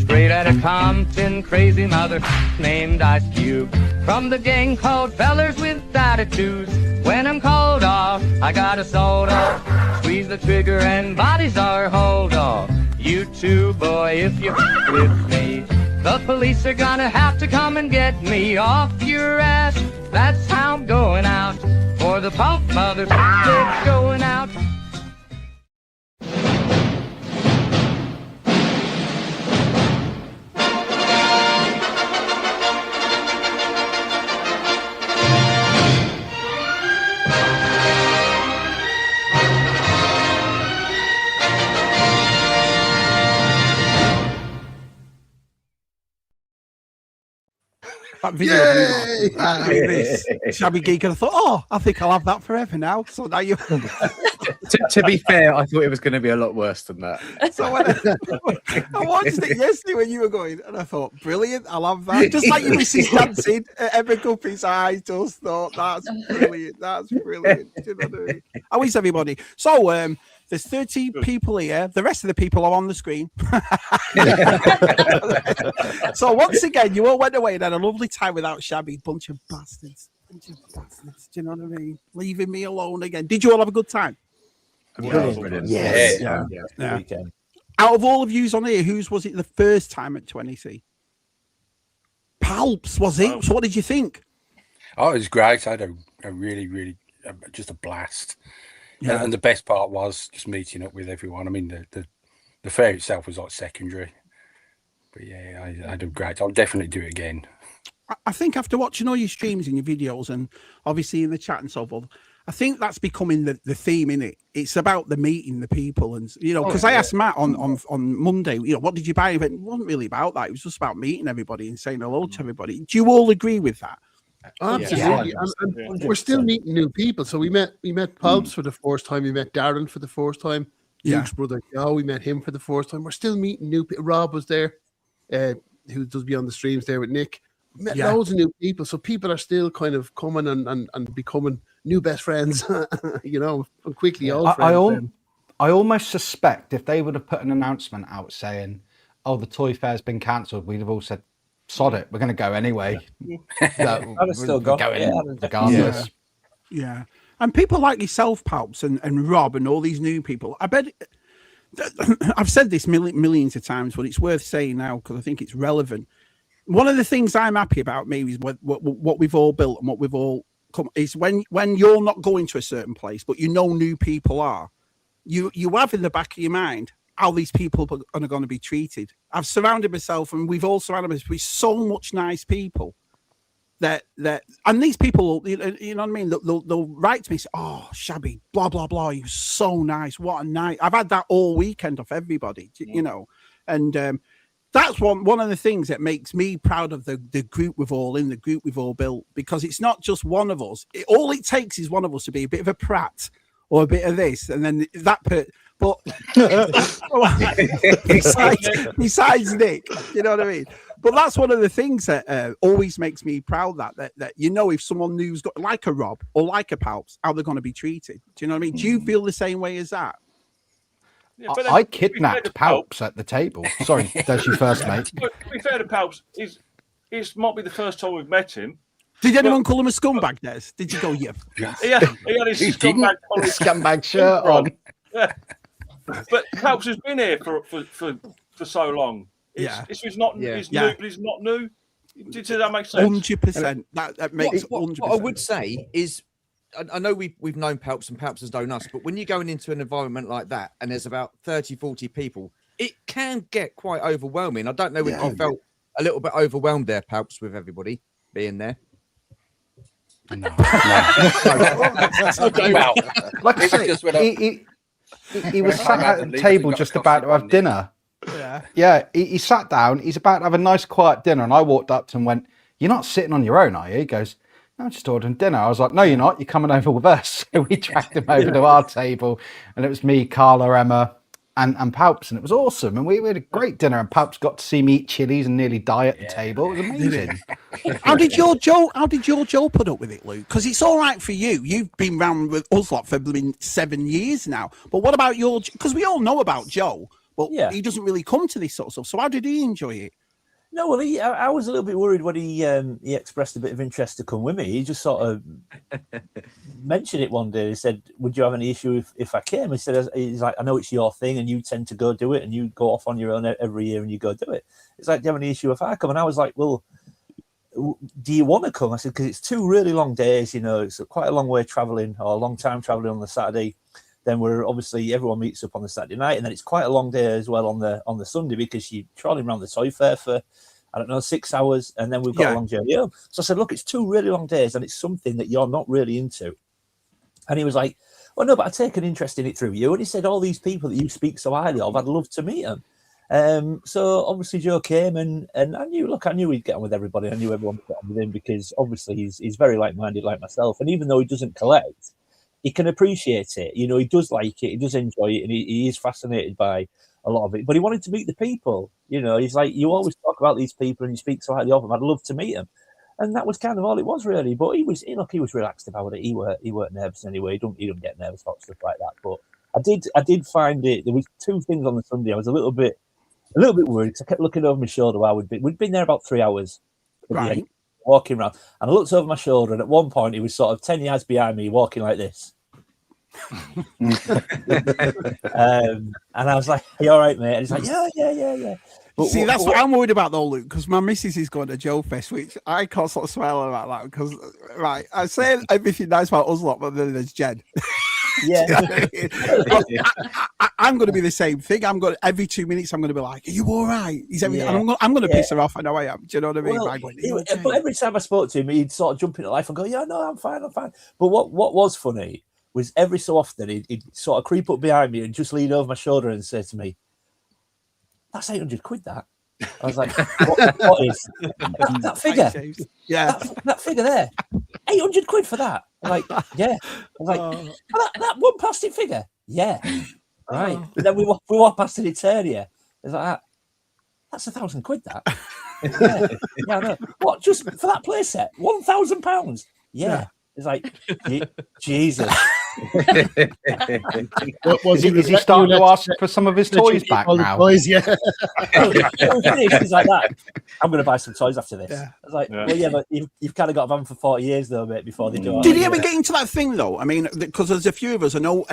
Straight out of Compton, crazy mother named Ice Cube. From the gang called Fellers with Attitudes. When I'm called off, I got a soda. Squeeze the trigger and bodies are hauled off. You too, boy, if you with me. The police are gonna have to come and get me off your ass. That's how I'm going out. For the pump mother, it's going out. That video, this Shabby Geek, and I thought, oh, I think I'll have that forever now. So now you. to be fair, I thought it was going to be a lot worse than that. So when I watched it yesterday when you were going, and I thought, brilliant, I'll have that. Just like Ulysses dancing, Emma Guppy's eyes just thought, that's brilliant, that's brilliant. You know what I mean? How is everybody? So, there's 30 people here. The rest of the people are on the screen. So once again, you all went away and had a lovely time without Shabby. Bunch of bastards. Do you know what I mean? Leaving me alone again. Did you all have a good time? Brilliant. Yes. Yeah. Out of all of yous on here, whose was it the first time at 20C? Palps, was it? So what did you think? Oh, it was great. I had a really, just a blast. Yeah. And the best part was just meeting up with everyone. I mean, the fair itself was like secondary. But yeah, I had a great. I'll definitely do it again. I think after watching all your streams and your videos and obviously in the chat and so forth, I think that's becoming the theme, in it. It's about the meeting the people, and you know, because I asked Matt on Monday, you know, what did you buy? It wasn't really about that. It was just about meeting everybody and saying hello to everybody. Do you all agree with that? Absolutely. And we're still meeting new people. So we met Pulps for the first time. We met Darren for the first time. Luke's brother Joe, we met him for the first time. We're still meeting new people. Rob was there, who does be on the streams there with Nick. We met loads of new people. So people are still kind of coming and becoming new best friends, you know, and quickly old friends. I almost suspect if they would have put an announcement out saying, oh, the Toy Fair's been cancelled, we'd have all said, sod it, we're going to go anyway. I'd have still gone. Regardless. Yeah. And people like yourself, Palps, and Rob, and all these new people. I bet I've said this millions of times, but it's worth saying now because I think it's relevant. One of the things I'm happy about, maybe, is what we've all built and what we've all come is when you're not going to a certain place, but you know new people are. You have in the back of your mind how these people are going to be treated. I've surrounded myself, and we've all surrounded us with so much nice people that and these people, you know what I mean? They'll write to me, say, "Oh, Shabby, blah blah blah, you're so nice. What a night!" I've had that all weekend off everybody, you know, and that's one of the things that makes me proud of the group we've all in, the group we've all built, because it's not just one of us. All it takes is one of us to be a bit of a prat or a bit of this, and then that But besides Nick, you know what I mean? But that's one of the things that always makes me proud that you know, if someone new's got like a Rob or like a Palps, how they're going to be treated. Do you know what I mean? Do you feel the same way as that? Yeah, I kidnapped Palps at the table. Sorry, that's you first, mate. To be fair to Palps, it might be the first time we've met him. Did anyone call him a scumbag, Des? Did you go, yeah? He had his scumbag shirt on. Yeah. But Palps has been here for so long. It's not new, but it's not new. Does that make sense? 100%. That makes 100%. What I would say is, I know we've known Palps and Palps has known us, but when you're going into an environment like that and there's about 30, 40 people, it can get quite overwhelming. I don't know if I felt a little bit overwhelmed there, Palps, with everybody being there. No. Like I say, he was sat at the table just about to have dinner. Yeah. He sat down. He's about to have a nice, quiet dinner, and I walked up to him and went, "You're not sitting on your own, are you?" He goes, "No, I'm just ordering dinner." I was like, "No, you're not. You're coming over with us." So we dragged him over to our table, and it was me, Carla, Emma, and Palps, and it was awesome. And we had a great dinner, and Palps got to see me eat chilies and nearly die at the table. It was amazing. How did your Joe put up with it, Luke? Because it's all right for you. You've been around with us lot for 7 years now. But what about your? Because we all know about Joe, but he doesn't really come to this sort of stuff. So how did he enjoy it? No, well, I was a little bit worried when he expressed a bit of interest to come with me. He just sort of mentioned it one day. He said, "Would you have any issue if I came?" He said, "He's like, I know it's your thing, and you tend to go do it, and you go off on your own every year, and you go do it." It's like, "Do you have any issue if I come?" And I was like, "Well, do you want to come?" I said, "Because it's 2 really long days. You know, it's quite a long way traveling, or a long time traveling on the Saturday. Then we're obviously everyone meets up on the Saturday night, and then it's quite a long day as well on the Sunday because you're trolling around the Toy Fair for, I don't know, 6 hours, and then we've got a long journey home." So I said, "Look, it's 2 really long days, and it's something that you're not really into." And he was like, "Well, no, but I take an interest in it through you." And he said, "All these people that you speak so highly of, I'd love to meet them." So obviously Joe came, and I knew he'd get on with everybody. I knew everyone would get on with him because obviously he's very like-minded like myself, and even though he doesn't collect, he can appreciate it. You know, he does like it, he does enjoy it, and he is fascinated by a lot of it. But he wanted to meet the people. You know, he's like, "You always talk about these people and you speak so highly of them. I'd love to meet them." And that was kind of all it was, really. But he was relaxed about it. He weren't nervous anyway. He don't get nervous about stuff like that. But I did find it. There was 2 things on the Sunday. I was a little bit worried because I kept looking over my shoulder while we'd been there about 3 hours. Right. Walking around, and I looked over my shoulder, and at one point he was sort of 10 yards behind me, walking like this. And I was like, "Are you all right, mate?" And he's like, "Yeah." But see, that's what I'm worried about, though, Luke, because my missus is going to Joe Fest, which I can't sort of smile about that because, right, I say everything nice about us lot, but then there's Jen. Yeah. I'm going to be the same thing. I'm going every 2 minutes. I'm going to be like, "Are you all right?" I'm going to piss her off. I know I am. Do you know what I mean? Well, but every time I spoke to him, he'd sort of jump into life and go, "Yeah, no, I'm fine." But what was funny was every so often he'd sort of creep up behind me and just lean over my shoulder and say to me, "That's 800 quid, that." I was like, what is that figure? Yeah, that figure there, 800 quid for that. I'm like, yeah. I was like, that one plastic figure, yeah, right. And then we walk past an Eternia. It's like, that's 1,000 quid. That, yeah, I know. What, just for that playset? £1,000? Yeah. It's like, Jesus. Is he starting to ask for some of his toys back now? Toys, yeah. He's like that. "I'm going to buy some toys after this." Yeah. I was like, "Well, yeah, but you've kind of got them for 40 years, though, mate, before they do." Did he ever get into that thing, though? I mean, because there's a few of us. I know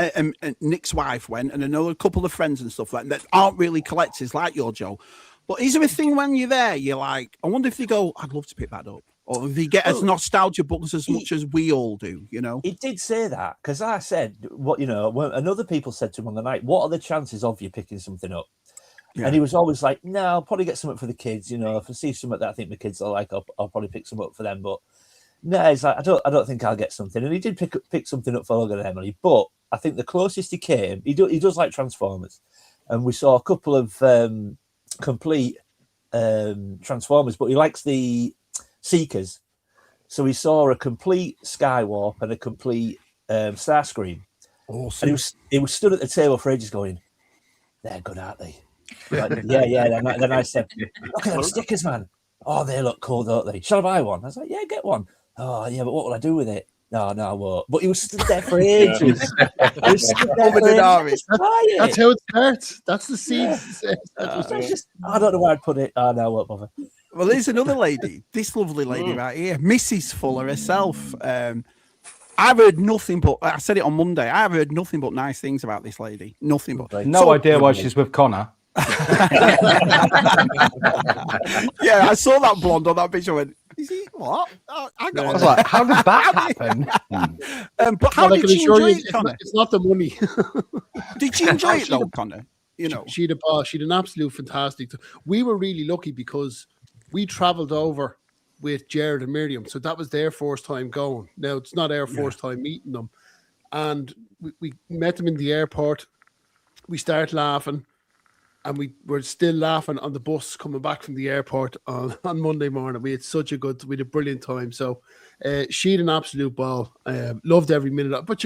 Nick's wife went, and I know a couple of friends and stuff like that aren't really collectors like your Joe. But is there a thing when you're there, you're like, I wonder if they go, "I'd love to pick that up," or if they get as nostalgia books as much as we all do, you know? He did say that because I said, and other people said to him on the night, "What are the chances of you picking something up?" Yeah. And he was always like, "No, I'll probably get something for the kids. You know, if I see something that I think the kids are like, I'll probably pick some up for them." But no, he's like, I don't think I'll get something. And he did pick something up for Logan and Emily. But I think the closest he came, he does like Transformers, and we saw a couple of complete Transformers, but he likes the Seekers. So we saw a complete Skywarp and a complete Starscream. Awesome. And he was stood at the table for ages going, "They're good, aren't they?" Like, yeah. Then I said, "Look at them stickers, man. Oh, they look cool, don't they? Shall I buy one?" I was like, "Yeah, get one." "Oh, yeah, but what will I do with it?" No, I won't." But he was stood there for ages. That's how it starts. That's the seed. I don't know where I'd put it. Oh, no, I won't bother. Well, there's another lady, this lovely lady right here, Mrs. Fuller herself. I've heard nothing but, I said it on Monday, I've heard nothing but nice things about this lady. Nothing but. No idea why she's with Connor. Yeah, I saw that blonde on that picture. I went, "Is he what?" I was like, how did that happen? But how did she enjoy it, Connor? It's not the money. Did she enjoy it though, Connor? You know, she'd an absolute fantastic. We were really lucky because we travelled over with Jared and Miriam, so that was their first time going. Now it's not our first time meeting them, and we met them in the airport. We started laughing, and we were still laughing on the bus coming back from the airport on Monday morning. We had a brilliant time. So she had an absolute ball. Loved every minute of it. But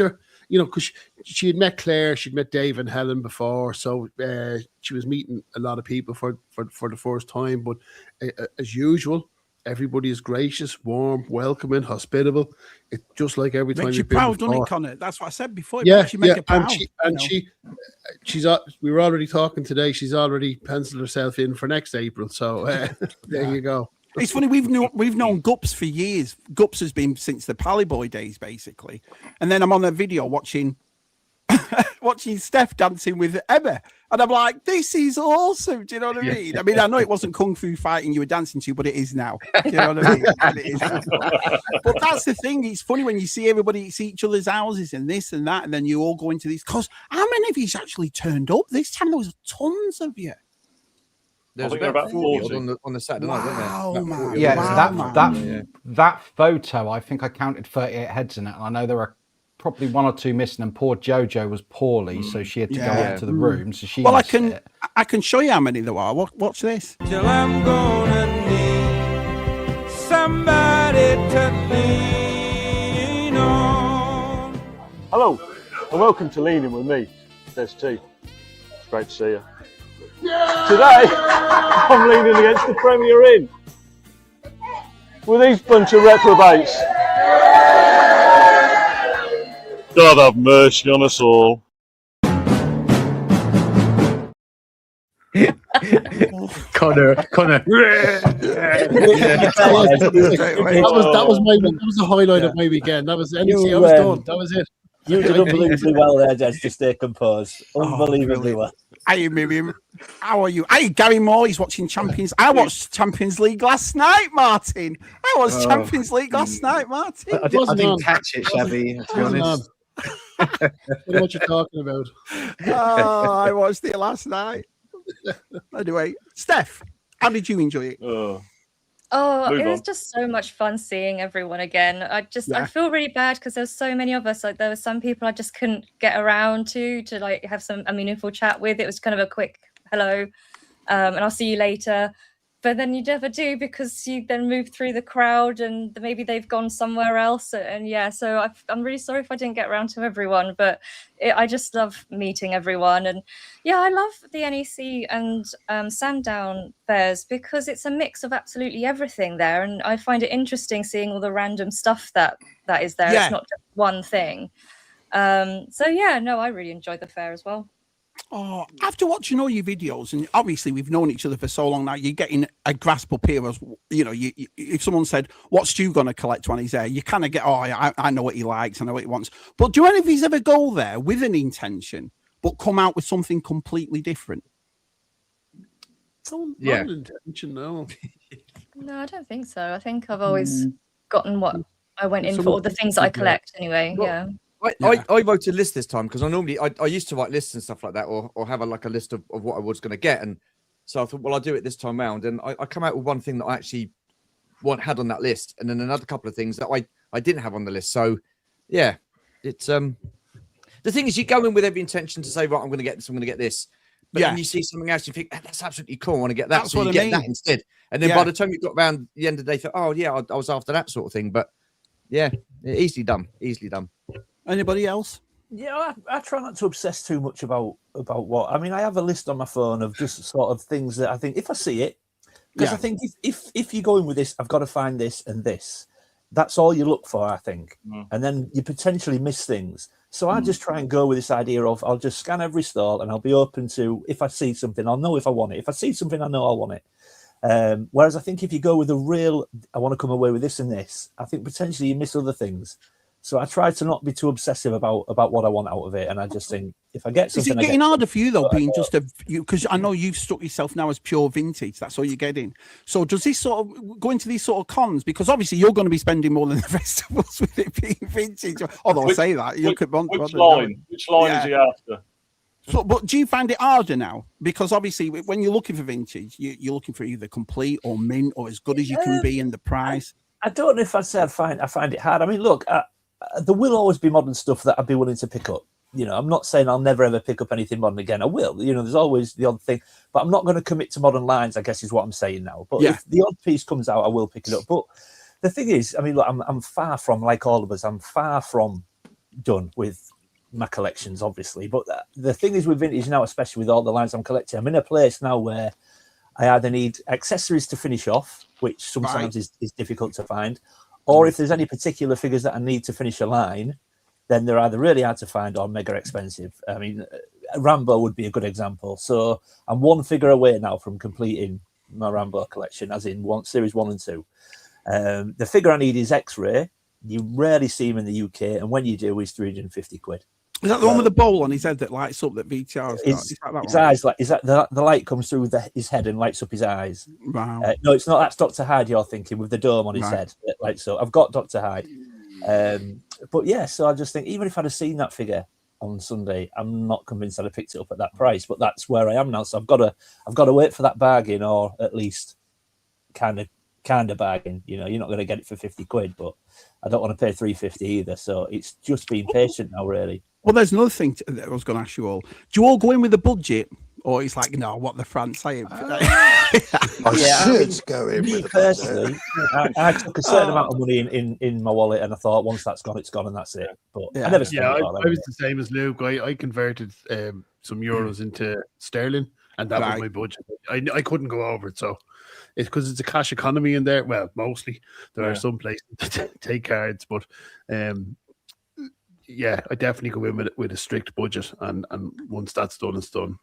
because she had met Claire, she'd met Dave and Helen before, so she was meeting a lot of people for the first time. But as usual, everybody is gracious, warm, welcoming, hospitable. It's just like every time makes you you've been proud, before. doesn't it, Connor? That's what I said before. It Yeah, makes you make yeah, her proud. she's we were already talking today. She's already penciled herself in for next April. So there you go. It's funny, we've known Gups for years. Gups has been since the Pallyboy days, basically. And then I'm on a video watching Steph dancing with Emma. And I'm like, this is awesome. Do you know what I mean? I mean, I know it wasn't Kung Fu fighting you were dancing to, but it is now. Do you know what I mean? It is. But that's the thing. It's funny when you see everybody see each other's houses and this and that, and then you all go into these. Because how many of you actually turned up? This time there was tons of you. There's about 40 on the Saturday night, wasn't there? Yeah, that photo, I think I counted 38 heads in it, and I know there were probably one or two missing, and poor Jojo was poorly, so she had to go up to the room. So she I can show you how many there are. Watch this. Till I'm gonna need somebody to lean on. Hello, and welcome to Leaning with me, Des T. It's great to see you. Today, I'm leaning against the Premier Inn with these bunch of reprobates. God have mercy on us all. Connor. That was the highlight of my weekend. That was NEC. I was done. That was it. You did unbelievably well there, Des, to stay composed. Unbelievably well. Hey, Miriam. How are you? Hey, Gary Moore, he's watching Champions. I watched Champions League last night, Martin. I watched Champions League last night, Martin. I didn't catch it, Shabby, to be honest. I don't know what you're talking about. Oh, I watched it last night. Anyway, Steph, how did you enjoy it? It was just so much fun seeing everyone again. I feel really bad because there's so many of us. Like there were some people I just couldn't get around to like have a meaningful chat with. It was kind of a quick hello, and I'll see you later. But then you never do because you then move through the crowd and maybe they've gone somewhere else. And so I'm really sorry if I didn't get around to everyone, but I just love meeting everyone. And I love the NEC and Sandown fairs because it's a mix of absolutely everything there. And I find it interesting seeing all the random stuff that is there. Yeah. It's not just one thing. I really enjoyed the fair as well. Oh, after watching all your videos, and obviously we've known each other for so long now, you're getting a grasp up here. As you know, if someone said, "What's Stu going to collect when he's there?" you kind of get, I know what he likes, I know what he wants. But do any of these ever go there with an intention, but come out with something completely different? Not an intention, no. No, I don't think so. I think I've always gotten what I went in for, all the things that I collect anyway. I wrote a list this time because I used to write lists and stuff like that, or have a list of what I was going to get, and so I thought, well, I'll do it this time round, and I come out with one thing that I actually had on that list, and then another couple of things that I didn't have on the list. So it's the thing is, you go in with every intention to say, right, I'm going to get this, I'm going to get this, but then you see something else, you think, that's absolutely cool, I want to get that, so you get that instead, and then by the time you got around the end of the day, you thought, I was after that sort of thing, but easily done. Anybody else? Yeah, I try not to obsess too much about what. I mean, I have a list on my phone of just sort of things that I think if I see it, because I think if you go in with this, I've got to find this and this. That's all you look for, I think, and then you potentially miss things. So I just try and go with this idea of I'll just scan every stall and I'll be open to, if I see something, I'll know if I want it. If I see something, I know I want it. Whereas I think if you go with a real, I want to come away with this and this, I think potentially you miss other things. So I try to not be too obsessive about what I want out of it, and I just think if I get something, is it getting harder for you though, being just because I know you've stuck yourself now as pure vintage. That's all you're getting. So does this sort of go into these sort of cons? Because obviously you're going to be spending more than the rest of us with it being vintage. Although I say that, which line is he after? So, but do you find it harder now? Because obviously, when you're looking for vintage, you're looking for either complete or mint or as good as you can be in the price. I don't know if I'd say I find it hard. I mean, look. There will always be modern stuff that I'd be willing to pick up. You know, I'm not saying I'll never ever pick up anything modern again. I will. You know, there's always the odd thing, but I'm not going to commit to modern lines, I guess is what I'm saying now. But if the odd piece comes out, I will pick it up. But the thing is, I mean, look, I'm far from, like all of us, I'm far from done with my collections, obviously. But the thing is with vintage now, especially with all the lines I'm collecting, I'm in a place now where I either need accessories to finish off, which sometimes is difficult to find, or if there's any particular figures that I need to finish a line, then they're either really hard to find or mega expensive. I mean, Rambo would be a good example. So I'm one figure away now from completing my Rambo collection, as in series 1 and 2. The figure I need is X-Ray. You rarely see him in the UK, and when you do, he's 350 quid. Is that the one with the bowl on his head that lights up that VTR's got? His eyes, like, is that the light comes through his head and lights up his eyes? Wow. No, it's not. That's Dr. Hyde you're thinking, with the dome on his head. Like, so I've got Dr. Hyde. But yeah, so I just think even if I'd have seen that figure on Sunday, I'm not convinced I'd have picked it up at that price. But that's where I am now. So I've got to wait for that bargain, or at least kind of bargain. You know, you're not going to get it for 50 quid, but I don't want to pay 350 either. So it's just being patient now, really. Well, there's another thing that I was going to ask you all. Do you all go in with a budget, or it's like, no, what the France saying? Go in with personally. I took a certain amount of money in my wallet, and I thought once that's gone, it's gone, and that's it. But I never spent it all. I was the same as Luke. I converted some euros into sterling, and that was my budget. I couldn't go over it, so it's because it's a cash economy in there. Well, mostly there are some places that take cards, but yeah, I definitely go in with a strict budget, and once that's done, it's done.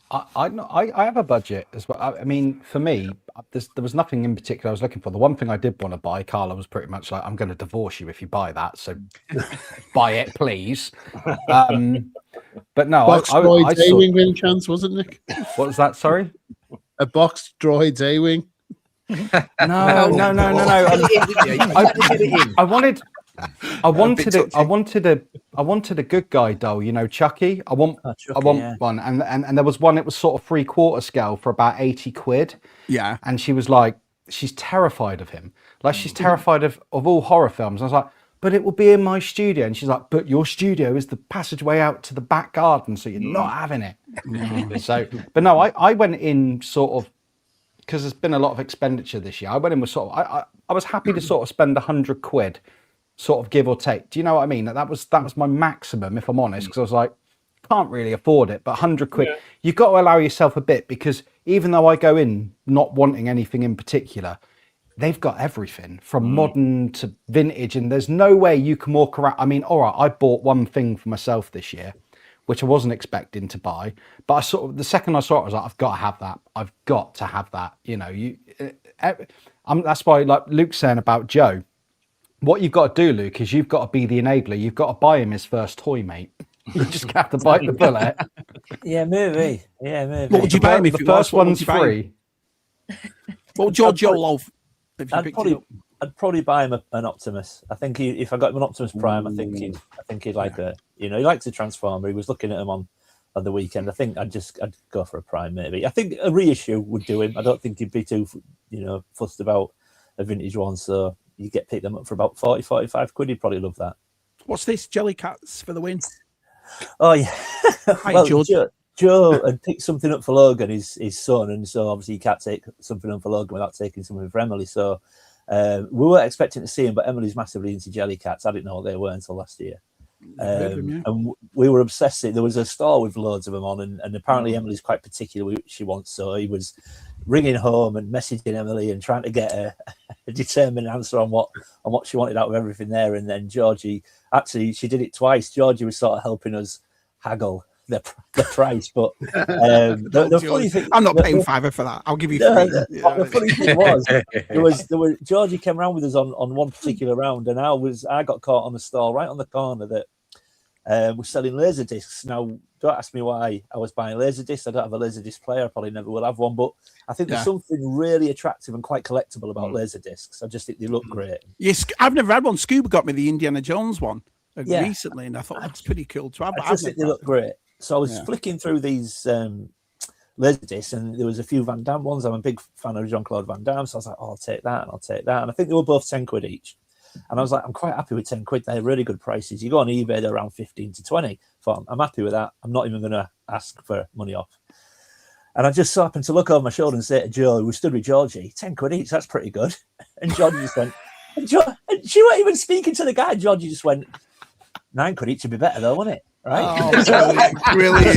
I have a budget as well. I mean, for me, there was nothing in particular I was looking for. The one thing I did want to buy, Carla, was pretty much like, I'm going to divorce you if you buy that, so buy it, please. But no, Box Droids A-Wing win chance, was it, Nick? What was that? Sorry? A Box Droids A-Wing? No. I wanted a good guy doll, you know, Chucky. I want one, and there was one. It was sort of 3/4 scale for about 80 quid. Yeah, and she was like, she's terrified of him, like she's terrified of all horror films. I was like, but it will be in my studio, and she's like, but your studio is the passageway out to the back garden, so you're not having it. So, but no, I went in sort of, because there's been a lot of expenditure this year. I went in with sort of, I was happy to sort of spend 100 quid. Sort of give or take. Do you know what I mean? That was my maximum, if I'm honest, because I was like, can't really afford it, but 100 quid. You've got to allow yourself a bit, because even though I go in not wanting anything in particular, they've got everything from modern to vintage, and there's no way you can walk around. I mean, all right, I bought one thing for myself this year, which I wasn't expecting to buy, but I sort of, the second I saw it, I was like, I've got to have that. I've got to have that. You know, that's why, like Luke's saying about Joe. What you've got to do, Luke, is you've got to be the enabler. You've got to buy him his first toy, mate. You just have to bite the bullet. Yeah, maybe. What would you buy him if the first one's free? What would your Joe love? I'd probably buy him an Optimus. I think if I got him an Optimus Prime, I think he'd like a. You know, he likes a Transformer. He was looking at him on the weekend. I think I'd go for a Prime, maybe. I think a reissue would do him. I don't think he'd be too, fussed about a vintage one. So. You pick them up for about 40, 45 quid. He'd probably love that. What's this? Jellycats for the win. Oh, yeah. Hi, George. Joe had picked something up for Logan, his son, and so obviously you can't take something up for Logan without taking something for Emily. So we weren't expecting to see him, but Emily's massively into Jellycats. I didn't know what they were until last year. And we were obsessed. There was a store with loads of them on, and apparently Emily's quite particular with what she wants. So he was ringing home and messaging Emily and trying to get a determined answer on what she wanted out of everything there. And then Georgie, actually, she did it twice. Georgie was sort of helping us haggle the price, but the funny thing, I'm not paying £5 for that. I'll give you the funny thing was Georgie came around with us on one particular round, and I got caught on a stall right on the corner that was selling laser discs. Now, don't ask me why I was buying laser discs. I don't have a laser disc player. I probably never will have one, but I think there's something really attractive and quite collectible about laser discs. I just think they look great. Yes, I've never had one. Scuba got me the Indiana Jones one recently, and I thought that's pretty cool to have. I just think they look great. So I was flicking through these laser discs, and there was a few Van Damme ones. I'm a big fan of Jean-Claude Van Damme, so I was like, I'll take that, and I'll take that. And I think they were both 10 quid each. And I was like, I'm quite happy with 10 quid. They're really good prices. You go on eBay, they're around 15 to 20. So I'm happy with that. I'm not even going to ask for money off. And I just so happened to look over my shoulder and say to Joe, who stood with Georgie, 10 quid each, that's pretty good. And Georgie just went, and she weren't even speaking to the guy. Georgie just went, 9 could each be better though, wouldn't it? Right? Oh, brilliant.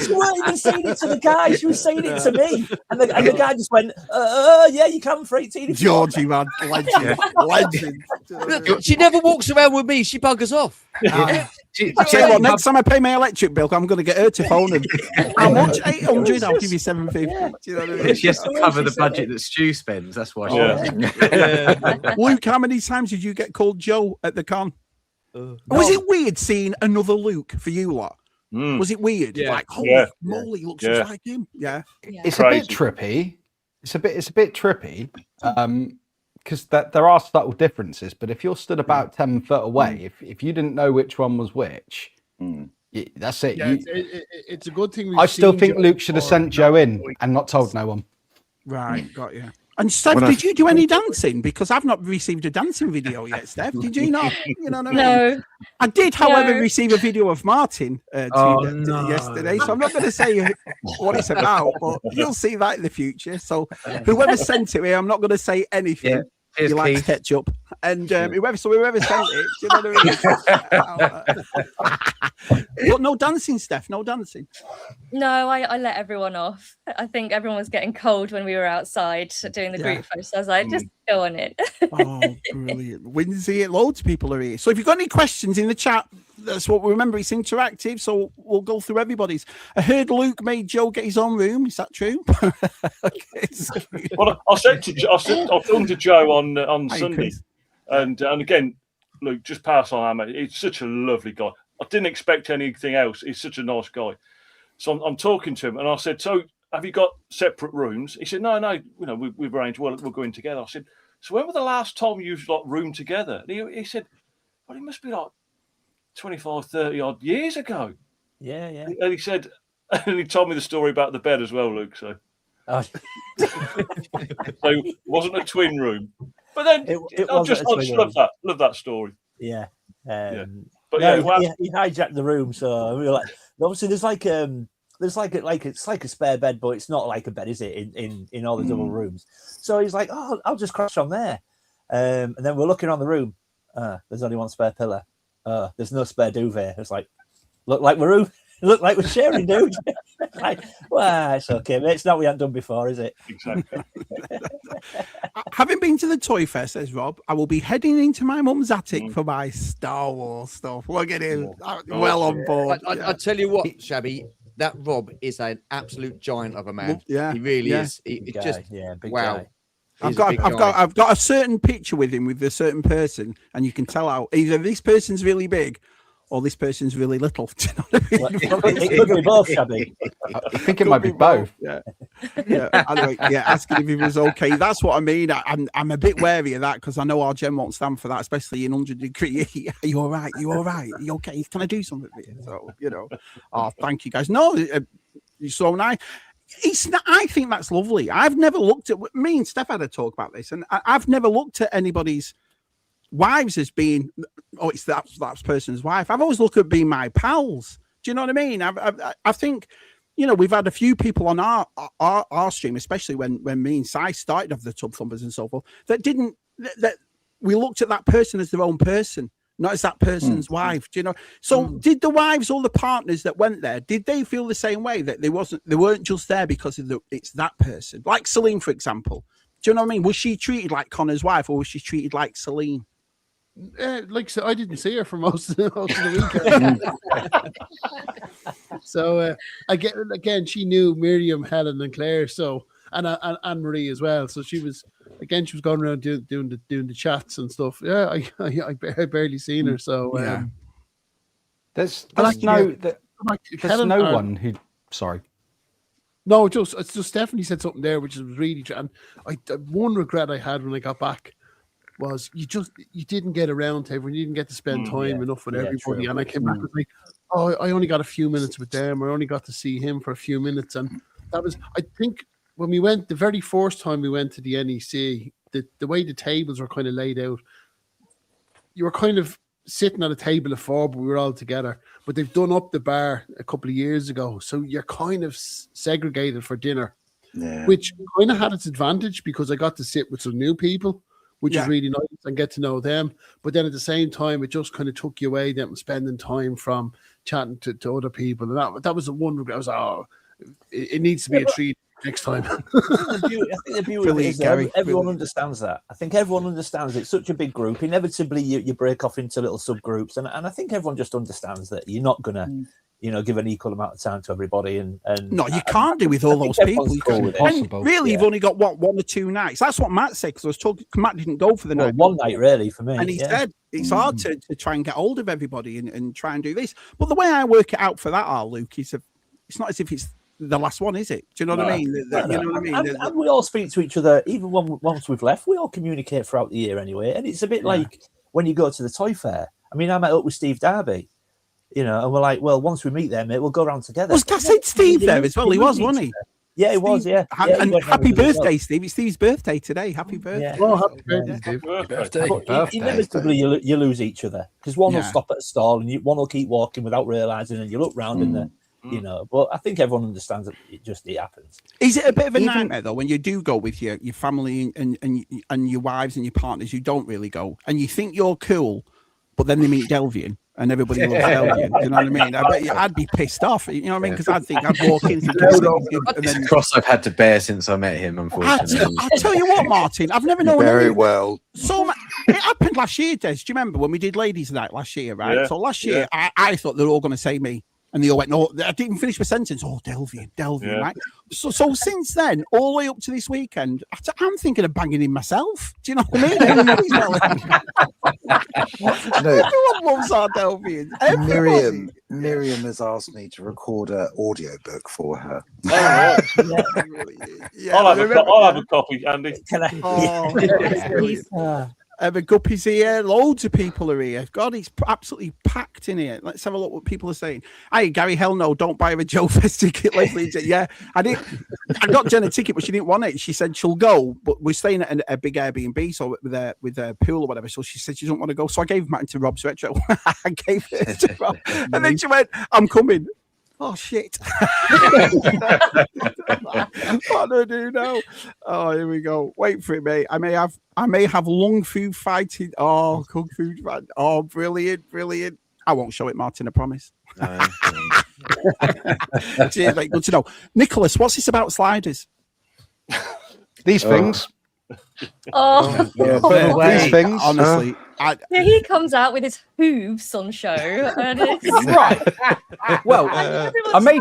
She weren't even saying it to the guy. She was saying it to me, and the guy just went, "Yeah, you come for 18." Georgie, man, legend, legend. She never walks around with me. She buggers off. I tell you what, next time I pay my electric bill, I'm going to get her to phone him. How much? 800. I'll give you 750. Do you know what I mean? She has to cover the budget that Stu spends. That's why. Luke, how many times did you get called Joe at the con? Was it weird seeing another Luke for you lot? Was it weird? Like, holy moly, looks just like him. Yeah. It's a bit trippy. It's a bit trippy. Because there are subtle differences, but if you're stood about 10 foot away, if you didn't know which one was which, that's it. Yeah, it's a good thing. I still think Luke should have sent Joe in and not told no one. Right, got you. And Steph, did you do any dancing? Because I've not received a dancing video yet, Steph. Did you not? You know what I mean? No. I did, however, receive a video of Martin yesterday, so I'm not going to say what it's about, but you'll see that in the future. So whoever sent it here, I'm not going to say anything. Yeah. You like ketchup, and whoever sent it, you know what I mean? But no dancing, Steph. No dancing. No, I let everyone off. I think everyone was getting cold when we were outside doing the group photo. So I was like, just go on it. Oh, brilliant. Windsy, loads of people are here. So if you've got any questions in the chat, that's what we remember. It's interactive, so we'll go through everybody's. I heard Luke made Joe get his own room. Is that true? Well, I filmed to Joe on Sunday, and again, Luke, just pass on, mate. He's such a lovely guy. I didn't expect anything else. He's such a nice guy. So I'm talking to him, and I said, "So have you got separate rooms?" He said, "No. You know, we've arranged. We'll go in together." I said, "So when was the last time you've roomed together?" And he said, "Well, it must be like 25, 30 odd years ago." Yeah. And he said, and he told me the story about the bed as well, Luke. So, so it wasn't a twin room, but then I just love that story. Yeah. But he hijacked the room, so we were like, obviously there's like it's like a spare bed, but it's not like a bed, is it? In all the double rooms. So he's like, "Oh, I'll just crash on there," and then we're looking on the room. There's only one spare pillow. There's no spare duvet. It's like, look like we're sharing, dude. Like, well, it's okay, mate. It's not what we haven't done before, is it? Exactly. Having been to the Toy Fair, says Rob, I will be heading into my mum's attic for my Star Wars stuff. Look at him, well on board. I tell you what, Shabby, that Rob is an absolute giant of a man. Yeah, he really is. Big wow. Guy. I've got a certain picture with him with a certain person, and you can tell how either this person's really big or this person's really little. Do you know what I mean? It could be both, Shabby. I think it might be both. Yeah. Anyway, asking if he was okay. That's what I mean. I'm a bit wary of that because I know our Jen won't stand for that, especially in 100-degree heat. Are you all right? You all right? Are you okay? Can I do something for you? So, you know. Oh, thank you guys. No, you're so nice. It's not, I think that's lovely. I've never looked at me and Steph had a talk about this, and I've never looked at anybody's wives as being, it's that person's wife. I've always looked at being my pals. Do you know what I mean? I think, you know, we've had a few people on our stream, especially when me and Si started off the Tub Thumpers and so forth, that we looked at that person as their own person, not as that person's wife. Do you know? So did the wives or the partners that went there, did they feel the same way, that they weren't just there because it's that person? Like Celine, for example. Do you know what I mean? Was she treated like Connor's wife, or was she treated like Celine? So I didn't see her for most of the weekend. So again, she knew Miriam, Helen, and Claire. So and Marie as well. So she was going around doing the chats and stuff. Yeah, I barely seen her. So there's no one who. Sorry. No, it's just Stephanie said something there, which was really. And one regret I had when I got back was you didn't get around to everyone. You didn't get to spend time enough with everybody. True. And I came back with like, I only got a few minutes with them. I only got to see him for a few minutes. And that was, I think, when we went, the very first time we went to the NEC, the way the tables were kind of laid out, you were kind of sitting at a table of four, but we were all together. But they've done up the bar a couple of years ago. So you're kind of segregated for dinner, which kind of had its advantage because I got to sit with some new people. which is really nice, and get to know them. But then at the same time, it just kind of took you away then from spending time from chatting to other people. And that was a one regret. I was, it needs to be a treat next time. I think the beauty is that everyone understands that. I think everyone understands it's such a big group. Inevitably, you break off into little subgroups, and I think everyone just understands that you're not going to, give an equal amount of time to everybody. And no, you can't do with all those people. Really, you've only got one or two nights. That's what Matt said, because I was talking. Matt didn't go for the night. One night, really, for me. And he said it's hard to try and get hold of everybody and try and do this. But the way I work it out for that, Luke, is it's not as if it's the last one, is it? Do you know what I mean? You know what I mean? And we all speak to each other, even once we've left. We all communicate throughout the year anyway. And it's a bit like when you go to the toy fair. I mean, I met up with Steve Darby, and we're like, well, once we meet there, mate, we'll go around together. Was Steve there as well? He was, wasn't he? Yeah, he was, yeah. And happy birthday, Steve. It's Steve's birthday today. Happy birthday. Yeah. Oh, happy birthday, Steve. But inevitably, you lose each other, because one will stop at a stall and one will keep walking without realising, and you look round and but I think everyone understands that it happens. Is it a bit of a nightmare though when you do go with your family and your wives and your partners who don't really go, and you think you're cool, but then they meet Delvian and everybody loves Delvian? You know what I mean? I bet I'd be pissed off. You know what I mean? Because I'd think I'd walk in. It's a cross I've had to bear since I met him. Unfortunately, I tell you what, Martin, I've never known very well. So it happened last year, Des. Do you remember when we did Ladies' Night last year? Right. Yeah. So last year, I thought they were all going to say me. And they all went, no, I didn't finish my sentence. Oh, Delvian, right? So since then, all the way up to this weekend, I'm thinking of banging him myself. Do you know what I mean? Everyone loves our Delvian. Miriam has asked me to record an audio book for her. I'll have a copy, Andy. Guppy's here. Loads of people are here. God, it's absolutely packed in here. Let's have a look what people are saying. Hey, Gary, hell no, don't buy her a Joe Fest ticket. Yeah, I got Jen a ticket, but she didn't want it. She said she'll go, but we're staying at a big Airbnb, so with a pool or whatever. So she said she doesn't want to go. So I gave mine to Rob's Retro. I gave it to Rob, and then she went, "I'm coming." Oh shit! What do I do now? Oh, here we go. Wait for it, mate. I may have Lung Fu fighting. Oh, Kung Fu fight. Oh, brilliant. I won't show it, Martin. I promise. Cheers, mate. Good to know. Nicholas, what's this about sliders? These things. These things. Honestly. He comes out with his hooves on show, and it's right. Well, I made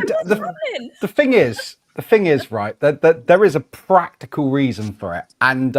the thing is right that there is a practical reason for it, and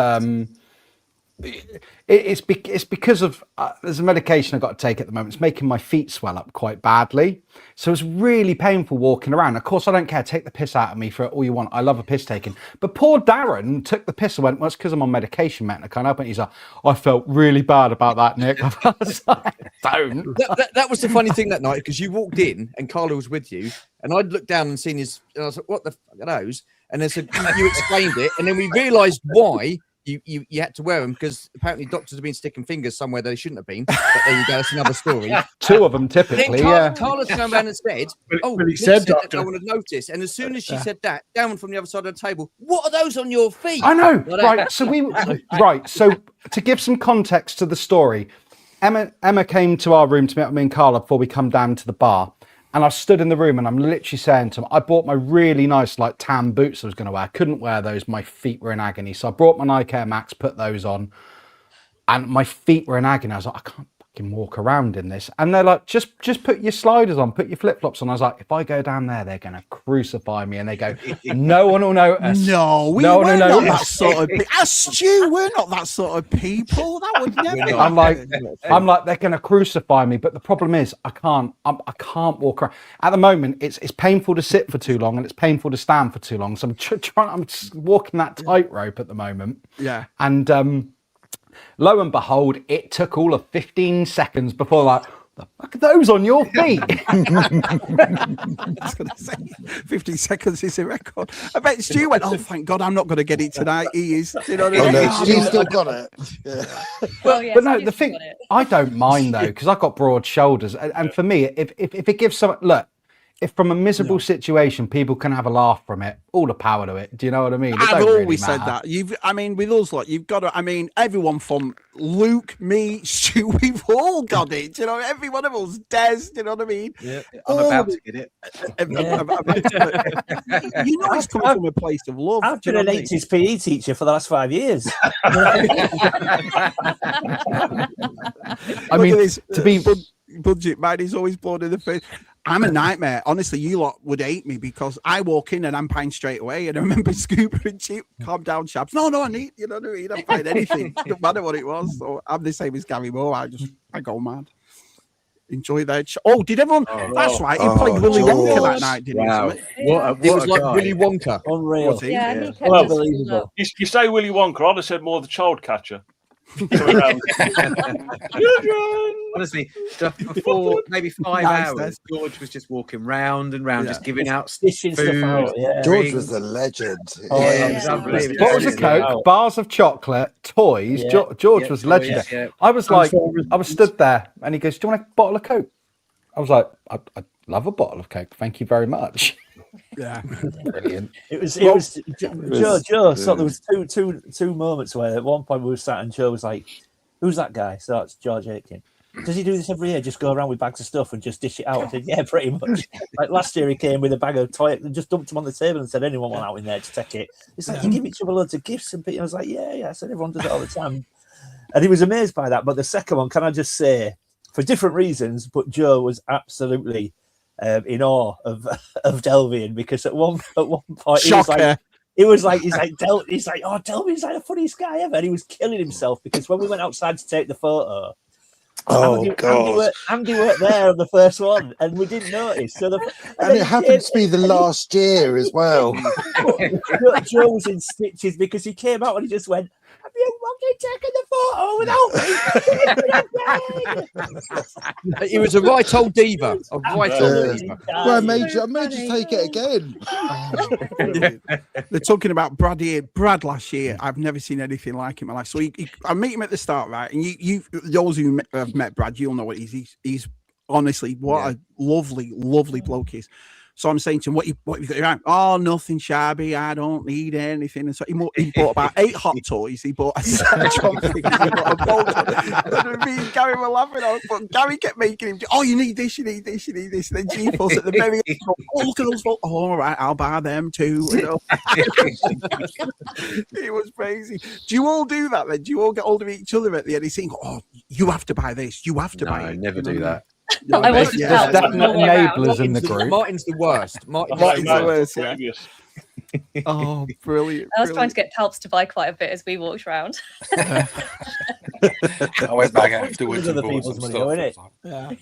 it's because of there's a medication I've got to take at the moment. It's making my feet swell up quite badly, so it's really painful walking around. Of course, I don't care. Take the piss out of me for all you want. I love a piss taking. But poor Darren took the piss and went, well, it's because I'm on medication, mate. And I can't help it. He's like, I felt really bad about that, Nick. I was like, don't. That was the funny thing that night, because you walked in and Carla was with you, and I'd looked down and seen his, and I was like, what the fuck are those? And then said, you explained it, and then we realised why you had to wear them, because apparently doctors have been sticking fingers somewhere they shouldn't have been. But there you go, that's another story. Two of them typically. Carla turned around and said, he said doctor. No one had noticed. And as soon as she said that, down from the other side of the table, what are those on your feet? I know, right? So to give some context to the story, Emma came to our room to meet me and Carla before we come down to the bar. And I stood in the room and I'm literally saying to him, I bought my really nice tan boots I was going to wear. I couldn't wear those. My feet were in agony. So I brought my Nike Air Max, put those on, and my feet were in agony. I was like, I can't fucking walk around in this. And they're like, just put your sliders on, put your flip-flops on. I was like, if I go down there, they're going to crucify me. And they go, no one will notice. No, we're not that sort of people. Stu, we're not that sort of people. That would never I'm like, they're going to crucify me. But the problem is, I can't walk around. At the moment, it's painful to sit for too long and it's painful to stand for too long. So I'm walking that tightrope at the moment. Yeah. And lo and behold, it took all of 15 seconds before the fuck are those on your feet? I was going to say, 15 seconds is a record. I bet Stu went, oh, thank God, I'm not going to get it tonight. He is. You know what I mean? No, Stu's still got it. Yeah. But no, the thing, I don't mind though, because I've got broad shoulders. And for me, if it gives some, look, if from a miserable situation people can have a laugh from it, all the power to it. Do you know what I mean? I've always said that. I mean, with us, like, you've got to. I mean, everyone from Luke, me, Stu, we've all got it. You know, every one of us, Des. You know what I mean? Yeah, I'm about to get it. You know, it's coming from a place of love. I've been an 80s PE teacher for the last 5 years. I mean, to be budget man is always blown in the face. I'm a nightmare. Honestly, you lot would hate me because I walk in and I'm paying straight away. And I remember Scooper and Chip, calm down, chaps. No, I need, you know what I mean? I'm buying anything. No matter what it was. So I'm the same as Gary Moore. I go mad. Enjoy that. Oh, did everyone? That's right. He played Willy Wonka that night, didn't he? It was like Willy Wonka. Unreal. Yeah, unbelievable. You say Willy Wonka, I'd have said more the child catcher. Honestly, before maybe 5 hours, George was just walking round and round, just giving out dishing stuff out. Yeah. George was a legend. Bottles of Coke, bars of chocolate, toys. Yeah. George was legendary. Yeah. I was like, I was stood there, and he goes, "Do you want a bottle of Coke?" I was like, "I'd love a bottle of Coke, thank you very much." Yeah, brilliant. It was Joe. So there was two moments where at one point we were sat and Joe was like, "Who's that guy?" So it's George Aitken. Does he do this every year? Just go around with bags of stuff and just dish it out? I said, yeah, pretty much. Like last year, he came with a bag of toy and just dumped them on the table and said, anyone want out in there to take it? It's like, you give each other loads of gifts and I was like, yeah. I said, everyone does it all the time. And he was amazed by that. But the second one, can I just say, for different reasons, but Joe was absolutely in awe of Delvian because at one point he was like, he's like, oh, Delvian's like the funniest guy ever. And he was killing himself because when we went outside to take the photo, Andy worked there on the first one, and we didn't notice. And it happened to be the last year as well. Joe was in stitches because he came out and he just went, "Have you taken the photo without me?" He was a right old diva. Diva. Well, I made you take it again. They're talking about Brad last year. I've never seen anything like him in my life. So I meet him at the start, right? And you those who have met Brad, you'll know what he's honestly what a lovely bloke he is. So I'm saying to him, what you got around? Oh, nothing, Shabby. I don't need anything. And so he bought about 8 hot toys. He bought a set of trumpets. He bought a bowl. And me and Gary were laughing. But Gary kept making him do, oh, you need this, you need this, you need this. And then G-Force at the very end, oh, look at those. Oh, all right, I'll buy them too. You know? It was crazy. Do you all do that then? Do you all get hold of each other at the end? He's saying, oh, you have to buy this. You have to buy it. I never do that. I want There's definite enablers in the group. Martin's the worst. Martin's the worst, yeah. Oh, brilliant. I was trying to get Palps to buy quite a bit as we walked around. I went back afterwards and bought some stuff. Yeah.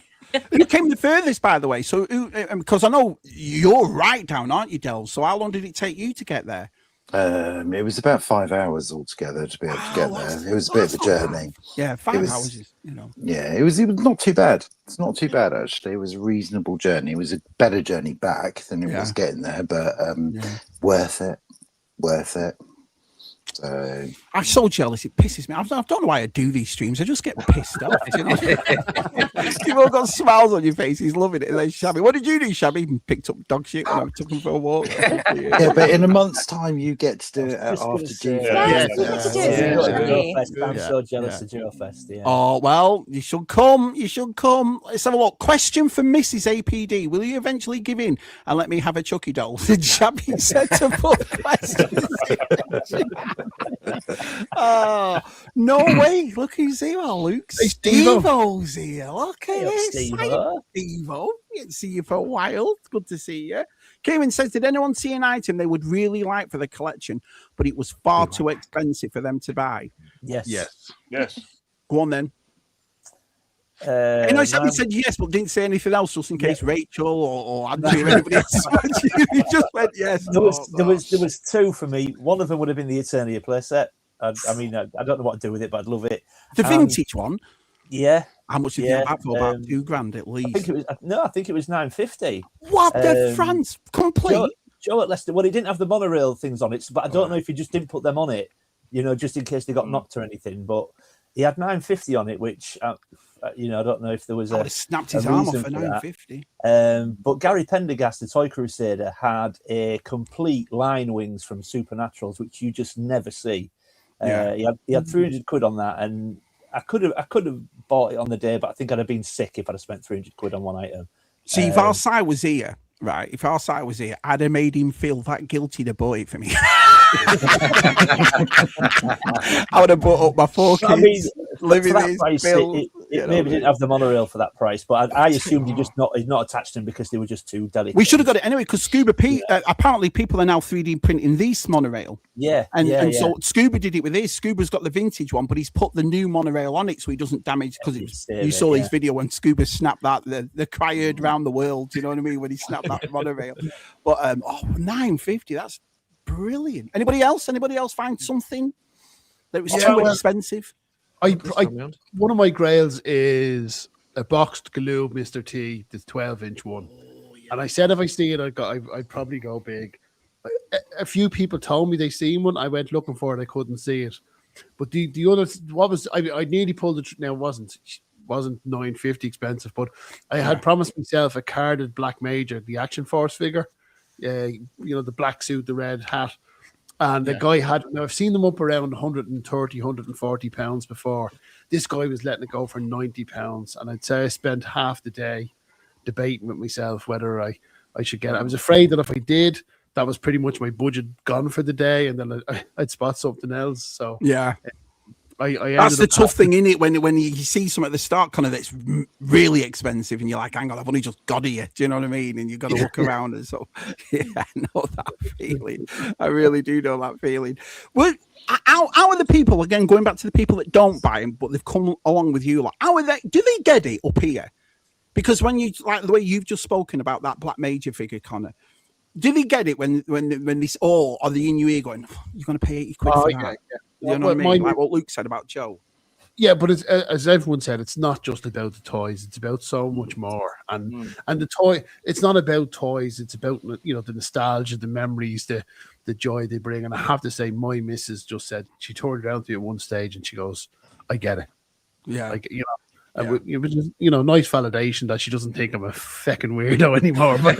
Who came the furthest, by the way? So, because I know you're right down, aren't you, Del? So how long did it take you to get there? It was about 5 hours altogether to be able to get there. It was a bit of a journey. Yeah, 5 hours is, you know. Yeah, it was not too bad. It's not too bad actually. It was a reasonable journey. It was a better journey back than it was getting there, but worth it. So I'm so jealous. It pisses me. I don't know why I do these streams. I just get pissed off. You know? You've all got smiles on your face. He's loving it. And then Shabby, what did you do, Shabby? Even picked up dog shit when I took him for a walk. Yeah, but in a month's time, you get to do it after G. I'm so jealous of Joe Fest. Yeah. Oh well, you should come. You should come. Let's have a look. Question for Mrs. APD: will you eventually give in and let me have a Chucky doll? Did Shabby said to put questions? Oh, no way. Look who's here, Luke. Steve-O's here. Look at this. Steve-O. We didn't see you for a while. It's good to see you. Kevin says, did anyone see an item they would really like for the collection, but it was far too expensive for them to buy? Yes. Go on then. I know Shabby said yes, but didn't say anything else, just in case Rachel or Andrew or anybody else. You just went yes. There was two for me. One of them would have been the Eternia playset. I mean, I don't know what to do with it, but I'd love it. The vintage one. Yeah. How much did you get that for? About $2,000 at least. I think it was $950. What the France complete? Joe at Leicester. Well, he didn't have the monorail things on it, but I don't know if he just didn't put them on it. You know, just in case they got knocked or anything. But he had 950 on it, which I don't know if there was a snapped his arm off for 950. But Gary Pendergast, the Toy Crusader, had a complete line wings from Supernaturals, which you just never see. He had 300 quid on that, and I could have bought it on the day, but I think I'd have been sick if I'd have spent 300 quid on one item. See, if our side was here, right? If our side was here, I'd have made him feel that guilty to buy it for me. I would have bought up my 4 kids. I mean, living for that his price, bill, it maybe didn't have the monorail for that price, but I assumed he's not attached to them because they were just too delicate. We should have got it anyway because Scuba Pete. Apparently, people are now 3D printing these monorail. So Scuba did it with his. Scuba's got the vintage one, but he's put the new monorail on it so he doesn't damage. Because you saw his video when Scuba snapped that the cry heard around the world. You know what I mean when he snapped that monorail. But $950. That's brilliant. Anybody else find something that was too expensive? One of my grails is a boxed glue Mr. T, the 12-inch one. And I said if I see it, I'd probably go big. A few people told me they seen one. I went looking for it. I couldn't see it. But the other, what was I nearly pulled it. Now it wasn't $950 expensive, but I had promised myself a carded Black Major, the Action Force figure. The black suit, the red hat. And the guy I've seen them up around 130, 140 pounds before. This guy was letting it go for 90 pounds. And I'd say I spent half the day debating with myself whether I should get it. I was afraid that if I did, that was pretty much my budget gone for the day. And then I'd spot something else. So that's the tough thing, isn't it? When you see something at the start kind of that's really expensive and you're like, hang on, I've only just got here. Do you know what I mean? And you've got to look around and so I know that feeling. I really do know that feeling. Well, how are the people, again, going back to the people that don't buy them, but they've come along with you, like, how are they? Do they get it up here? Because when you, like the way you've just spoken about that Black Major figure, Connor, do they get it when this, or are they in your ear going, you're going to pay 80 quid for that? You know what I mean? Like what Luke said about Joe. Yeah, but it's, as everyone said, it's not just about the toys. It's about so much more. And the toy, it's not about toys. It's about, the nostalgia, the memories, the joy they bring. And I have to say, my missus just said, she turned around to me at one stage and she goes, I get it. Yeah. Like, which is, nice validation that she doesn't think I'm a fucking weirdo anymore. But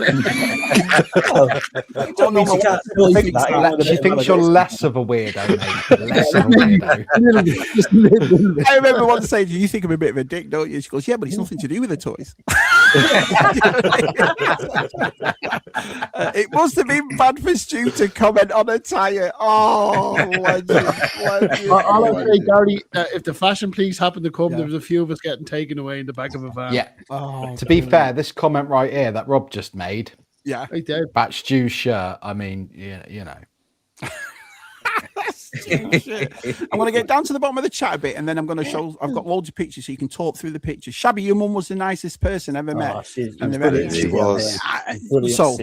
she thinks you're less of a weirdo, mate. Less of a weirdo. I remember once saying, "Do you think I'm a bit of a dick, don't you?" She goes, "Yeah, but it's nothing to do with the toys." It must have been bad for Stu to comment on a tire. Oh, legend. All I say, Gary, if the fashion police happened to come, there was a few of us getting taken away in the back of a van. Yeah. To be fair, this comment right here that Rob just made. Yeah. I did. About Stu's shirt. I mean, you know. I'm going to get down to the bottom of the chat a bit, and then I'm going to show. I've got loads of pictures, so you can talk through the pictures. Shabby, your mum was the nicest person ever met. She was. So,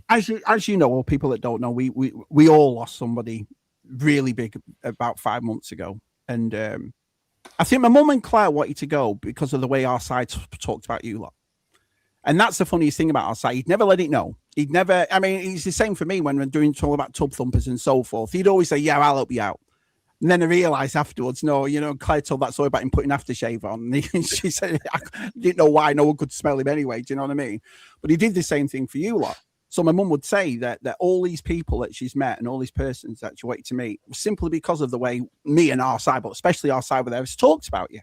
as you know, or people that don't know, we all lost somebody really big about 5 months ago, and I think my mum and Claire wanted to go because of the way our side talked about you lot. And that's the funniest thing about our side. He'd never let it know. He'd never, I mean, it's the same for me when we're doing all about tub thumpers and so forth. He'd always say, yeah, I'll help you out. And then I realised afterwards, no, Claire told that story about him putting aftershave on. And she said, I didn't know why. No one could smell him anyway. Do you know what I mean? But he did the same thing for you lot. So my mum would say that all these people that she's met and all these persons that she wanted to meet was simply because of the way me and our side, but especially our side with there, has talked about you.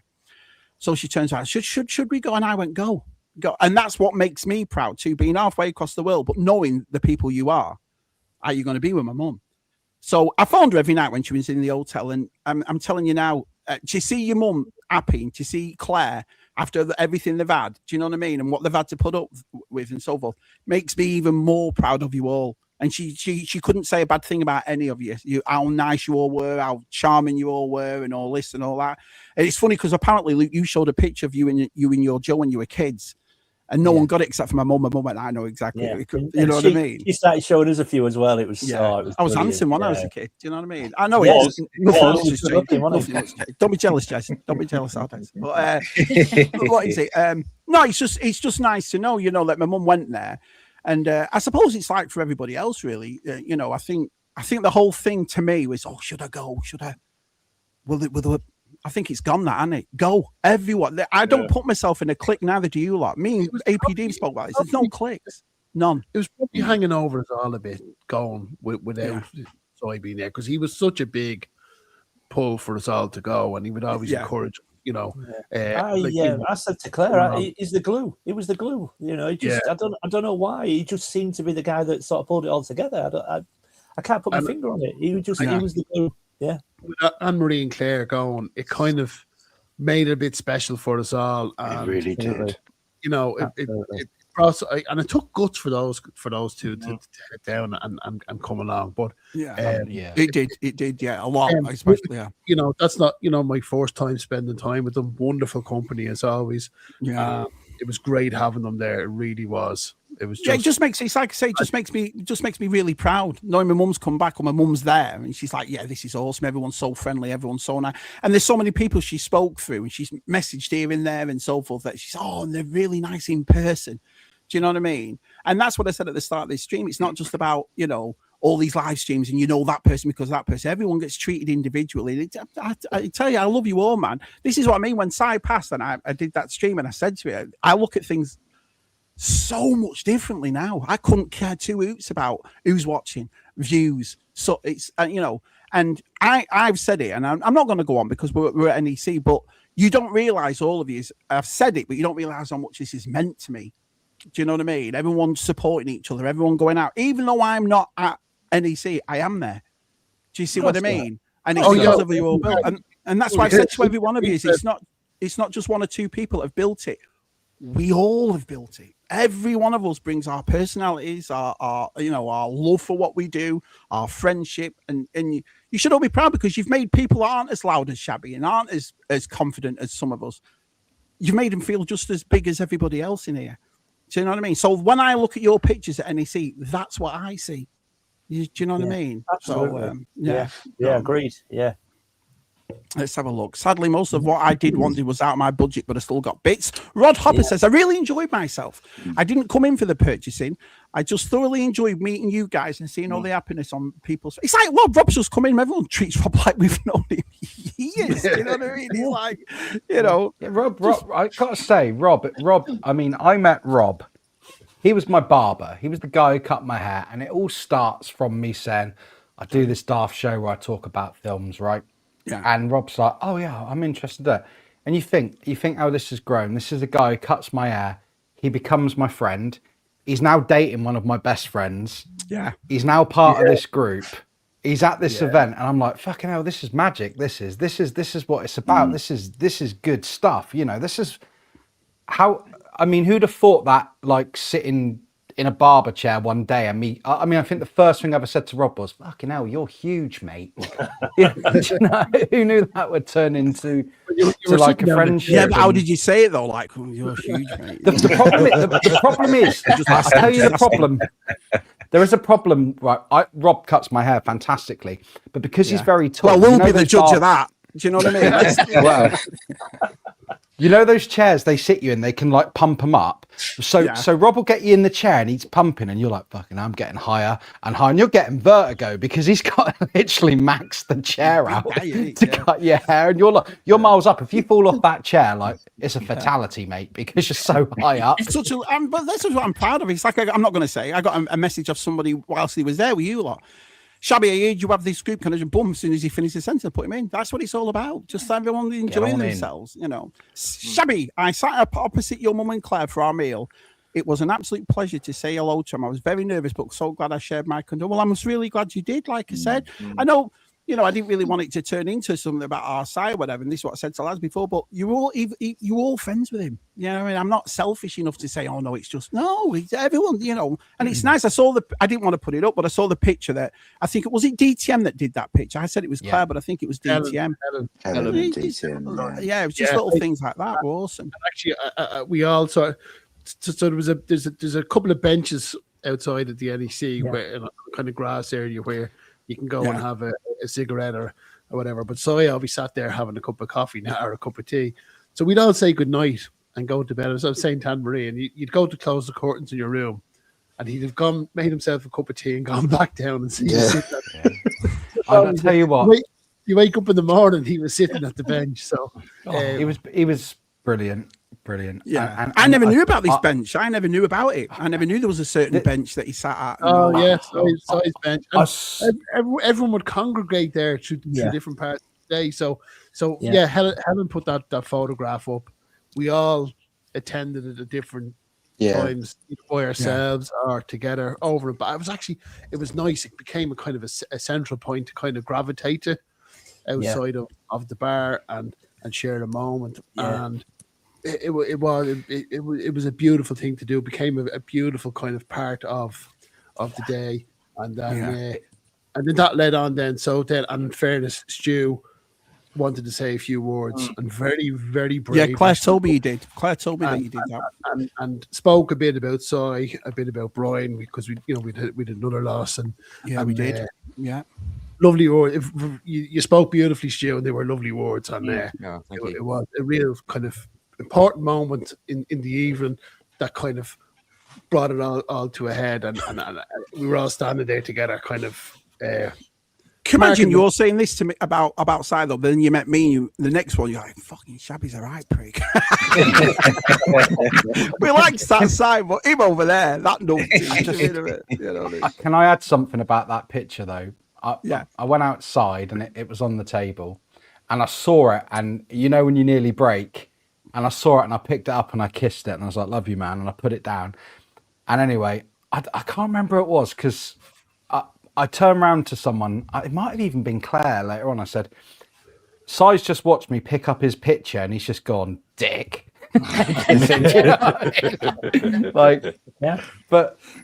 So she turns around, should we go? And I went, go. And that's what makes me proud too, being halfway across the world, but knowing the people you are you going to be with my mum? So I phoned her every night when she was in the hotel, and I'm telling you now, to see your mum happy, to see Claire after everything they've had, do you know what I mean? And what they've had to put up with and so forth, makes me even more proud of you all. And she couldn't say a bad thing about any of you. How nice you all were, how charming you all were, and all this and all that. And it's funny because apparently, Luke, you showed a picture of you and your Joe when you were kids. And no one got it except for my mum. My mum went, I know exactly. Yeah. You know what I mean? She started showing us a few as well. It was, I was handsome when I was a kid. Do you know what I mean? I know nothing else has changed. Don't be jealous, Jason. Don't be jealous, Aldes. But what is it? No, it's just nice to know, that my mum went there. And I suppose it's like for everybody else, really. I think the whole thing to me was, should I go? Should I? Will I think it's gone. That, hasn't it? Go everyone. I don't put myself in a clique. Neither do you lot. Me and APD spoke about this. There's no cliques. None. It was probably hanging over us all a bit, going without Toy being there, because he was such a big pull for us all to go, and he would always encourage. You know, I said to Claire, he's the glue. He was the glue. You know, I don't know why. He just seemed to be the guy that sort of pulled it all together. I can't put my finger on it. He was the glue. Yeah. With Anne-Marie and Claire going, it kind of made it a bit special for us all. It really did. You know, and it took guts for those two to head down and come along. But it did, a lot, especially. You know, that's not my first time spending time with them. Wonderful company as always. Yeah, it was great having them there. It really was. It was. It just makes it's like I say, it just makes me really proud knowing my mum's come back or my mum's there, and she's like, yeah, this is awesome. Everyone's so friendly, everyone's so nice, and there's so many people she spoke through, and she's messaged here and there and so forth that she's and they're really nice in person. Do you know what I mean? And that's what I said at the start of this stream. It's not just about, all these live streams and that person because of that person. Everyone gets treated individually. I tell you, I love you all, man. This is what I mean. When Sai passed and I did that stream and I said to it, I look at things so much differently now. I couldn't care two hoots about who's watching, views. So it's, and I've said it, and I'm not going to go on because we're at NEC, but you don't realize, all of you, I've said it, but you don't realize how much this is meant to me. Do you know what I mean? Everyone's supporting each other, everyone going out. Even though I'm not at NEC, I am there. Do you see what I mean? And it's because of you all. And that's why I said to every one of you, it's not just one or two people that have built it. We all have built it. Every one of us brings our personalities, our love for what we do, our friendship, and you should all be proud because you've made people that aren't as loud as Shabby and aren't as confident as some of us. You've made them feel just as big as everybody else in here. Do you know what I mean? So when I look at your pictures at NEC, that's what I see. Do you know what I mean? Absolutely. So, agreed. Yeah. Let's have a look. Sadly, most of what I did wanted was out of my budget, but I still got bits. Rod Hopper says, I really enjoyed myself. I didn't come in for the purchasing. I just thoroughly enjoyed meeting you guys and seeing all the happiness on people's face. It's like, Rob's just come in. Everyone treats Rob like we've known him years. You know what I mean? He's like, Rob, I got to say, Rob, I mean, I met Rob. He was my barber. He was the guy who cut my hair. And it all starts from me saying, I do this daft show where I talk about films, right? Yeah. And Rob's like, oh yeah, I'm interested in that. And you think how this has grown. This is a guy who cuts my hair. He becomes my friend. He's now dating one of my best friends. Yeah. He's now part of this group. He's at this event, and I'm like, fucking hell, this is magic. This is what it's about. This is good stuff. This is how. I mean, who'd have thought that? Like sitting in a barber chair one day and me. I mean, I think the first thing I ever said to Rob was, "Fucking hell, you're huge, mate." Who knew that would turn into to like a friendship? Yeah, but how did you say it though? Like, you're huge, mate. The problem is, I'll tell you the problem. There is a problem, right? Rob cuts my hair fantastically, but because he's very tall. Well, we'll be the judge of that. Do you know what I mean? Well, you know those chairs they sit you in, they can like pump them up. So Rob will get you in the chair and he's pumping, and you're like, fucking, I'm getting higher and higher, and you're getting vertigo because he's got literally maxed the chair out to cut your hair, and you're miles up. If you fall off that chair, like it's a fatality, mate, because you're so high up. But this is what I'm proud of. It's like I'm not going to say. I got a message of somebody whilst he was there with you lot. Shabby, I heard you have this group kind of boom as soon as he finished the sentence, put him in. That's what it's all about. Just everyone enjoying themselves, Shabby, I sat opposite your mum and Claire for our meal. It was an absolute pleasure to say hello to him. I was very nervous, but so glad I shared my condolence. Well, I'm just really glad you did, like I said. I know, I didn't really want it to turn into something about our side or whatever, and this is what I said to lads before, but you're all friends with him. I mean, I'm not selfish enough to say, oh, no, it's just, no, it's everyone, and it's nice. I didn't want to put it up, but I saw the picture that, I think it was DTM that did that picture. I said it was Claire, but I think it was DTM. Helen DTM. Yeah, it was just little things like that were awesome. Actually, we all saw, so there's a couple of benches outside at the NEC where in a kind of grass area where you can go and have a cigarette or whatever. But so we sat there having a cup of coffee now or a cup of tea. So we'd all say goodnight and go to bed. I was saying to Anne-Marie, and you'd go to close the curtains in your room, and he'd have made himself a cup of tea and gone back down and see you sit there. I'll tell you what. you wake up in the morning, he was sitting at the bench. So he was brilliant. Brilliant. Yeah. And I never knew about this bench. I never knew about it. I never knew there was a certain bench that he sat at. Oh, yeah. Size bench. And everyone would congregate there through different parts of the day. So Helen put that photograph up. We all attended it at different times by ourselves or together over. But it was nice. It became a kind of a central point to kind of gravitate to outside of the bar and share a moment. Yeah. And it was a beautiful thing to do. It became a beautiful kind of part of the day, and then that led on. Then and in fairness, Stu wanted to say a few words and very, very brave. Yeah, Claire told me you did. Claire told me that you did that, and spoke a bit about Si, a bit about Brian, because we did another loss, and we did. Lovely words. You spoke beautifully, Stu, and they were lovely words. And it was a real kind of important moment in the evening that kind of brought it all to a head, and we were all standing there together, kind of. Can you imagine you're saying this to me about Si, though, then you met me, and the next one you're like, fucking Shabby's a right prick. We like that Si, but him over there, that numpty. Can I add something about that picture though? I went outside and it was on the table, and I saw it, and you know when you nearly break. And I saw it and I picked it up and I kissed it and I was like, love you, man. And I put it down. And anyway, I can't remember who it was, because I turned around to someone. It might have even been Claire later on. I said, Si's just watched me pick up his picture and he's just gone, dick. But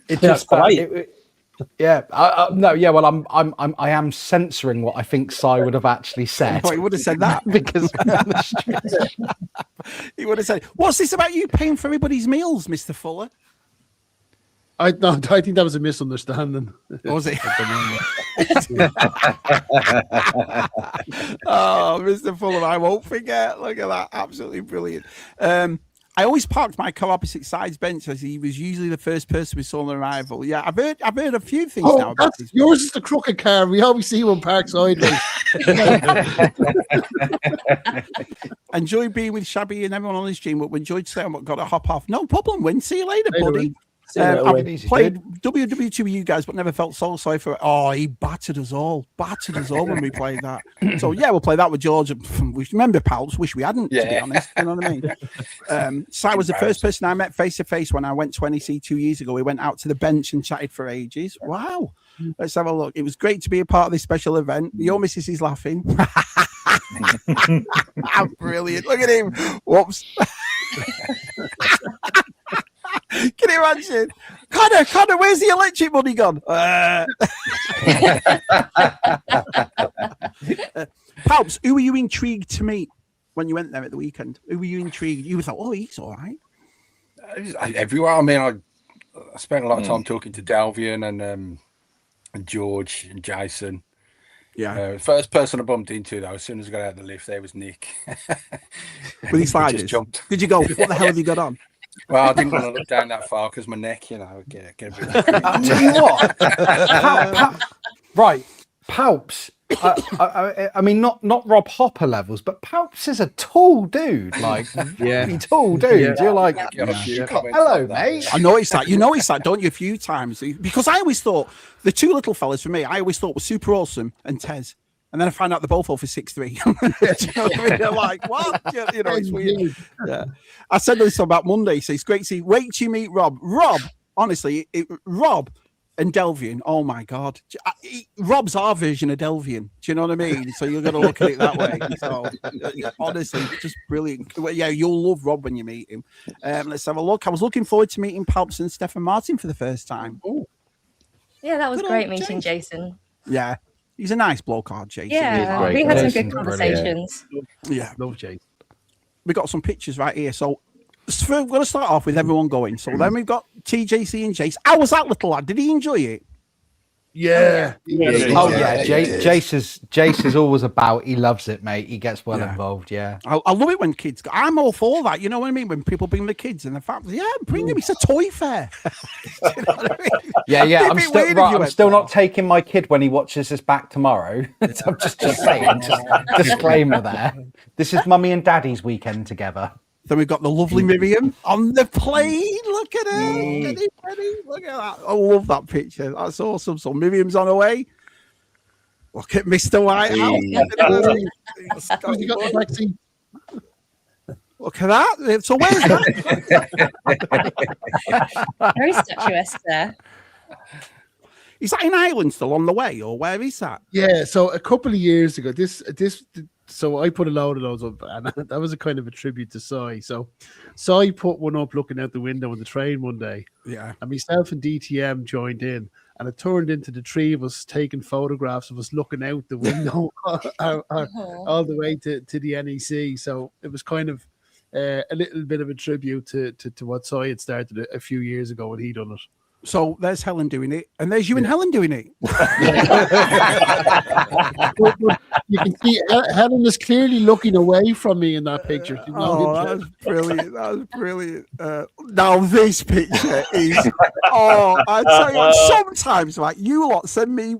it just... I am censoring what I think Si would have actually said. Oh, he would have said that because he would have said, "What's this about you paying for everybody's meals, Mr. Fuller?" I think that was a misunderstanding. Was it? Oh, Mr. Fuller, I won't forget. Look at that, absolutely brilliant. I always parked my co-opposite sides bench, as he was usually the first person we saw on arrival. Yeah, I've heard a few things now about this. Yours is the crooked car. We always see one parked sideways. Enjoyed being with Shabby and everyone on the stream, but we enjoyed today. But got to hop off. No problem, Win. See you later, buddy. I've played WWE with you guys, but never felt so sorry for it. Oh, he battered us all when we played that. So yeah, we'll play that with George. We remember, pals. Wish we hadn't, to be honest. You know what I mean? Si was the first person I met face to face when I went to NEC 2 years ago. We went out to the bench and chatted for ages. Wow. Let's have a look. It was great to be a part of this special event. Your missus is laughing. Brilliant. Look at him. Whoops. Can you imagine? Connor, where's the electric money gone? Palps, who were you intrigued to meet when you went there at the weekend? Who were you intrigued? You thought, oh, he's all right. Everywhere. I mean, I spent a lot of time talking to Delvian and George and Jason. Yeah. First person I bumped into, though, as soon as I got out of the lift, there was Nick. With his sliders? Did you go, what the hell have you got on? Well, I didn't want to look down that far because my neck, get a bit. I'll tell you what. Right, Palps. I mean, not Rob Hopper levels, but Palps is a tall dude. Like, tall dude. Yeah. You're like, hello, mate. I noticed that. You noticed that, don't you? A few times, because I always thought the two little fellas for me, I always thought were Super Awesome and Tez. And then I find out they're both over 6'3". You know what I mean? They're like, what? You know, it's weird. Yeah. I said this about Monday, so it's great to see. Wait till you meet Rob. Rob, honestly, Rob and Delvian, oh my God. Rob's our version of Delvian. Do you know what I mean? So you're going to look at it that way. So honestly, just brilliant. Yeah, you'll love Rob when you meet him. Let's have a look. I was looking forward to meeting Palps and Stefan Martin for the first time. Ooh. Yeah, that was great meeting Jason. Yeah. He's a nice bloke, Jason. Yeah, we had some good conversations. Yeah, love Jason. We got some pictures right here. So we're going to start off with everyone going. So then we've got TJC and Jace. How was that little lad? Did he enjoy it? Yeah. Jace is always about. He loves it, mate. He gets well involved. Yeah, I love it when kids. I'm all for that. You know what I mean? When people bring the kids and the family, bring them. It's a toy fair. You know what I mean? Yeah. I'm still not taking my kid when he watches this back tomorrow. I'm just saying. Just disclaimer there. This is mummy and daddy's weekend together. Then we've got the lovely Miriam on the plane. Look at her. Look at that. I love that picture. That's awesome. So Miriam's on her way. Look at Mr. Whitehouse. Look at that. So where's that? Very statuesque there. Is that in Ireland still on the way, or where is that? Yeah, so a couple of years ago, so I put a load of those up, and that was a kind of a tribute to Sai. So Sai put one up looking out the window on the train one day. Yeah. And myself and DTM joined in, and it turned into the three of us taking photographs of us looking out the window all the way to the NEC. So it was kind of a little bit of a tribute to what Sai had started a few years ago when he done it. So there's Helen doing it, and there's you and Helen doing it. You can see Helen is clearly looking away from me in that picture. That was brilliant. That was brilliant. Now this picture is. I tell you what. Sometimes, like you lot send me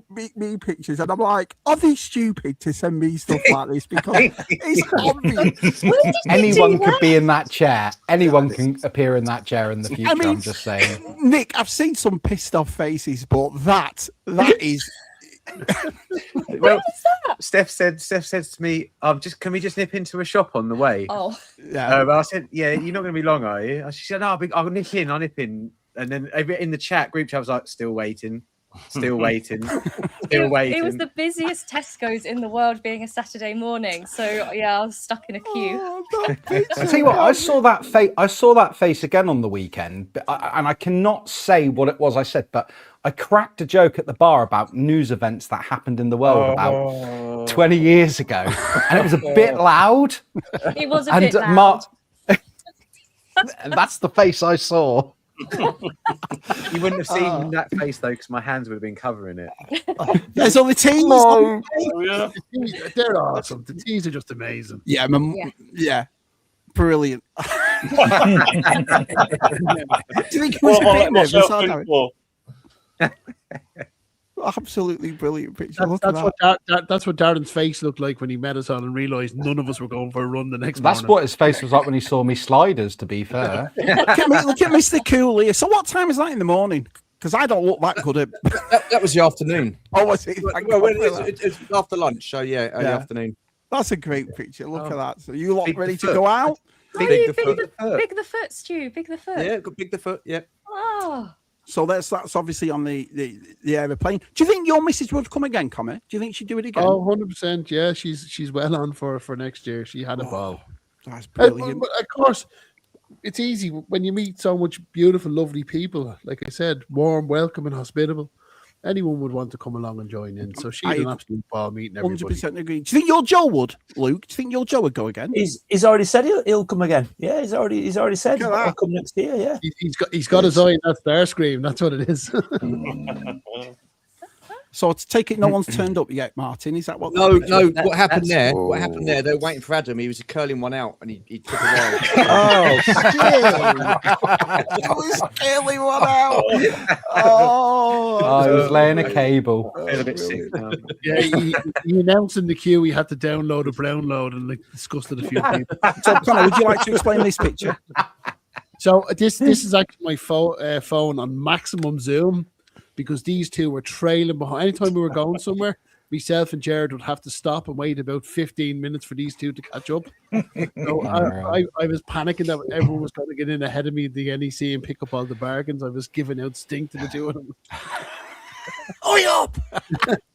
pictures, and I'm like, are they stupid to send me stuff like this? Because it's obvious. Anyone could be in that chair. Anyone can appear in that chair in the future. I'm just saying. Nick, I've seen some pissed off faces, but that is. Well, Steph said to me, can we just nip into a shop on the way? Oh, yeah. I said, yeah, you're not going to be long, are you? She said, no, I'll nip in. And then in the chat group chat, I was like, still waiting. Still waiting. It was the busiest Tesco's in the world, being a Saturday morning. So yeah, I was stuck in a queue. I tell you what, I saw that face again on the weekend, and I cannot say what it was I said, but I cracked a joke at the bar about news events that happened in the world about 20 years ago, and it was a bit loud. It was a bit loud. And that's the face I saw. You wouldn't have seen that face though, because my hands would have been covering it. There's all the teas. Oh, yeah. They're awesome. The teas are just amazing. Yeah, brilliant. Do you think it was a bit nervous? Absolutely brilliant picture. That's what Darren's face looked like when he met us on and realised none of us were going for a run the next morning. That's what his face was like when he saw me sliders, to be fair. Look at Mr. Cool here. So what time is that in the morning? Because I don't look that good at... that was the afternoon. Oh, was it? It's after lunch, so yeah, early afternoon. That's a great picture. Look at that. So you lot ready to go out? Big the foot, Stu. Big the foot. Yeah, got Big the foot, yeah. Oh. So that's obviously on the aeroplane. Do you think your missus would come again, Comet? Do you think she'd do it again? Oh, 100%. Yeah, she's well on for next year. She had a ball. That's brilliant. But of course, it's easy when you meet so much beautiful, lovely people. Like I said, warm, welcoming, hospitable. Anyone would want to come along and join in. So she's an absolute ball meeting everybody. 100% agree. Do you think your Joe would, Luke? Do you think your Joe would go again? He's already said he'll come again. Yeah, he's already said he'll come next year. Yeah, he's got his eye on that Starscream. That's what it is. So to take it, no one's turned up yet, Martin. Is that what? No. What happened there? What happened there? They were waiting for Adam. He was curling one out, and he took a while. Oh shit! He was curling one out. Oh, he was laying a cable. A bit sick now. Yeah, he announced in the queue he had to download a brownload and discussed it a few people. So, Connor, would you like to explain this picture? So this is actually my phone on maximum zoom. Because these two were trailing behind. Anytime we were going somewhere, myself and Jared would have to stop and wait about 15 minutes for these two to catch up. So I was panicking that everyone was going to get in ahead of me at the NEC and pick up all the bargains. I was giving out stink to the two of them. Oi up!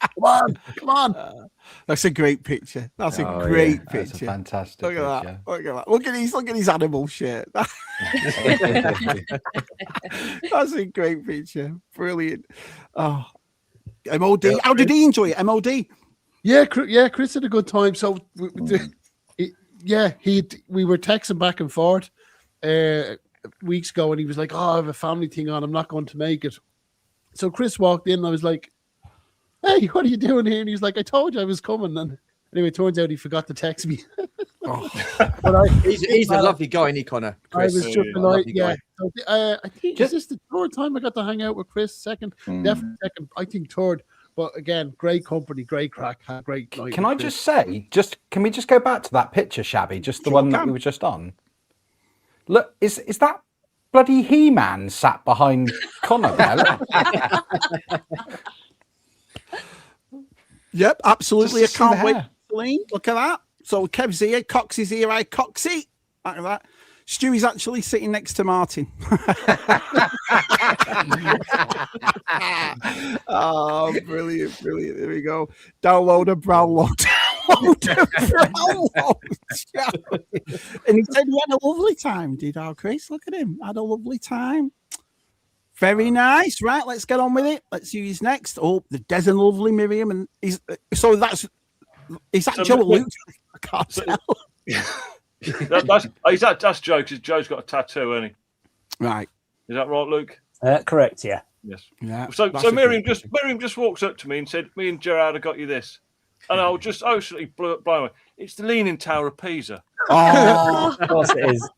Come on! That's a great picture. That's a great picture. That's a fantastic Look at that. Look at that. Look at his animal shirt. That's a great picture. Brilliant. Oh, MOD. How did he enjoy it? MOD. Yeah, Chris had a good time. So we were texting back and forth weeks ago, and he was like, "Oh, I have a family thing on. I'm not going to make it." So Chris walked in, and I was like, hey, what are you doing here? And he's like, I told you I was coming. And anyway, it turns out he forgot to text me. But he's a lovely guy, isn't he, Connor? Chris, I was just like, yeah. So, I think is this the third time I got to hang out with Chris? Second, definitely second. I think third. But again, great company, great crack, had a great night. Can I just say, can we just go back to that picture, Shabby? Just the one that we were just on. Look, is that bloody He-Man sat behind Connor there? Yep, absolutely. I can't wait. Look at that. So Kev's here, Cox is here, Coxie. Look at that. Stewie's actually sitting next to Martin. Oh, brilliant. There we go. Download a Brownload. And he said he had a lovely time, did our Chris? Look at him. Had a lovely time. Very nice. Right, let's get on with it. Let's see who's next. Oh, there's a lovely Miriam. And is that Joe or Luke? I can't tell. That's Joe, because Joe's got a tattoo, hasn't he? Right. Is that right, Luke? Correct, yeah. Yes. Yeah. So Miriam just walks up to me and said, "Me and Gerard have got you this," and I was just absolutely blown away. It's the Leaning Tower of Pisa. Oh, of course it is.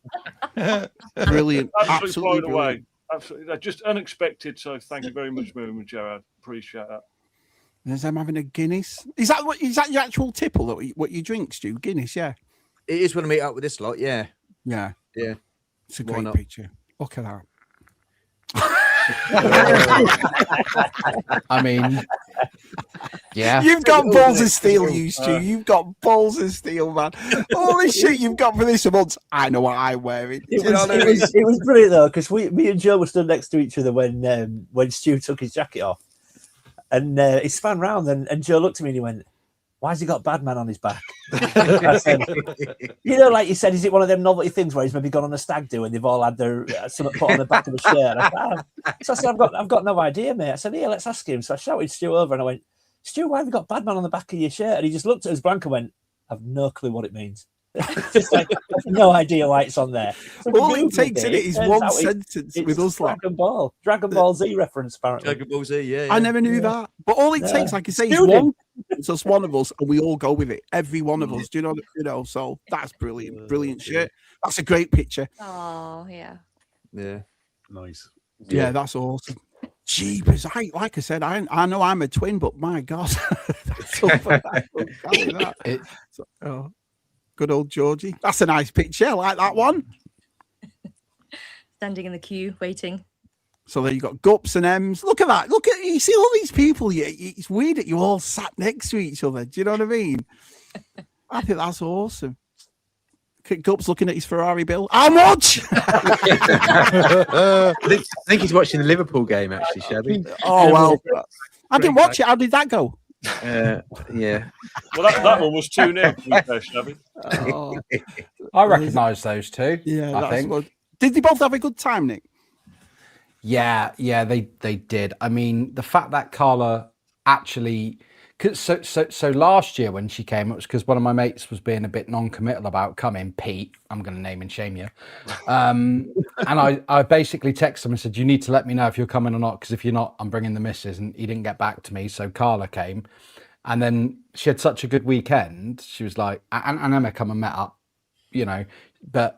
Brilliant. Absolutely blown away. Absolutely, just unexpected. So thank you very much, Miriam and Gerard. Appreciate that. There's them having a Guinness. Is that your actual tipple that what you drink, Stu? Guinness, yeah. It is when I meet up with this lot, yeah. Yeah. It's a great picture. Look at that. I mean, yeah. You've got balls of steel, you Stu. You've got balls of steel, man. Holy shit, you've got for this a month. I know what I'm wearing. It was brilliant though, because me and Joe were stood next to each other when Stu took his jacket off, and he span round and Joe looked at me and he went, "Why has he got Badman on his back?" I said, like you said, is it one of them novelty things where he's maybe gone on a stag do and they've all had their something put on the back of the shirt? So I said, I've got no idea, mate. I said, yeah, let's ask him. So I shouted Stu over and I went, "Stu, why have you got Badman on the back of your shirt?" And he just looked at us blank and went, "I've no clue what it means." Just like, no idea why it's on there. So all it takes in it is one sentence with us. Dragon Ball Z reference, apparently. Dragon Ball Z, yeah. I never knew that. But all it takes, like I say, is one. It's just one of us, and we all go with it. Every one of us. Do you know? So that's brilliant. Brilliant shit. That's a great picture. Oh yeah. Yeah. Nice. Yeah, that's awesome. Jeepers! Like I said, I know I'm a twin, but my God, that's so good old Georgie. That's a nice picture. I like that one. Standing in the queue, waiting. So there you got Gups and M's. Look at that. Look at you see all these people. It's weird that you all sat next to each other. Do you know what I mean? I think that's awesome. Gups looking at his Ferrari bill. How much? I think he's watching the Liverpool game actually, Shabby. Oh well, I didn't watch it. How did that go? Yeah. Well, that one was 2-0. Shabby. I recognise those two. Yeah, I think. Good. Did they both have a good time, Nick? Yeah, they did. I mean, the fact that Carla actually, so last year when she came, it was because one of my mates was being a bit non-committal about coming. Pete, I'm going to name and shame you. And I basically texted him and said, "You need to let me know if you're coming or not, because if you're not, I'm bringing the missus." And he didn't get back to me, so Carla came, and then she had such a good weekend. She was like, and Emma come and met up, but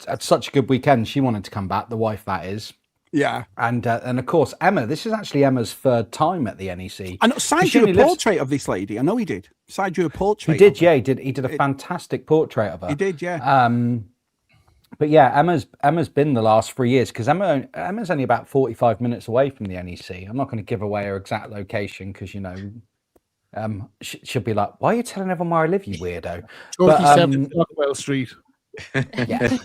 had such a good weekend. She wanted to come back. The wife, that is. Yeah. And of course, Emma. This is actually Emma's third time at the NEC. I know. Signed you a portrait of this lady. I know he did. Signed you a portrait. He did. Yeah, he did. He did a fantastic portrait of her. He did. Yeah. But yeah, Emma's been the last 3 years, because Emma's only about 45 minutes away from the NEC. I'm not going to give away her exact location because she'll be like, "Why are you telling everyone where I live, you weirdo?" 47 Stockwell Street. Yeah.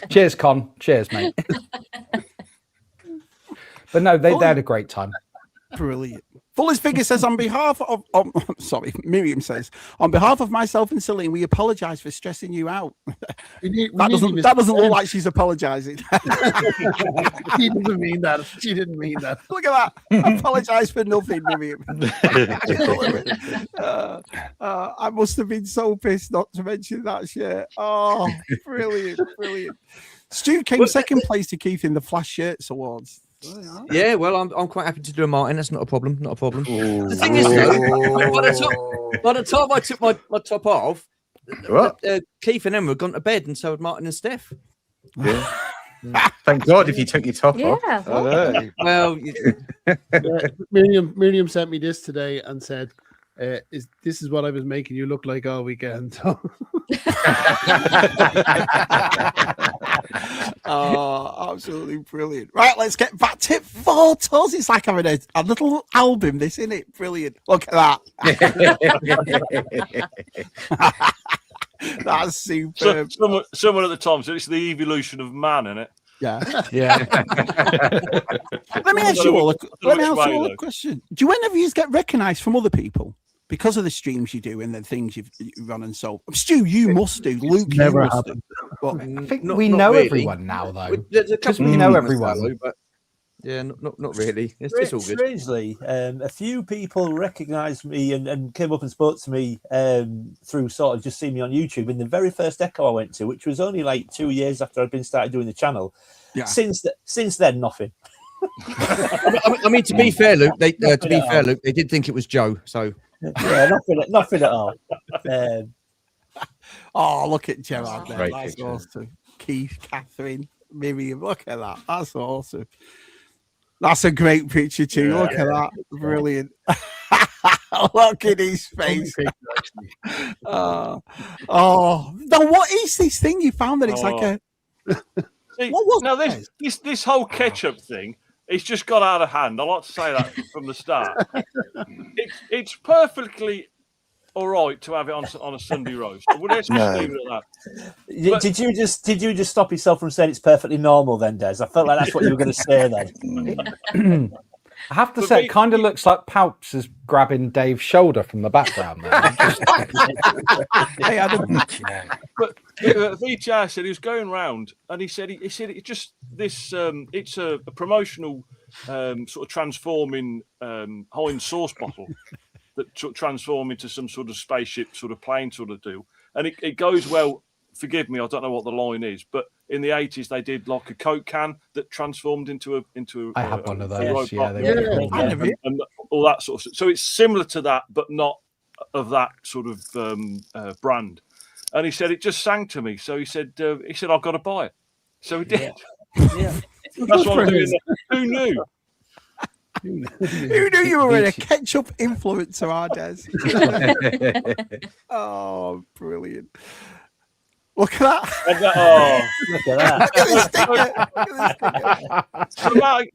Cheers, Con. Cheers, mate. But no, they had a great time. Brilliant. Fullest Figure says, on behalf of, Miriam says, on behalf of myself and Celine, we apologise for stressing you out. That doesn't look like she's apologising. She didn't mean that. She didn't mean that. Look at that. Apologise for nothing, Miriam. I must have been so pissed not to mention that shit. Oh, brilliant. Stu came second place to Keith in the Flash Shirts Awards. Yeah, well, I'm quite happy to do a Martin. That's not a problem. Not a problem. The thing is, though, by the time I took my top off, Keith and Emma had gone to bed, and so had Martin and Steph. Yeah. Thank God if you took your top off. Well, Miriam sent me this today and said, this is what I was making you look like all weekend. Oh, absolutely brilliant. Right, let's get back to photos. It's like having a little album, this, isn't it? Brilliant. Look at that. That's superb. Someone at the time said it's the evolution of man, isn't it? Yeah. Let me ask you all a question. Do any of you get recognised from other people because of the streams you do and the things you run and so? Stu, you must do. Luke, never you must happened. do. Well, I think we know everyone now, though. Because we know everyone. But yeah, not really. It's all good. Strangely, a few people recognised me and came up and spoke to me through sort of just seeing me on YouTube in the very first Echo I went to, which was only like 2 years after I'd been started doing the channel. Yeah. Since then, nothing. I mean, to be fair, Luke, they did think it was Joe. So yeah, nothing at all. Oh, look at Gerard there. Great That's picture. awesome. Keith, Catherine, Miriam, look at that. That's awesome. That's a great picture too. Yeah, look at that. Brilliant. Look at his face. Oh, now what is this thing you found that it's like a... See, What was now that? this whole ketchup thing, it's just got out of hand. I like to say that from the start. It's perfectly all right to have it on a Sunday roast. Let's just leave it at that. But, Did you just stop yourself from saying it's perfectly normal then, Des? I felt like that's what you were going to say then. I have to say, it kind of looks like Palps is grabbing Dave's shoulder from the background there. Hey, Adam. But VTR said he was going round, and he said it's just this. It's a promotional sort of transforming Heinz sauce bottle that transform into some sort of spaceship, sort of plane, sort of deal, and it goes well. Forgive me, I don't know what the line is, but in the 80s they did like a Coke can that transformed into a. I have one of those. And all that sort of stuff. So it's similar to that, but not of that sort of brand. And he said it just sang to me. So he said I've got to buy it. So he did. Yeah. That's what I'm doing. Who knew? Who knew you were a ketchup influencer, Des? Oh, brilliant. Look at that. Look at that. So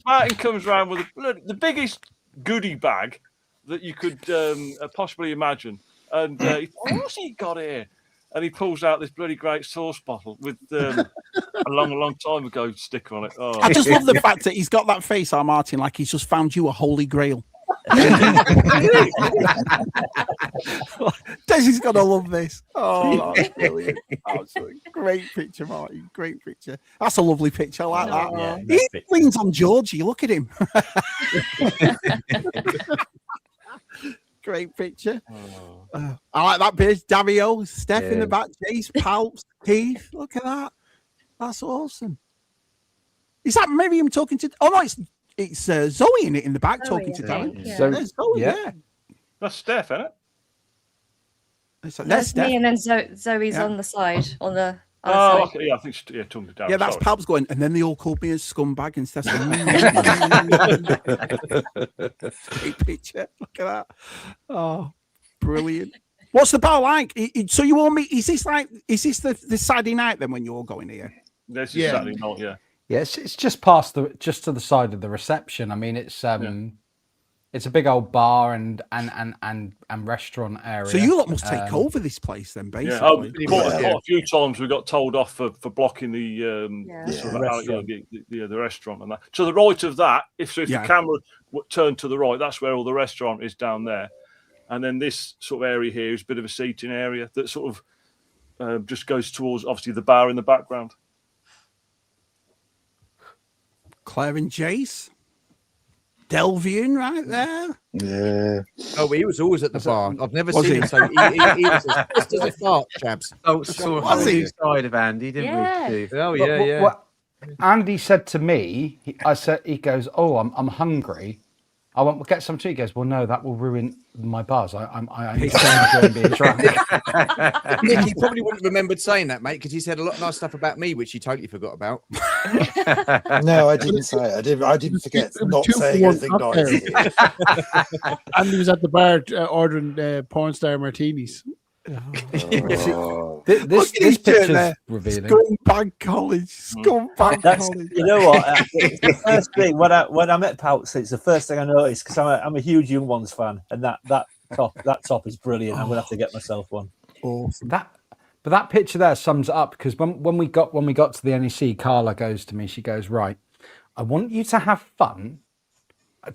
Martin comes around with the biggest goodie bag that you could possibly imagine. And what's he got here? And he pulls out this bloody great sauce bottle with a long time ago sticker on it. Oh. I just love the fact that he's got that face, Martin, like he's just found you a holy grail. Desi's gonna love this. Oh, that's brilliant. Absolutely great picture, Martin. Great picture. That's a lovely picture. I like that. Yeah, he leans on Georgie. Look at him. Great picture. I like that bit. Dario, Steph in the back, Jace, Palps, Keith. Look at that. That's awesome. Is that Miriam talking to? Oh no, it's Zoe in the back talking to Darren. Yeah. There's Zoe, yeah. That's Steph, isn't it? That's me, and then Zoe's on the side, on the other side. Okay. Yeah, I think talking to Darren. Yeah, that's Palps going, and then they all called me a scumbag and stuff. Great picture. Look at that. Oh, brilliant. What's the bar like? So you all meet? Is this the Saturday night then when you all go in here? This is Saturday night, yeah. Yeah, it's just just to the side of the reception. I mean, it's a big old bar and restaurant area. So you lot must take over this place then, basically. Yeah, quite a few times we got told off for blocking the the restaurant and that. To the right of that, if the camera turned to the right, that's where all the restaurant is down there, and then this sort of area here is a bit of a seating area that sort of just goes towards obviously the bar in the background. Claire and Jace. Delvian right there. Yeah. Oh, he was always at the bar. I've never seen him. So he was just as a fart, chaps. Oh, saw the side of Andy, didn't we? Oh, yeah. Andy said to me, he goes, "Oh, I'm hungry." I went, "Well, get some too." He goes, "Well, no, that will ruin my buzz. I need to enjoy being drunk." Nick, he probably wouldn't have remembered saying that, mate, because he said a lot of nice stuff about me, which he totally forgot about. No, I didn't say it. I didn't forget not saying anything nice. Andy was at the bar ordering porn star martinis. Oh. This picture's revealing. Scumbag college. Scumbag college. You know what? It's the first thing when I met Pouts, it's the first thing I noticed because I'm a huge Young Ones fan, and that top is brilliant. I'm gonna have to get myself one. Awesome. But that picture there sums it up because when we got to the NEC, Carla goes to me. She goes, "Right, I want you to have fun.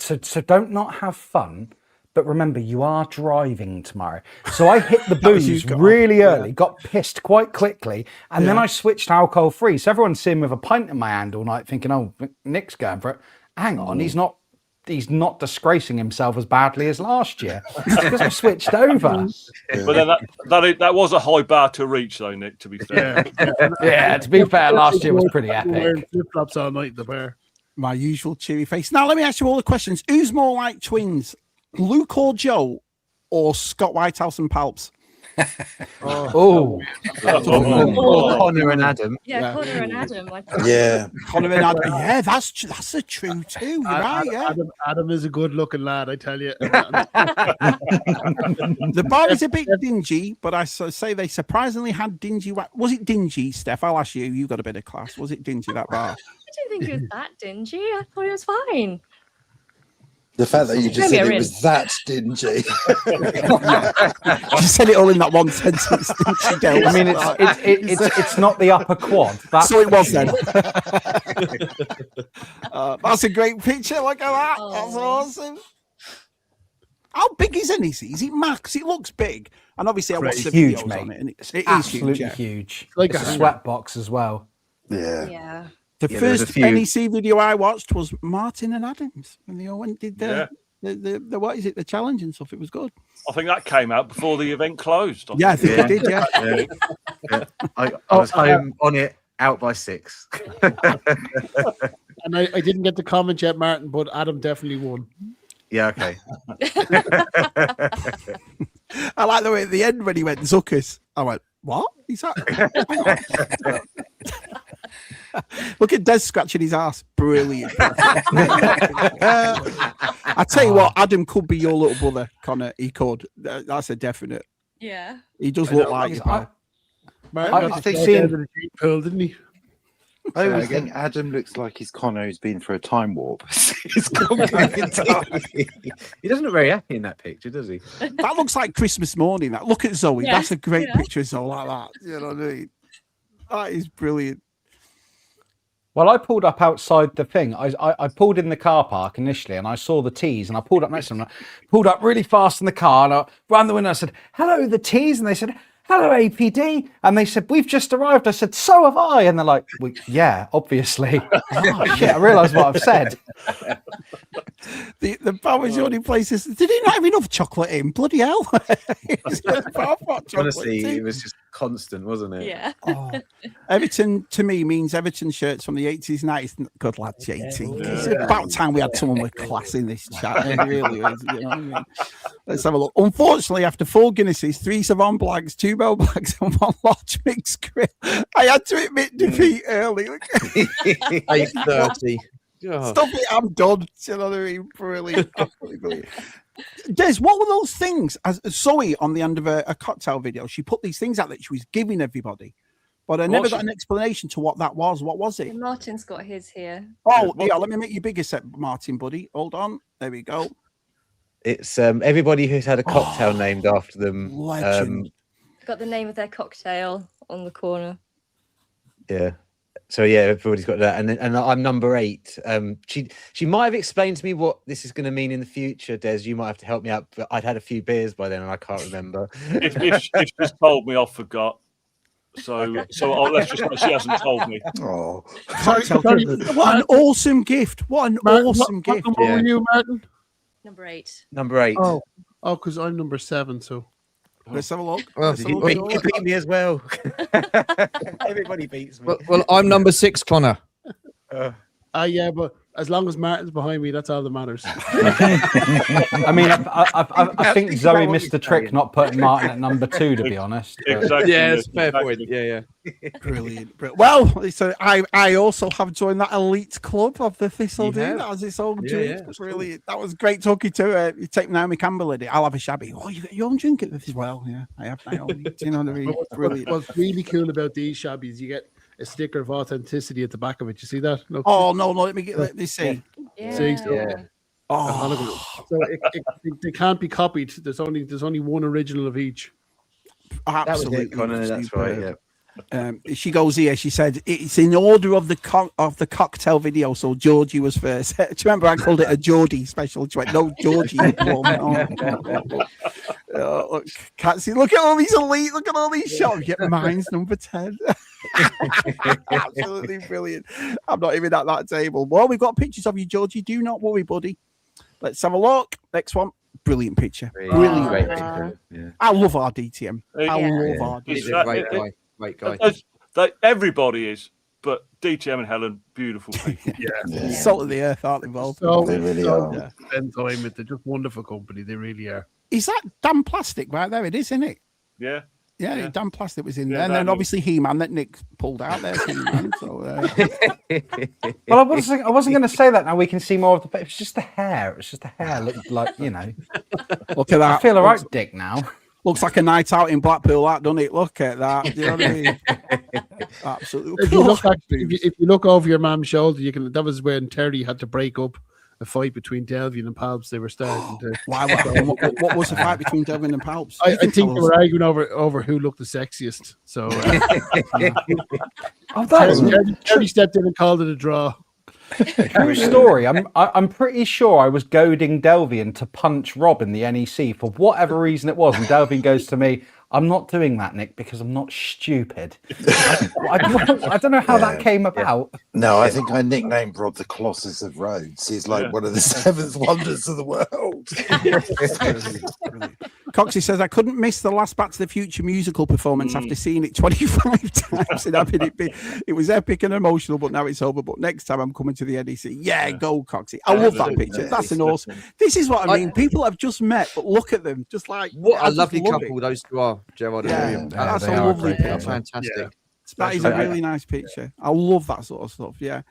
So don't not have fun." But remember, you are driving tomorrow. So I hit the booze really early, got pissed quite quickly, and then I switched alcohol free. So everyone's sitting with a pint in my hand all night thinking, "Oh, Nick's going for it." Hang on, he's not disgracing himself as badly as last year because I switched over. But then that was a high bar to reach, though, Nick, to be fair. Yeah, to be fair, last year was pretty epic. Flip-flops all night at the bar. My usual cheery face. Now, let me ask you all the questions. Who's more like twins? Luke or Joe, or Scott Whitehouse and Palps? Connor and Adam. Yeah, Connor and Adam. Yeah, Connor and Adam. Yeah, that's a true too. You're right. Yeah, Adam is a good-looking lad, I tell you. The bar is a bit dingy, but I say they surprisingly had dingy. Was it dingy, Steph? I'll ask you. You got a bit of class. Was it dingy, that bar? I didn't think it was that dingy. I thought it was fine. the fact that you just said it was that dingy. You said it all in that one sentence. I mean, it's not the upper quad. So it was then. That's a great picture. Look at that. That's awesome. How big is NEC? Is it max? It looks big. And obviously, I watched the huge, videos mate. on it. And it is absolutely huge. Like it's a sweat box as well. Yeah. The first NEC video I watched was Martin and Adams, and they all went did the what is it, the challenge and stuff. It was good. I think that came out before the event closed. I think it did. Yeah. I was home on it, out by 6. And I didn't get the comment yet, Martin, but Adam definitely won. Yeah, okay. I like the way at the end when he went Zuckers. I went, what? He's that? Look at Des scratching his ass. Brilliant. I tell you what, Adam could be your little brother, Connor. He could. That's a definite. Yeah. He does look like you. I think the pool, didn't he? I always think Adam looks like he's Connor who's been through a time warp. He doesn't look very happy in that picture, does he? That looks like Christmas morning. That look at Zoe. That's a great picture of Zoe like that. You know what I mean? That is brilliant. Well, I pulled up outside the thing. I pulled in the car park initially, and I saw the T's, and I pulled up next to them. I pulled up really fast in the car, and I ran the window. I said, "Hello, the T's," and they said, "Hello, APD," and they said, "We've just arrived." I said, "So have I," and they're like, well, "Yeah, obviously." Oh, shit, I realised what I've said. The bar was the only place. Did he not have enough chocolate in? Bloody hell! Honestly, it was just constant, wasn't it? Yeah. Everton to me means Everton shirts from the 80s, 90s. Good lad, JT. It's about time we had someone with class in this chat. It really is. You know what I mean? Let's have a look. Unfortunately, after 4 Guinnesses, 3 Savon Blags, 2 Bell Blags, and 1 large mixed grill, I had to admit defeat early. 8:30. Stop it, I'm done. You know what I mean? Brilliant. Absolutely brilliant. Des, what were those things? As Zoe on the end of a cocktail video, she put these things out that she was giving everybody, but I never got an explanation to what that was. What was it? Martin's got his here. Oh, yeah, let me make you bigger set, Martin, buddy. Hold on. There we go. It's everybody who's had a cocktail named after them. Legend. Got the name of their cocktail on the corner. Yeah. So yeah, everybody's got that, and I'm number 8. She might have explained to me what this is going to mean in the future. Des, you might have to help me out. But I'd had a few beers by then, and I can't remember. If she's told me, I forgot. So let's just say she hasn't told me. Oh, what an awesome gift! What an awesome gift! What number were you, Martin? Number 8. Number 8. Oh, because I'm number 7. So let's have a look. You beat me as well. Everybody beats me. Well, I'm number 6, Connor. Yeah, but as long as Martin's behind me, that's all that matters. I mean, I think Zoe missed the trick not putting Martin at number 2, to be honest. Exactly. Yeah, that's fair point. Yeah. Brilliant. Well, so I also have joined that elite club of the Thistle Dew. That was its own drink. Brilliant. That was great talking to you. Take Naomi Campbell in it. I'll have a Shabby. Oh, you got your own drink as well. Yeah, I have my own. Do you know what I mean? Brilliant. What's really cool about these Shabbies, you get a sticker of authenticity at the back of it. You see that? Look. Oh no! Let me see. See, so they can't be copied. There's only one original of each. Absolutely, that's right. Yeah. She goes here. She said it's in order of the cocktail video. So Georgie was first. Do you remember I called it a Geordie special? She went, no, Georgie. Look, can't see. Look at all these elite. Look at all these shots. Yeah, mine's number 10. Absolutely brilliant. I'm not even at that table. Well, we've got pictures of you, Georgie. Do not worry, buddy. Let's have a look. Next one. Brilliant picture. Brilliant. Great picture. Yeah. I love our DTM. I love our DTM. Great guy. Everybody is, but DTM and Helen, beautiful people. Salt of the earth, aren't they both? They really are. Spend time with. They're just wonderful company. They really are. Is that damn plastic right there? It is, isn't it? Yeah. Yeah, damn plastic was in there, and then obviously He-Man that Nick pulled out there. He-Man, so, well, I wasn't going to say that. Now we can see more of the. It was just the hair. It was just the hair. Looked like Look at that. I feel all right, Dick. Now looks like a night out in Blackpool, that doesn't it? Look at that. Do you know what I mean? Absolutely. If you look over your mum's shoulder, you can. That was when Terry had to break up a fight between Delvian and Palps. They were starting to. Why? What was the fight between Delvian and Palps? I think they were arguing over who looked the sexiest. So Terry stepped in and called it a draw. True story. I'm pretty sure I was goading Delvian to punch Rob in the NEC for whatever reason it was, and Delvian goes to me, "I'm not doing that, Nick, because I'm not stupid." I don't know how that came about. No, I think I nicknamed Rob the Colossus of Rhodes. He's like one of the 7th wonders of the world. Coxie says, I couldn't miss the last Back to the Future musical performance after seeing it 25 times. It was epic and emotional, but now it's over. But next time I'm coming to the NEC. Yeah, go, Coxie. I love that picture. That's an awesome. This is what I mean. People have just met, but look at them. Just like, what a lovely couple those two are, Gerard. That's a lovely picture. Fantastic. That is a really nice picture. I love that sort of stuff. Yeah.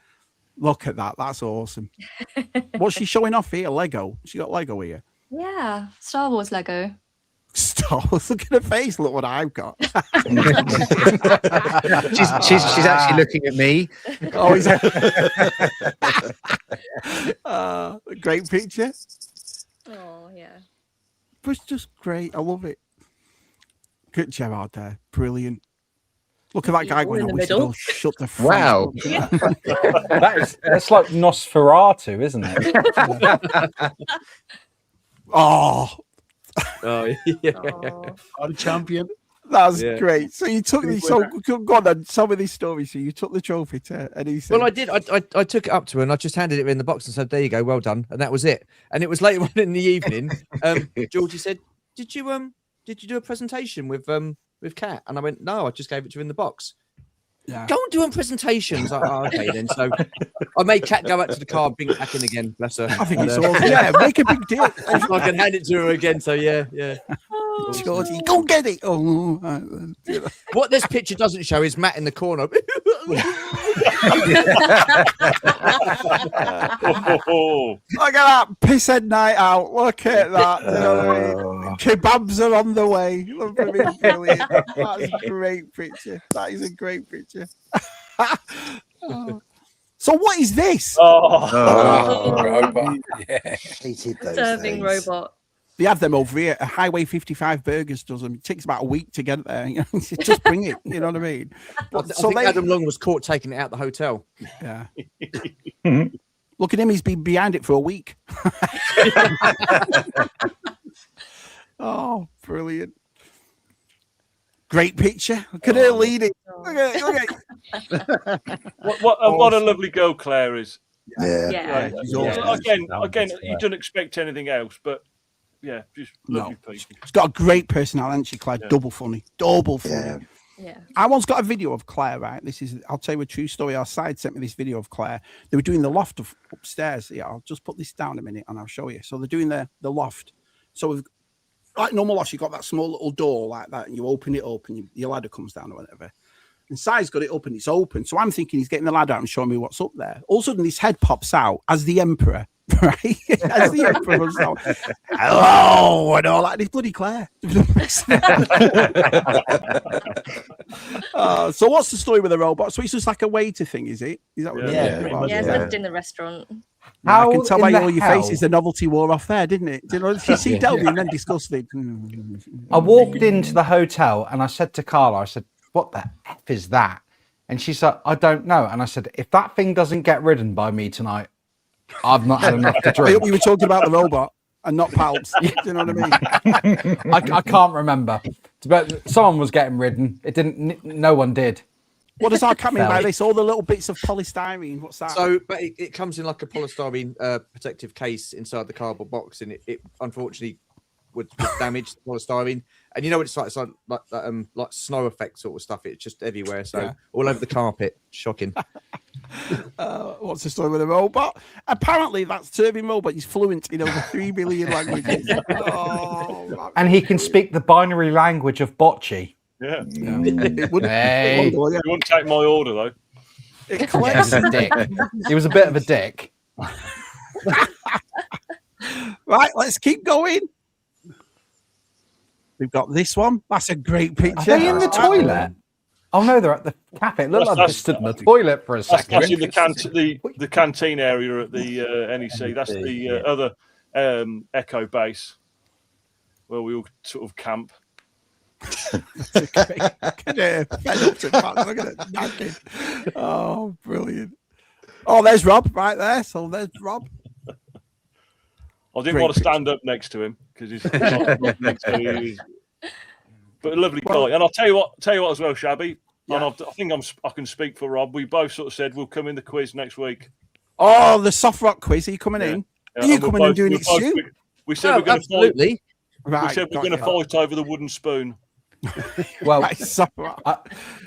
Look at that. That's awesome. What's she showing off here? Lego. She got Lego here. Yeah. Star Wars Lego. Star Wars. Look at her face. Look what I've got. she's actually looking at me. Oh, is that? Great picture. Oh, yeah. It's just great. I love it. Good job out there. Brilliant. Look at that guy going in the middle. Shut the front. Wow. That's like Nosferatu, isn't it? Oh, yeah. Oh, the champion. That's great. So you took these. So go on then. Some of these stories. So you took the trophy to, and he said, "Well, I did. I took it up to her and I just handed it in the box and said, "There you go, well done." And that was it. And it was later on in the evening. Georgie said, "Did you do a presentation with Kat?" And I went, "No, I just gave it to her in the box." Yeah. Don't do on presentations. Okay, then. So I made Kat go back to the car, bring it back in again. Bless her. I think it's awesome. Yeah, make a big deal. I can hand it to her again. So yeah. Georgie, go get it. Oh, what this picture doesn't show is Matt in the corner. Look at that pisshead night out. Look at that. You know what I mean? Kebabs are on the way. Look at me, brilliant. That's a great picture. That is a great picture. So what is this? Robot. Yeah. Serving robot. They have them over here. A Highway 55 Burgers does them. It takes about a week to get there. You know? Just bring it. You know what I mean? But, I think Adam Long was caught taking it out the hotel. Yeah. Look at him. He's been behind it for a week. Oh, brilliant. Great picture. Look at her leading. Look at it. What a lovely girl Claire is. Yeah. Again, you don't expect anything else, but yeah, just lovely people. She's got a great personality, hasn't she, Claire? Double funny. Yeah. I once got a video of Claire, right? I'll tell you a true story. Our side sent me this video of Claire. They were doing the loft upstairs. Yeah, I'll just put this down a minute and I'll show you. So they're doing the loft. So we've, like normal loft, you've got that small little door like that, and you open it up and your ladder comes down or whatever. And Si's got it up and it's open. So I'm thinking he's getting the ladder out and showing me what's up there. All of a sudden, his head pops out as the Emperor, right? As the Emperor runs out. Hello! And all that. And it's bloody Claire. So what's the story with the robot? So it's just like a waiter thing, is it? Is that what it's lived in the restaurant. I can tell by all your faces the novelty wore off there, didn't it? You know, you see Delby and then disgusted. I walked into the hotel and I said to Carla, I said, what the F is that? And she said, I don't know. And I said, if that thing doesn't get ridden by me tonight, I've not had enough to drink. I hope you were talking about the robot and not Palps. Do you know what I mean? I can't remember. But someone was getting ridden. It didn't. No one did. What does our cat mean by this? All the little bits of polystyrene. What's that? So, but it comes in like a polystyrene protective case inside the cardboard box, and it unfortunately would damage the polystyrene. And you know what it's like snow effect sort of stuff. It's just everywhere, so all over the carpet. Shocking. What's the story with the robot? Apparently, that serving robot is fluent in over 3 billion languages. And he can speak the binary language of bocce. Yeah. It wouldn't take my order though. It collects a dick. He was a bit of a dick. Right, let's keep going. We've got this one. That's a great picture. Are they in the toilet? Oh no, they're at the cafe. It looked like they stood in the toilet for a second. That's in the canteen area at the NEC. That's the other Echo base where we all sort of camp. Oh, brilliant. Oh, there's Rob right there. So there's Rob. I didn't want to stand up next to him because he's not next to me. But a lovely guy. And I'll tell you what as well, Shabby. And I think I can speak for Rob. We both sort of said we'll come in the quiz next week. Oh, the soft rock quiz. Are you coming in? Are you coming and doing it, Stu? We said we're going to fight. Right, we said we're going to fight over the wooden spoon. Well,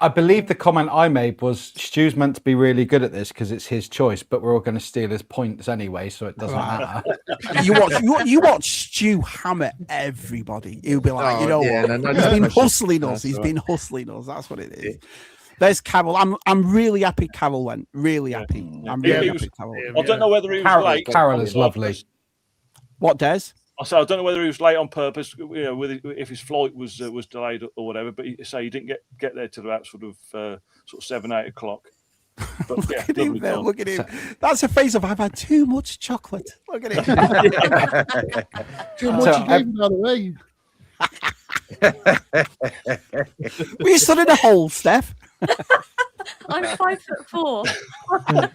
I believe the comment I made was Stu's meant to be really good at this because it's his choice, but we're all going to steal his points anyway, so it doesn't matter. You watch Stu hammer everybody. He'll be like, he's been hustling us. He's been hustling us. That's what it is. There's Carol. I'm really happy Carol went. Really happy. I'm really happy Carol. I don't know whether he was late. Carol is lovely. What, Des? I don't know whether he was late on purpose, if his flight was delayed or whatever. But he didn't get there till about sort of 7-8 o'clock. But, look at him there. Look at him. That's a face of I've had too much chocolate. Look at him. Too much again, by the way. Were you stood in a hole, Steph? I'm 5'4".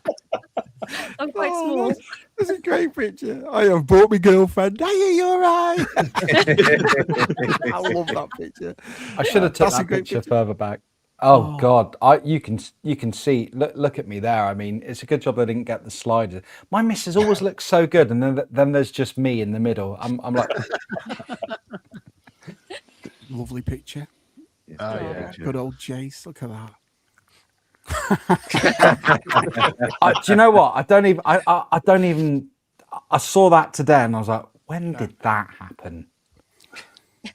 I'm quite small. That's a great picture. I have brought my girlfriend. Are you all right? I love that picture. I should have taken that picture further back. Oh God, you can see. Look at me there. I mean, it's a good job I didn't get the sliders. My missus always looks so good, and then there's just me in the middle. I'm like, lovely picture. Good old Jace. Look at that. Do you know what? I don't even. I saw that today, and I was like, when did that happen? It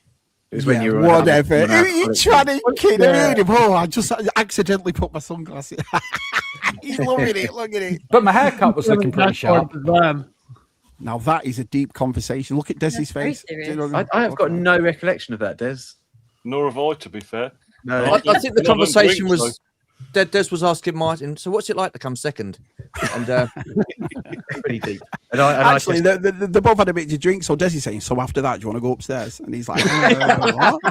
was when you were whatever. You trying to kid him? Oh, I just accidentally put my sunglasses. He's loving it. Look at it. But my haircut was looking pretty sharp. Now that is a deep conversation. Look at Desi's face. I have got no recollection of that, Des. Nor have I, to be fair. No. I think the conversation was Des was asking Martin, so what's it like to come second? And pretty deep. Actually, they both had a bit to drink. So Desi's saying, so after that, do you want to go upstairs? And he's like, what?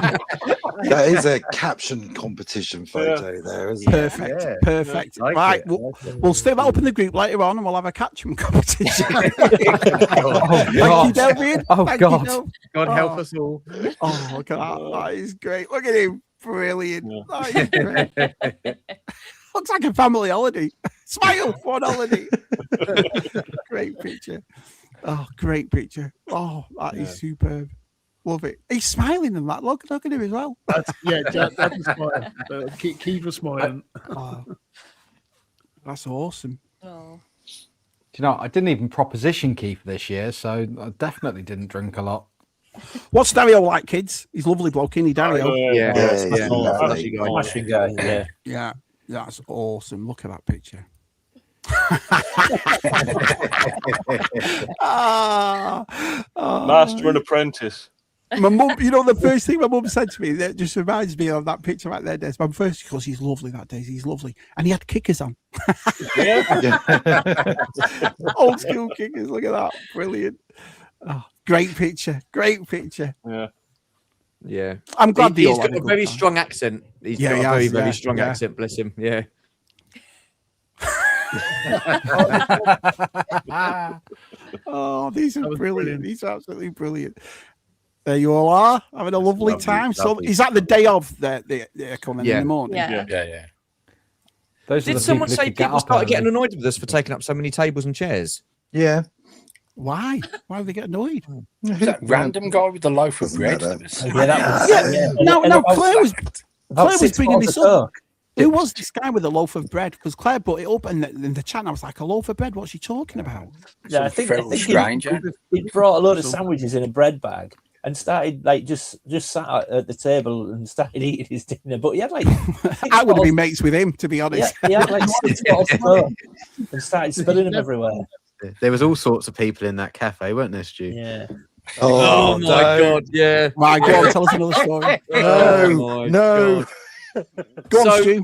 That is a caption competition photo there, isn't perfect, it? Perfect. Like right, we'll stick that up in the group later on, and we'll have a caption competition. Thank you, Delvin. Oh God! God help us all. Oh, look at that! That is great. Look at him. Brilliant. That is great. Looks like a family holiday. Smile for an holiday. Great picture. Oh, great picture. Oh, that is superb. Love it. He's smiling and that. Look at him as well. That's smiling. Keith was smiling. That's awesome. Oh. Do you know, I didn't even proposition Keith this year, so I definitely didn't drink a lot. What's Dario like, kids? He's a lovely bloke, isn't he, Dario? Yeah. Yeah, that's awesome. Look at that picture. Master and apprentice. My mum, the first thing my mum said to me that just reminds me of that picture right there, Des. My first, because he's lovely that day. He's lovely, and he had kickers on. Yeah. Old school kickers. Look at that, brilliant. Oh, great picture. Yeah. I'm glad he's got a very strong accent. He's got a very strong accent. Bless him. Yeah. Oh, these are brilliant. These are absolutely brilliant. There you all are, having a lovely time. So, is that the day of they're coming in the morning? Yeah. Did someone say people started getting annoyed with us for taking up so many tables and chairs? Yeah. Why? Why would they get annoyed? That random guy with the loaf of bread. No, Claire was bringing this up. Who was this guy with the loaf of bread? Because Claire brought it up in the chat, and I was like, a loaf of bread? What's she talking about? Yeah, I think he brought a load of sandwiches in a bread bag and started just sat at the table and started eating his dinner. But he had like I would have been mates with him, to be honest. Yeah, he had like 6 bottles of milk and started spilling them everywhere. There was all sorts of people in that cafe, weren't there, Stu? Yeah. Oh my God! Yeah. My God! Tell us another story. No. Go on, Stu.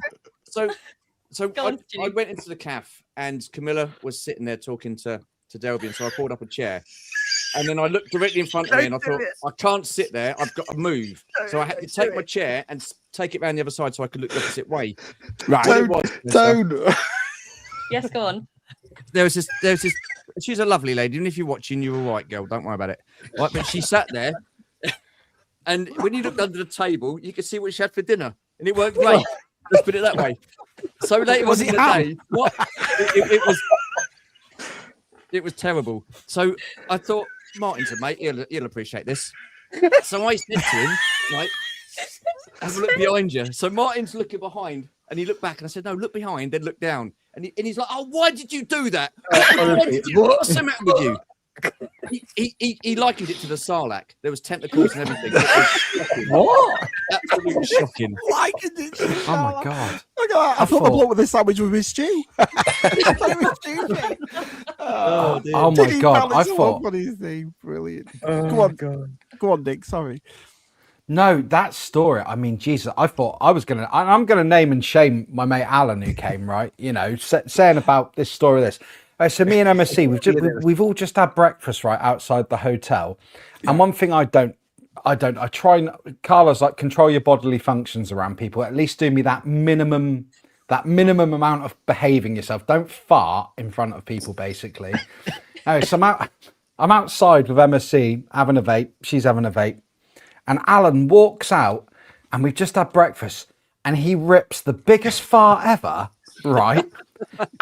So I went into the cafe and Camilla was sitting there talking to Delby, and so I pulled up a chair. And then I looked directly in front of me and I thought, I can't sit there. I've got to move. So I had to take my chair and take it around the other side so I could look the opposite way. Right. Don't. Yes, go on. There was this. She's a lovely lady. And if you're watching, you're all right, girl. Don't worry about it. Right, but she sat there. And when you looked under the table, you could see what she had for dinner. And it worked great. Let's put it that way. So later on in the day, what? It was terrible. So I thought, Martin's a mate. He'll appreciate this. So I said to him, right, have a look behind you. So Martin's looking behind, and he looked back, and I said, no, look behind, then look down. And he's like, oh, why did you do that? What's the matter with you? He likened it to the Sarlacc. There was tentacles and everything. What? Absolutely shocking. Likened it to the Oh my God! Look at that. I thought the bloke with the sandwich was with Stu. Oh my God! I thought. What is name? Brilliant. Go on, Nick. Sorry. No, that story. I mean, Jesus, I thought I'm gonna name and shame my mate Alan who came, right? Saying about this story. So me and MSC, we've all just had breakfast right outside the hotel, and one thing I try. Carla's like, control your bodily functions around people. At least do me that minimum amount of behaving yourself. Don't fart in front of people, basically. So I'm outside with MSC having a vape. She's having a vape. And Alan walks out, and we've just had breakfast, and he rips the biggest fart ever, right?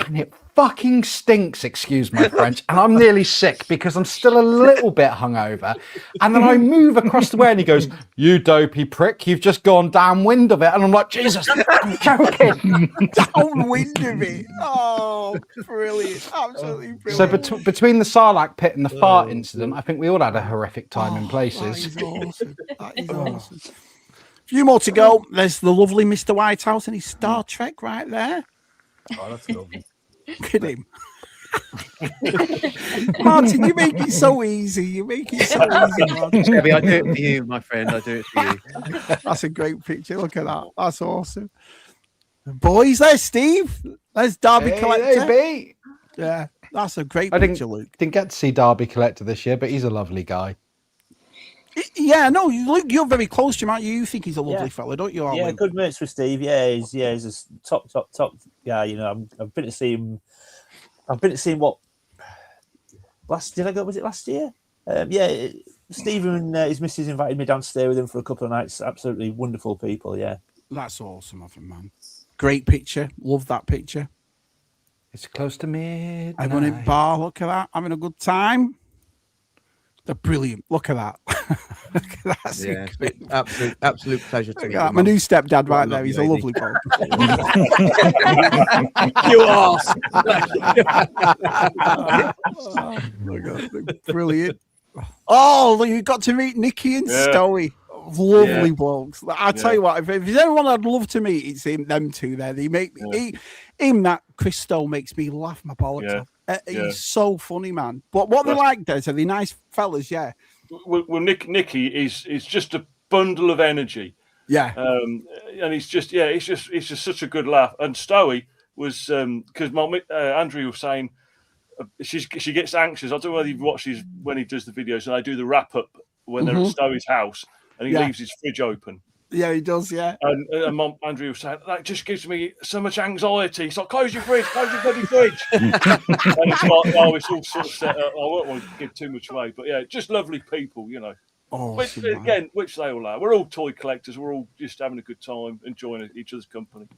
And it fucking stinks, excuse my French. And I'm nearly sick because I'm still a little bit hungover. And then I move across the way, and he goes, "You dopey prick, you've just gone downwind of it." And I'm like, Jesus, I'm joking. Downwind of it. Oh, brilliant. Absolutely brilliant. So between the Sarlacc pit and the fart incident, I think we all had a horrific time in places. That is awesome. That is awesome. A few more to go. There's the lovely Mr. Whitehouse and his Star Trek right there. Oh, that's lovely. Look at him. Martin, you make it so easy. Martin. Shabby, I do it for you, my friend. I do it for you. That's a great picture. Look at that. That's awesome. Boys, there's Steve. There's Derby Collector. Hey, yeah, that's a great picture, Luke. Didn't get to see Derby Collector this year, but he's a lovely guy. Yeah, no, Luke, you're very close to him, aren't you? You think he's a lovely fella, don't you? Yeah, good mates with Steve. He's a top guy. I've been to see him. I've been to see him. What did I go? Was it last year? Steve and his missus invited me down to stay with him for a couple of nights. Absolutely wonderful people. Yeah, that's awesome of him, man. Great picture. Love that picture. It's close to midnight. Everyone in bar. Look at that, having a good time. They're brilliant. Look at that. That's yeah, absolute pleasure to meet you. My new stepdad right there. He's a lovely bloke. You arse. Oh my God, brilliant. Oh, you got to meet Nikki and Stoey. Lovely blokes. I'll tell you what, if there's anyone I'd love to meet, it's them two there. They make him, that Chris Stowe makes me laugh my bollocks off. He's so funny, man. But what they like, Des, are they nice fellas? Yeah. Well, Nicky is just a bundle of energy. Yeah. And it's just such a good laugh. And Stoey was because Andrew was saying she gets anxious. I don't know whether you've watched when he does the videos, and I do the wrap up when they're at Stoey's house, and he leaves his fridge open. Yeah, he does. Yeah. And Mom Andrew was saying that just gives me so much anxiety. It's like close your fridge, close your bloody fridge. And it's like, it's all sort of set up. I won't want to give too much away, but yeah, just lovely people, you know. Which they all are. We're all toy collectors. We're all just having a good time, enjoying each other's company.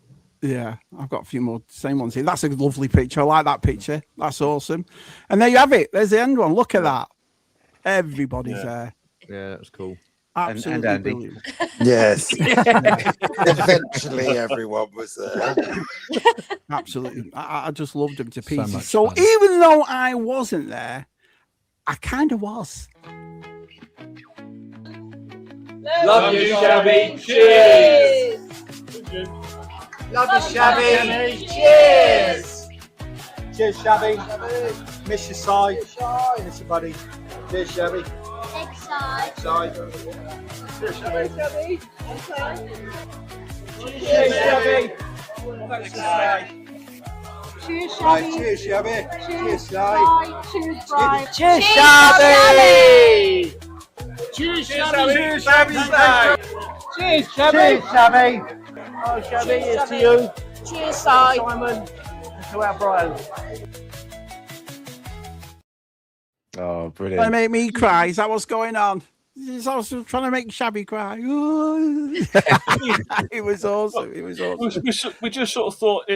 Yeah, I've got a few more same ones here. That's a lovely picture. I like that picture. That's awesome. And there you have it. There's the end one. Look at that. Everybody's there. Yeah, that was cool. Absolutely and brilliant. Yes. Eventually, everyone was there. Absolutely. I just loved them to pieces. So So even though I wasn't there, I kind of was. Love you, Shabby. Cheers. Love you, Shabby. Cheers. Cheers, Shabby. Miss your side. Miss your buddy. Cheers, Shabby. Next side. Side. Cheers, Shabby. Cheers, Shabby. Next side. Cheers, Right, Shabby. cheers, Shabby. Cheers, Bye. side. Cheers, Brian. Cheers, Shabby. Cheers, Shabby. Cheers, Shabby. Cheers, Cheers, Shabby. Oh, Shabby, it's to you. Cheers, side. Simon, and to our Brian. Oh, They brilliant. make me cry. Is that what's going on? He's also trying to make Shabby cry. It was awesome. It was awesome. We just sort of thought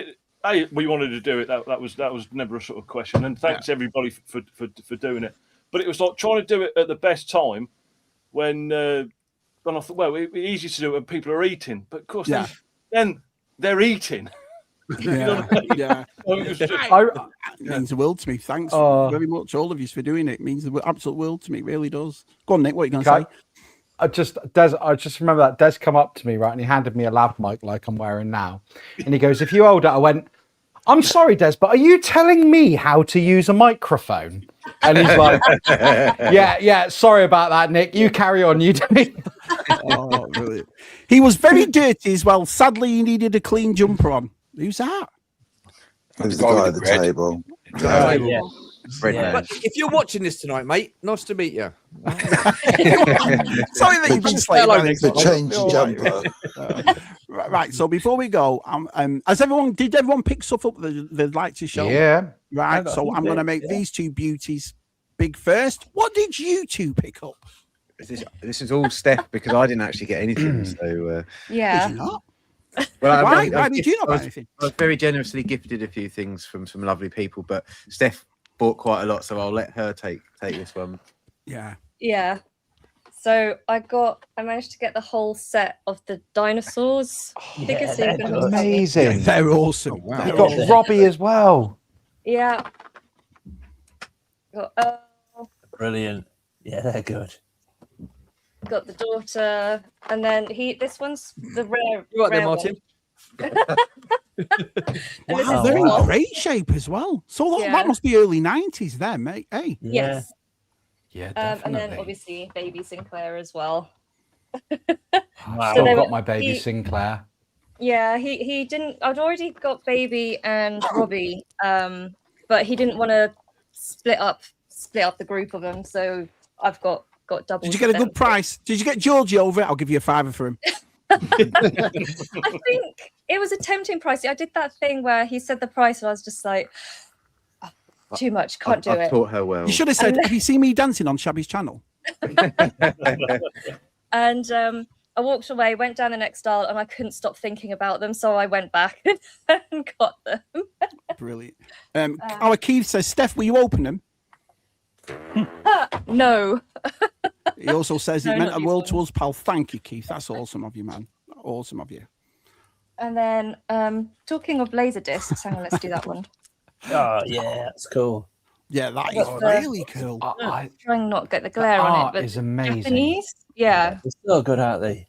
we wanted to do it. That was never a sort of question. And thanks everybody for doing it. But it was like trying to do it at the best time when I thought, well, it's easy to do it when people are eating. But of course, then they're eating. Yeah. So it was just, It means the world to me. Thanks very much, all of you, for doing it. It means the absolute world to me. It really does. Go on, Nick. What are you going to say? I just remember that Des come up to me, right, and he handed me a lav mic like I'm wearing now, and he goes, "If you hold it," I went, "I'm sorry, Des, but are you telling me how to use a microphone?" And he's like, "Yeah, sorry about that, Nick. You carry on. You do it." Oh, brilliant. He was very dirty as well. Sadly, he needed a clean jumper on. Who's that? It was the guy at the table. Yeah. But if you're watching this tonight, mate, nice to meet you. Sorry that you've been slayed. The change jumper. Right. So before we go, did everyone pick stuff up that they'd like to show? Yeah. Right. So I'm going to make these two beauties big first. What did you two pick up? This is all Steph because I didn't actually get anything. So Yeah. Did you not? well, Why did you not buy anything? I was very generously gifted a few things from some lovely people, but Steph bought quite a lot, so I'll let her take this one. Yeah. Yeah. So I managed to get the whole set of the dinosaurs. Figures, so you can have a- Amazing. They're awesome. Oh, wow. You got Robbie as well. Yeah. Got Brilliant. Yeah, they're good. got the daughter, and then this one's the rare. You right there, rare Martin? Wow, they're in great shape as well. So that must be early 90s then, mate. Hey. Yes. Yeah, And then obviously baby Sinclair as well. Wow. So I've got my baby Sinclair. Yeah, he didn't. I'd already got baby and Robbie, but he didn't want to split up the group of them. So I've got double. Did you get a good price? Did you get Georgie over it? I'll give you a $5 for him. I think it was a tempting price. I did that thing where he said the price, and I was just like, oh, too much, can't do it. I've taught her well. You should have said, have you seen me dancing on Shabby's channel? And I walked away, went down the next aisle, and I couldn't stop thinking about them. So I went back and got them. Brilliant. Our Keith says, Steph, will you open them? No. He also says No, it meant not the these world to ones. us, pal. Thank you, Keith. That's awesome of you, man. Awesome of you. And then talking of laser discs, hang on, let's do that one. Oh yeah, that's cool. Yeah, that That's is the- really cool. Trying not to get the glare on it, art but is amazing. Japanese, yeah. They're so good, aren't they?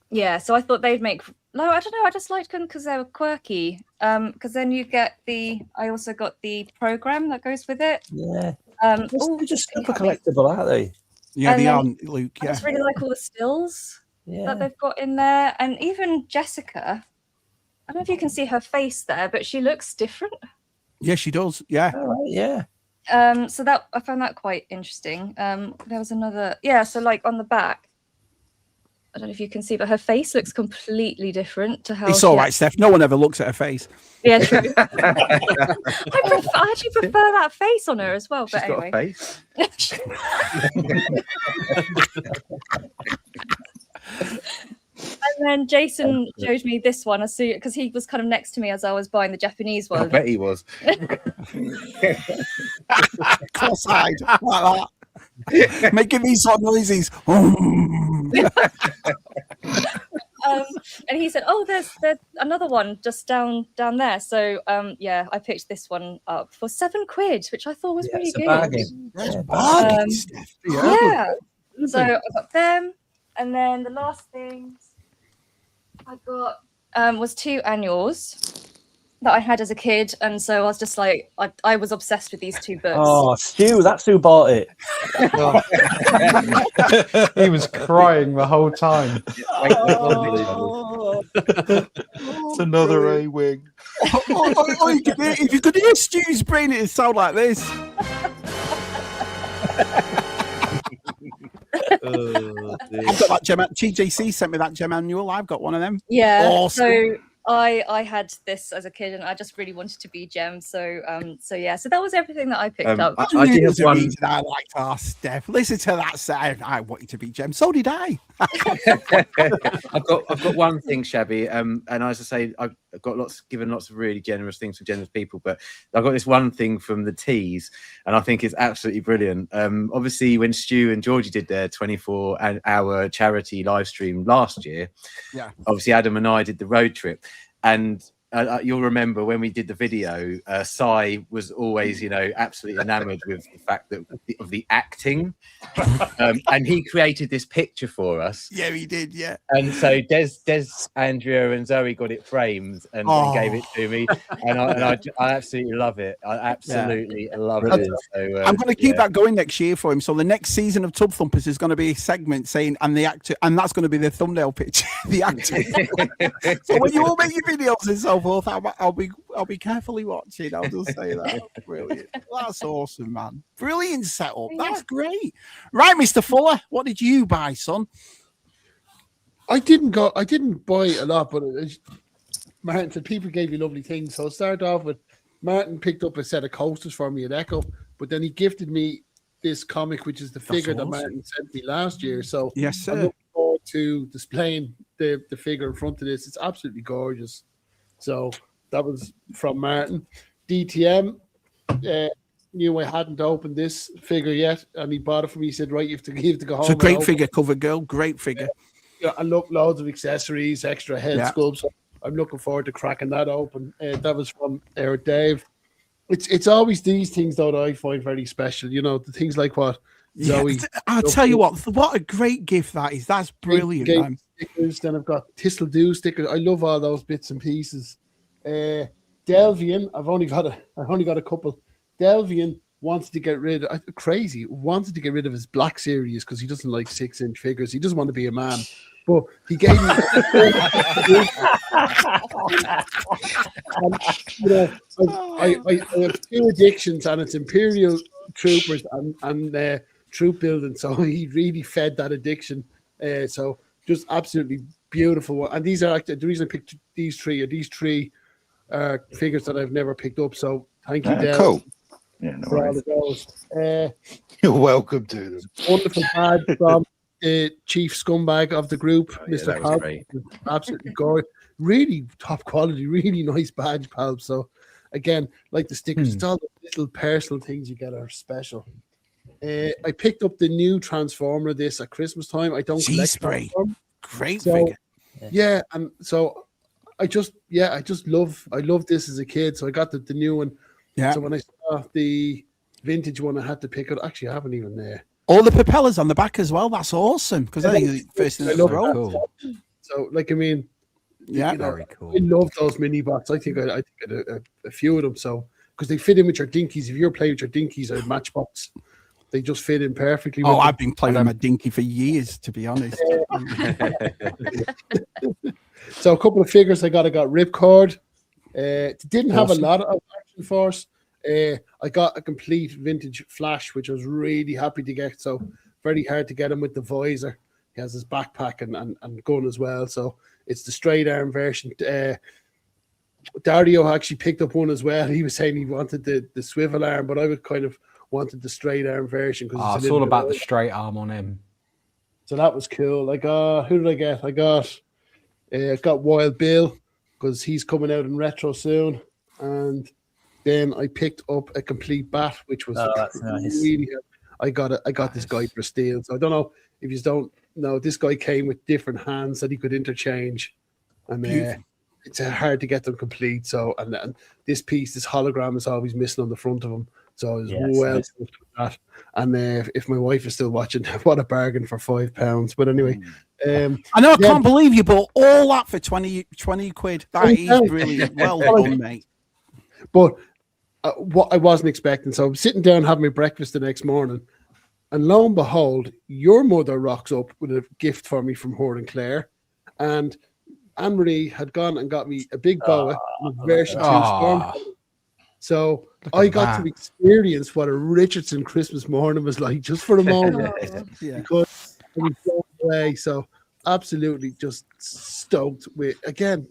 Yeah, so I thought they'd make. No, I don't know. I just liked them because they were quirky. Because then you get the. I also got the program that goes with it. Yeah. They're They're just super collectible, aren't they? Yeah, And they then are, Luke. I Yeah. just really like all the stills Yeah. that they've got in there, and even Jessica. I don't know if you can see her face there, but she looks different. Yeah, she does. Yeah. All right, yeah. So that I found that quite interesting. There was another. Yeah, so like on the back. I don't know if you can see, but her face looks completely different to how. It's she all right, Steph. No one ever looks at her face. Yeah, true. I actually prefer that face on her as well. She's but got anyway. a face. And then Jason showed me this one because he was kind of next to me as I was buying the Japanese one. I bet he was. Cross-eyed like that, making these sort of noises. And he said, "Oh, there's another one just down there." So yeah, I picked this one up for £7, which I thought was really it's a good. bargain. That's Yeah. bargain, Steph. Yeah. So I got them, and then the last thing I got was 2 annuals that I had as a kid, and so I was just like, I was obsessed with these 2 books. Oh, Stu, that's who bought it. He was crying the whole time. It's another A-wing. If you could hear Stu's brain, it'd sound like this. I've got that gem. TJC sent me that gem annual. I've got one of them. Yeah. Awesome. So I had this as a kid, and I just really wanted to be Gem. So yeah. So that was everything that I picked up. I did have one. I liked our Steph. Listen to that sound. I wanted to be Gem. So did I. I've got one thing, Shabby, and as I say, I've got given lots of really generous things from generous people, but I've got this one thing from the teas, and I think it's absolutely brilliant. Obviously, when Stu and Georgie did their 24-hour charity live stream last year, yeah, obviously Adam and I did the road trip, and you'll remember when we did the video, Sai was always, absolutely enamored with the fact that of the acting, and he created this picture for us. Yeah, he did. Yeah. And so Des, Andrea, and Zoe got it framed and gave it to me, and I absolutely love it. I absolutely love it. So, I'm going to keep that going next year for him. So the next season of Tub Thumpers is going to be a segment saying, and the actor, and that's going to be the thumbnail picture, the actor. So when you all make your videos and so forth, I'll be carefully watching. I'll just say that. Brilliant. That's awesome, man. Brilliant setup. That's great. Right, Mr. Fuller, what did you buy, son? I didn't buy a lot, but Martin said people gave you lovely things. So I'll start off with Martin picked up a set of coasters for me at Echo, but then he gifted me this comic, which is the figure that Martin sent me last year. So yes, sir. I'm looking forward to displaying the figure in front of this. It's absolutely gorgeous. So that was from Martin. DTM knew I hadn't opened this figure yet, and he bought it for me. He said, "Right, you have to go home." It's a great figure, cover girl. Great figure. Yeah, I look loads of accessories, extra head sculpts. So I'm looking forward to cracking that open. That was from Dave. It's always these things though that I find very special. The things like what Zoe. I'll tell you what a great gift that is. That's brilliant, man. Stickers. Then I've got Thistle Do stickers. I love all those bits and pieces. Delvian, I've only got a couple. Delvian wanted to get rid of his Black Series because he doesn't like 6-inch figures. He doesn't want to be a man. But he gave me I have 2 addictions, and it's Imperial Troopers and troop building. So he really fed that addiction. So just absolutely beautiful. And these are the reason I picked these 3 are these 3 figures that I've never picked up. So thank you, Del. Cool. Yeah, no for all of those. You're welcome to them. Wonderful badge from the chief scumbag of the group, Mr. Great. Palp. Absolutely gorgeous. Really top quality, really nice badge, Palp. So again, like the stickers, it's all the little personal things you get are special. I picked up the new Transformer this at Christmas time. I don't collect Transformers. Great figure. Yeah, and so I love this as a kid. So I got the new one. Yeah. So when I saw the vintage one, I had to pick it. Actually, I haven't even there. All the propellers on the back as well. That's awesome because I think the first thing I love that's cool. So, like, I mean, yeah, very cool. I love those mini bots. I think I think a few of them. So because they fit in with your dinkies. If you're playing with your dinkies or Matchbox, they just fit in perfectly. Oh, I've been playing with my dinky for years, to be honest. So a couple of figures I got Ripcord. Didn't have a lot of Action Force. I got a complete vintage Flash, which I was really happy to get. So very hard to get him with the visor. He has his backpack and gun as well. So it's the straight arm version. Dario actually picked up one as well. He was saying he wanted the swivel arm, but I would kind of wanted the straight arm version because it's all about the straight arm on him. So that was cool. Like, who did I get? I got Wild Bill because he's coming out in retro soon, and then I picked up a complete bat, which was really. I got this guy for steal. So I don't know if you don't know. This guy came with different hands that he could interchange, and it's hard to get them complete. So and this hologram is always missing on the front of him. So I was with that. And if my wife is still watching, what a bargain for £5. But anyway, I know I can't believe you bought all that for 20 quid. That is brilliant. Well done, mate. But what I wasn't expecting. So I'm sitting down having my breakfast the next morning, and lo and behold, your mother rocks up with a gift for me from her and Claire, and Anne-Marie had gone and got me a big boa with version 2 Storm. So I got to experience what a Richardson Christmas morning was like just for a moment. Because I was blown away. So absolutely just stoked with, again,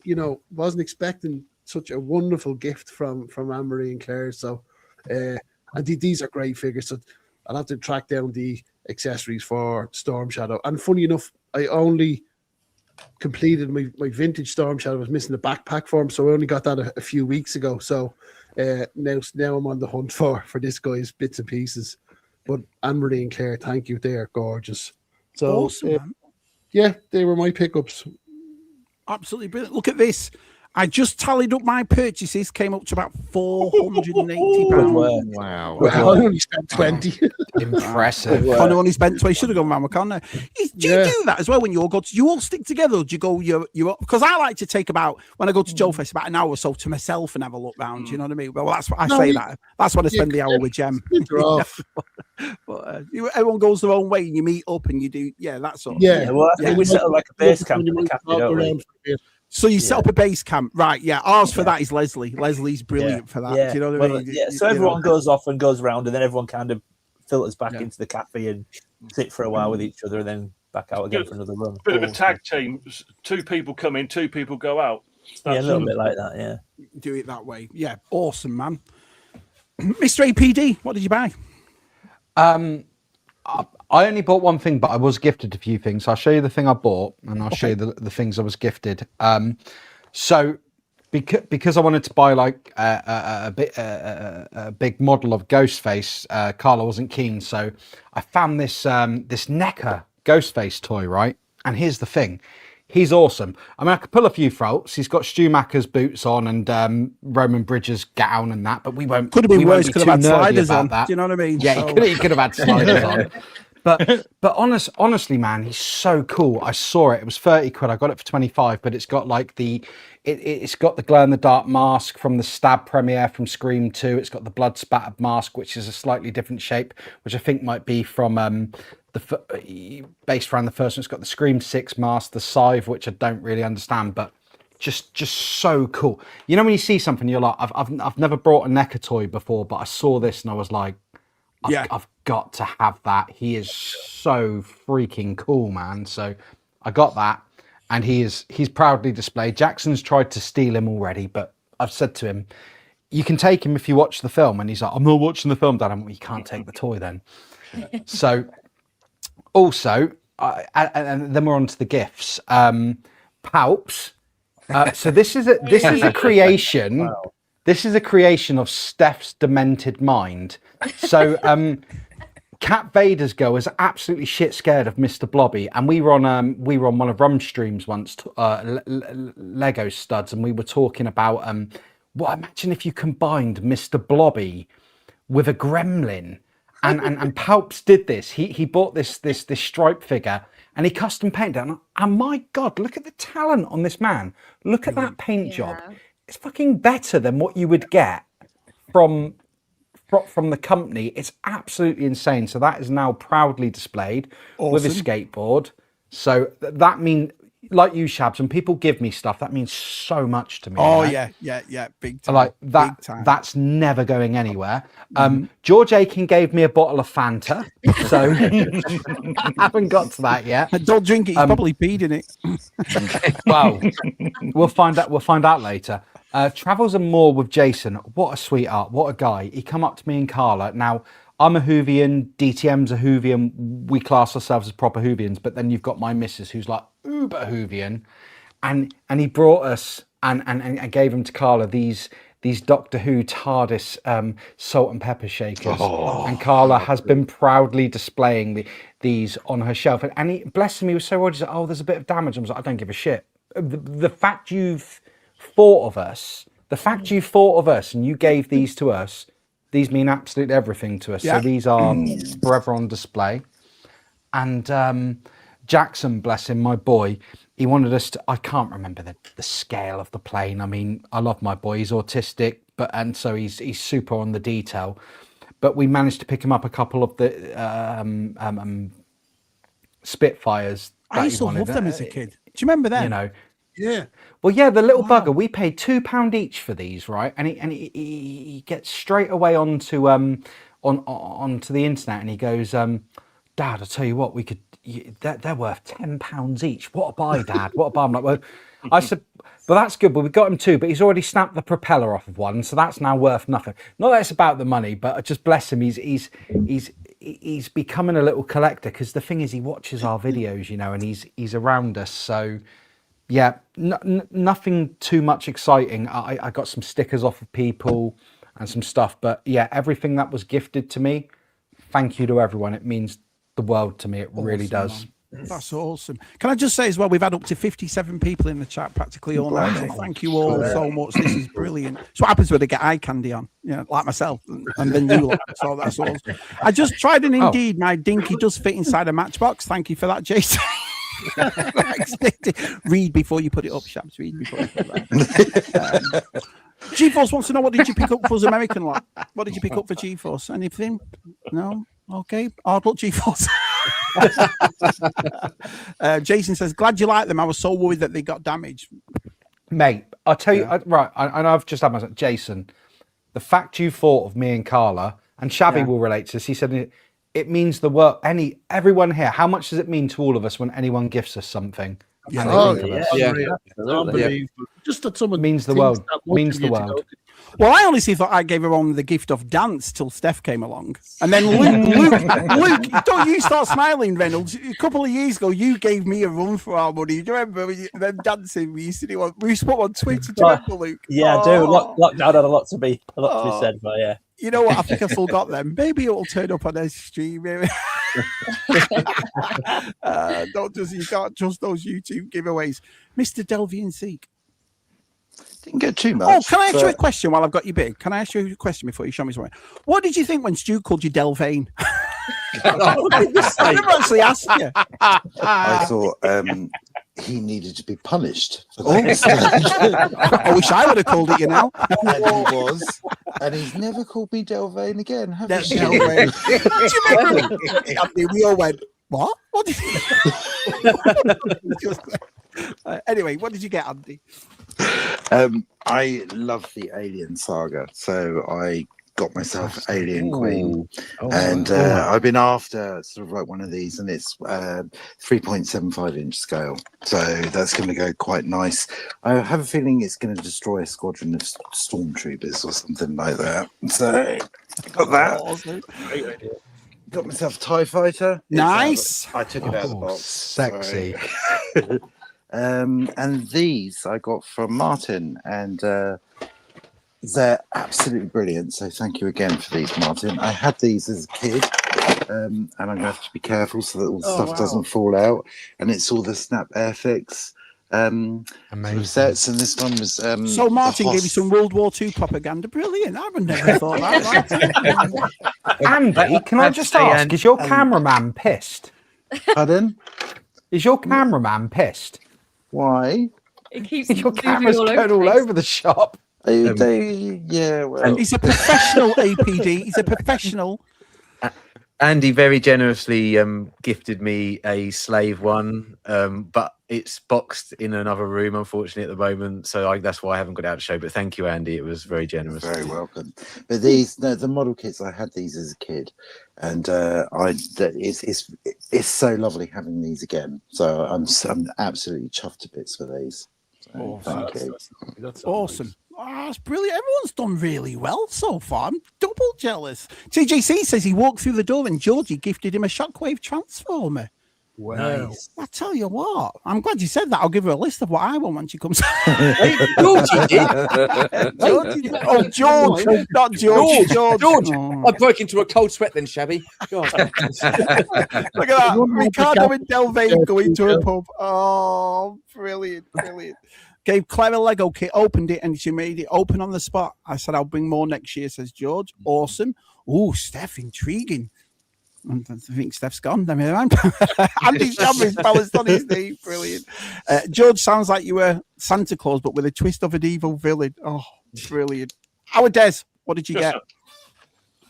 wasn't expecting such a wonderful gift from Anne-Marie and Claire. So and these are great figures. So I'll have to track down the accessories for Storm Shadow. And funny enough, I only completed my vintage Storm Shadow. I was missing the backpack for him, so I only got that a few weeks ago. So now I'm on the hunt for this guy's bits and pieces. But Anne-Marie and Claire, thank you. They are gorgeous. So awesome, they were my pickups. Absolutely brilliant. Look at this. I just tallied up my purchases, came up to about £480. Wow. Well, I only spent 20. Impressive. I only spent 20. Should have gone round my corner. Do you do that as well when you all go? Do you all stick together? Or do you go? Because I like to take when I go to Joe Fest about an hour or so to myself and have a look round. You know what I mean? Well, that's what I say. That's when I spend the hour with Jem. But everyone goes their own way, and you meet up and you do. Yeah, that's all. Yeah, well, I think we set up like a base camp. So you set up a base camp, right? Yeah, ours for that is Leslie. Leslie's brilliant for that. Do you know what I mean? Yeah, so everyone goes off and goes around, and then everyone kind of filters back into the cafe and sit for a while with each other, and then back out again for another run. Bit of a tag team. 2 people come in, 2 people go out. That's a little bit like that. Yeah, do it that way. Yeah, awesome, man. Mr. APD, what did you buy? I only bought one thing, but I was gifted a few things. I'll show you the thing I bought, and I'll show you the things I was gifted. So because I wanted to buy like a big model of Ghostface, Carla wasn't keen, so I found this NECA Ghostface toy, right? And here's the thing. He's awesome. I mean, I could pull a few faults. He's got Stu Macker's boots on and Roman Bridges' gown and that, but we won't. Could have been worse. Could have had sliders on. That. Do you know what I mean? Yeah, he could have had sliders on. But honestly, man, he's so cool. I saw it. It was 30 quid. I got it for 25, but it's got like it's got the glow in the dark mask from the Stab premiere from Scream 2. It's got the blood spattered mask, which is a slightly different shape, which I think might be from based around the first one. It's got the Scream 6 mask, the Scythe, which I don't really understand, but just so cool. You know, when you see something, you're like, I've never brought a NECA toy before, but I saw this and I was like, I've got to have that. He is so freaking cool, man. So I got that, and he's proudly displayed. Jackson's tried to steal him already, but I've said to him, you can take him if you watch the film. And he's like, I'm not watching the film, Dad. I'm like, you can't take the toy then. So also, and then we're on to the gifts. Palps. So this is a creation. Wow. This is a creation of Steph's demented mind. So Cat Vader's girl was absolutely shit scared of Mr. Blobby, and we were on one of Rum's streams once, Lego studs, and we were talking about imagine if you combined Mr. Blobby with a gremlin, and Palps did this. He bought this stripe figure and he custom painted it. And my God, look at the talent on this man. Look at that paint job. It's fucking better than what you would get from the company. It's absolutely insane. So that is now proudly displayed with a skateboard. So that means, like you, Shabs, when people give me stuff, that means so much to me. Oh, right? yeah, big time. Like that, big time. That's never going anywhere. George Aiken gave me a bottle of Fanta, so I haven't got to that yet. Don't drink it. He's probably peed in it. Well, we'll find out. We'll find out later. Travels and More with Jason. What a sweetheart. What a guy. He come up to me and Carla. Now, I'm a Whovian. DTM's a Whovian. We class ourselves as proper Whovians. But then you've got my missus, who's like uber Whovian, and he brought us and gave them to Carla these Doctor Who TARDIS salt and pepper shakers. And Carla has been proudly displaying these on her shelf. And he, bless him, he was so worried. He said, "Oh, there's a bit of damage." I was like, "I don't give a shit." The fact you've thought of us, and you gave these to us, these mean absolutely everything to us. So these are forever on display. And Jackson, bless him, my boy, he wanted us to, I can't remember the scale of the plane. I mean, I love my boy, he's autistic, and so he's super on the detail. But we managed to pick him up a couple of the Spitfires. I used to love them as a kid. Do you remember them? You know. Yeah. Well, yeah, the little bugger. We paid £2 each for these, right? And he gets straight away onto the internet, and he goes, "Dad, I tell you what, we could. They're worth £10 each. What a buy, Dad? What a buy!" I'm like, well, I said, "Well, that's good. But we got him two. But he's already snapped the propeller off of one, so that's now worth nothing. Not that it's about the money, but just bless him. He's becoming a little collector, because the thing is, he watches our videos, you know, and he's around us. So." Yeah, nothing too much exciting. I got some stickers off of people and some stuff, but yeah, everything that was gifted to me, thank you to everyone. It means the world to me. It really does. Man. That's awesome. Can I just say as well, we've had up to 57 people in the chat practically all night. So thank you all so much. This is brilliant. It's what happens when they get eye candy on, you know, like myself, and then you lot. So that's awesome. I just tried, and indeed, my dinky does fit inside a matchbox. Thank you for that, Jason. Read before you put it up, Shabs. Read before you put it up. GeForce wants to know, what did you pick up for us American lot? What did you pick up for GeForce? Anything? No? Okay. Hard luck, GeForce. Jason says, "Glad you like them. I was so worried that they got damaged." Mate, I'll tell you, right, I know I've just had myself, Jason, the fact you thought of me and Carla, and Shabby will relate to this, he said, it means the world. Everyone here, how much does it mean to all of us when anyone gifts us something? Unbelievable. Just that someone means the world. Means the world. Well, I honestly thought I gave her on the gift of dance till Steph came along, and then Luke, don't you start smiling, Reynolds? A couple of years ago, you gave me a run for our money. Do you remember them dancing? We used to do on. We used to put on Twitter. Do you remember, Luke? Yeah, I do. Lockdown had a lot to be said, but yeah. You know what? I think I still got them. Maybe it will turn up on their stream. You can't trust those YouTube giveaways, Mr. Delvian Seek. Didn't get too much. Oh, can I ask you a question while I've got you big? Can I ask you a question before you show me something? What did you think when Stu called you Delvane? I never actually asked you. I thought he needed to be punished for that. I wish I would have called it, you know. And he was. And he's never called me Delvane again, have you? Delvane. Do you remember? We all went, what? What did you... Anyway, what did you get, Andy? I love the Alien saga, so I got myself Alien Queen, and I've been after sort of like one of these, and it's 3.75 inch scale, so that's going to go quite nice. I have a feeling it's going to destroy a squadron of stormtroopers or something like that. So got that. Got myself a TIE fighter. Nice. I took it out of the box. Sexy. And these I got from Martin, and they're absolutely brilliant. So thank you again for these, Martin. I had these as a kid, and I'm going to have to be careful so that all the stuff doesn't fall out. And it's all the Snap Airfix sets, and this one was. So Martin gave you some World War II propaganda. Brilliant! I would never thought that. Andy, can I just ask, is your cameraman pissed? Pardon? Is your cameraman pissed? Why? It keeps your camera's going all over the shop. Well, he's a professional APD. He's a professional. Andy very generously gifted me a slave one, but it's boxed in another room, unfortunately, at the moment. So that's why I haven't got it out to show. But thank you, Andy. It was very generous. You're very welcome. But these, the model kits, I had these as a kid, and it's so lovely having these again. So I'm absolutely chuffed to bits for these. So thank you. That's awesome. Oh, that's brilliant. Everyone's done really well so far. I'm double jealous. TJC says he walked through the door and Georgie gifted him a Shockwave Transformer. Wow. Nice. I tell you what, I'm glad you said that. I'll give her a list of what I want when she comes. Georgie did. Oh, George, not George. George. Oh. I broke into a cold sweat then, Shabby. God. Look at that. Ricardo and Delvane going to a pub. Oh, brilliant. Gave Claire a Lego kit, opened it, and she made it open on the spot. I said, I'll bring more next year, says George. Awesome. Oh, Steph, intriguing. I think Steph's gone. Never mind. Andy Shabby's balanced on his knee. Brilliant. George sounds like you were Santa Claus, but with a twist of an evil villain. Oh, brilliant. Our Des, what did you get?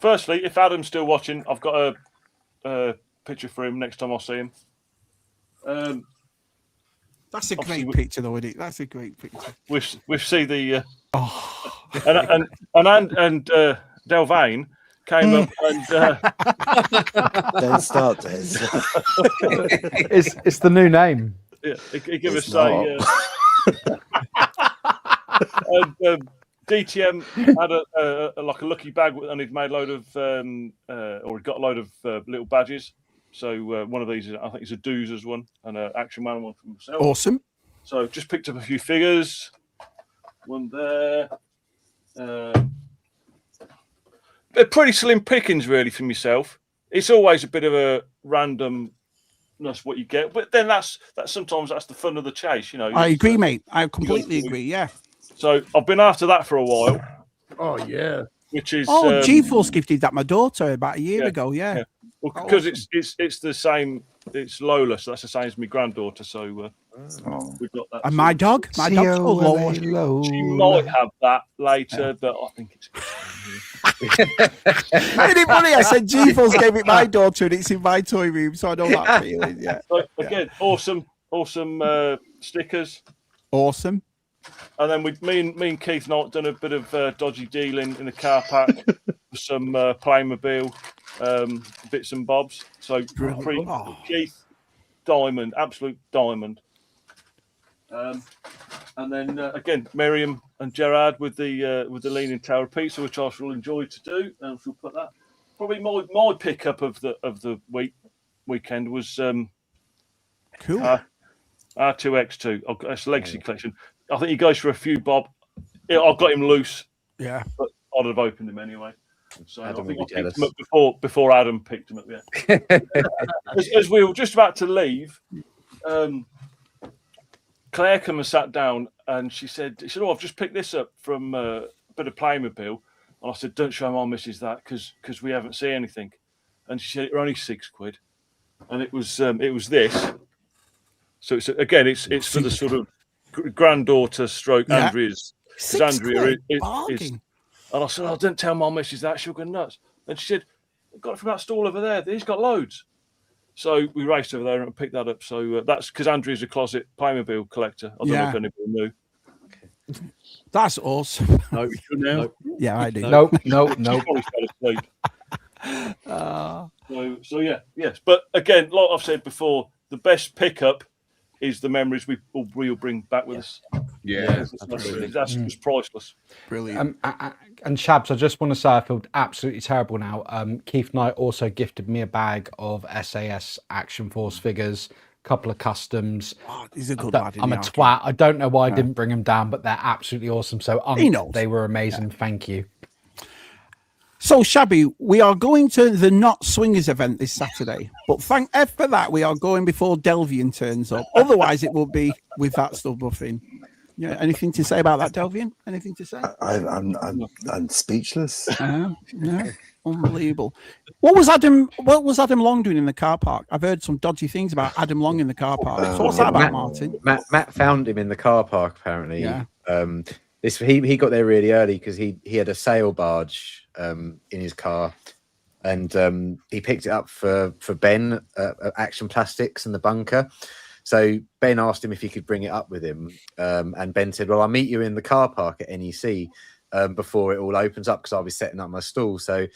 Firstly, if Adam's still watching, I've got a picture for him next time I see him. That's a great picture, though, isn't it? That's a great picture. We see the and Delvane came up and don't start this. It's the new name. Yeah, he gave us a DTM had a like a lucky bag, and he'd made a load of or he got a load of little badges. So one of these, I think, is a Doozers one and an Action Man one for myself. Awesome. So just picked up a few figures. One there. They're pretty slim pickings, really, for myself. It's always a bit of a randomness what you get, but then that's sometimes that's the fun of the chase, you know. I agree, mate. I completely agree. Yeah. So I've been after that for a while. Oh yeah. Which is G-Force gifted that my daughter about a year ago. Yeah. Well, because it's the same. It's Lola, so that's the same as my granddaughter. So we've got that. And my dog's Lola. She might have that later, but I think it's. Isn't it funny? I said G-Force gave it my daughter, and it's in my toy room, so I know that feeling. Yeah. So, again, awesome stickers. Awesome. And then me and Keith Knight done a bit of dodgy dealing in the car park for some Playmobil bits and bobs. So Keith, diamond, absolute diamond. And then again, Miriam and Gerard with the Leaning Tower Pizza, which I shall enjoy to do, and we'll put that. Probably my pickup of the weekend was cool. R2X2. It's a legacy collection. I think he goes for a few bob. I've got him loose. Yeah, but I'd have opened him anyway. So Adam I think I jealous. picked him up before Adam picked him up. Yeah. as we were just about to leave, Claire came and sat down, and she said, "Oh, I've just picked this up from a bit of Playmobil." And I said, "Don't show my missus that because we haven't seen anything." And she said, "It's only £6," and it was this. So it's for the sort of granddaughter stroke Andrea's. Andrea is, and I said, "Oh, don't tell my missus that, she'll go nuts." And she said, "I got it from that stall over there. He's got loads." So we raced over there and picked that up. So that's because Andrea's a closet Playmobil collector. I don't know if anybody knew. That's awesome. No, you know. Yeah, I do. No. So yes. But again, like I've said before, the best pickup is the memories we'll bring back with us. Yeah, that's just priceless. Brilliant. And Shabs, I just want to say I feel absolutely terrible now. Keith Knight also gifted me a bag of SAS Action Force figures, a couple of customs. Oh, he's a good lad. I'm a twat. I don't know why I didn't bring them down, but they're absolutely awesome. So they were amazing. Thank you. So, Shabby, we are going to the Not Swingers event this Saturday, but thank F for that, we are going before Delvian turns up. Otherwise, it will be with that stuff buffing. Yeah, anything to say about that, Delvian? Anything to say? I'm speechless. Yeah, unbelievable. What was Adam Long doing in the car park? I've heard some dodgy things about Adam Long in the car park. So what's that about, Martin? Matt found him in the car park apparently. Yeah. He got there really early because he had a sail barge in his car, and he picked it up for Ben at Action Plastics in the bunker. So Ben asked him if he could bring it up with him, and Ben said, "Well, I'll meet you in the car park at NEC before it all opens up because I'll be setting up my stall." So,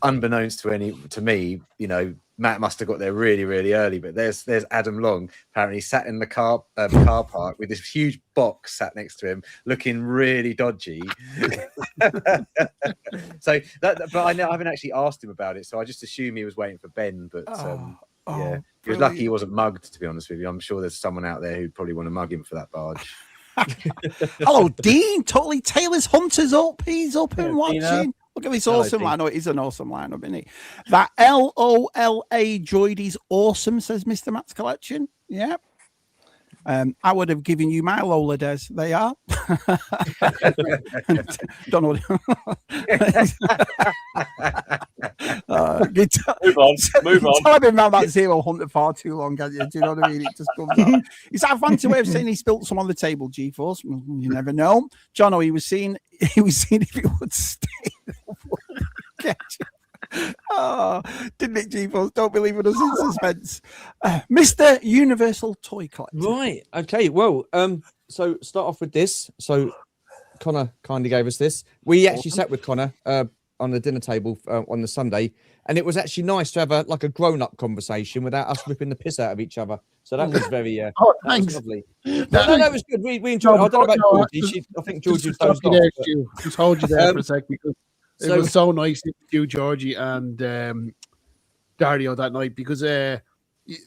unbeknownst to me, you know, Matt must have got there really, really early. But there's Adam Long apparently sat in the car park with this huge box sat next to him, looking really dodgy. So but I haven't actually asked him about it, so I just assume he was waiting for Ben. But yeah, he was lucky he wasn't mugged. To be honest with you, I'm sure there's someone out there who'd probably want to mug him for that barge. Hello, Dean. Totally Taylor's Hunter's up. He's up and watching. Dino. Look at this awesome lineup. It is an awesome lineup, isn't it? That LOLA droid is awesome, says Mr. Matt's Collection. Yeah. I would have given you my Lola Des. They are. Don't know. Move on. I've been around that Zero Hunter far too long, haven't you? Do you know what I mean? It just comes out. Is that a fancy way of saying he spilt some on the table, G-Force? You never know. Jono, he was seeing if it would stay. Oh, didn't it, G-Force? Don't believe in us in suspense. Mr. Universal Toy Collector. Right. Okay. Well, so start off with this. So Connor kindly gave us this. We actually sat with Connor on the dinner table on the Sunday, and it was actually nice to have a grown-up conversation without us ripping the piss out of each other. So that was very thanks. lovely. No, that was good. We enjoyed it. I don't know about Georgie. I think Georgie was dozed off. Just hold you there for a second because it was so nice with you, Georgie, and Dario that night because,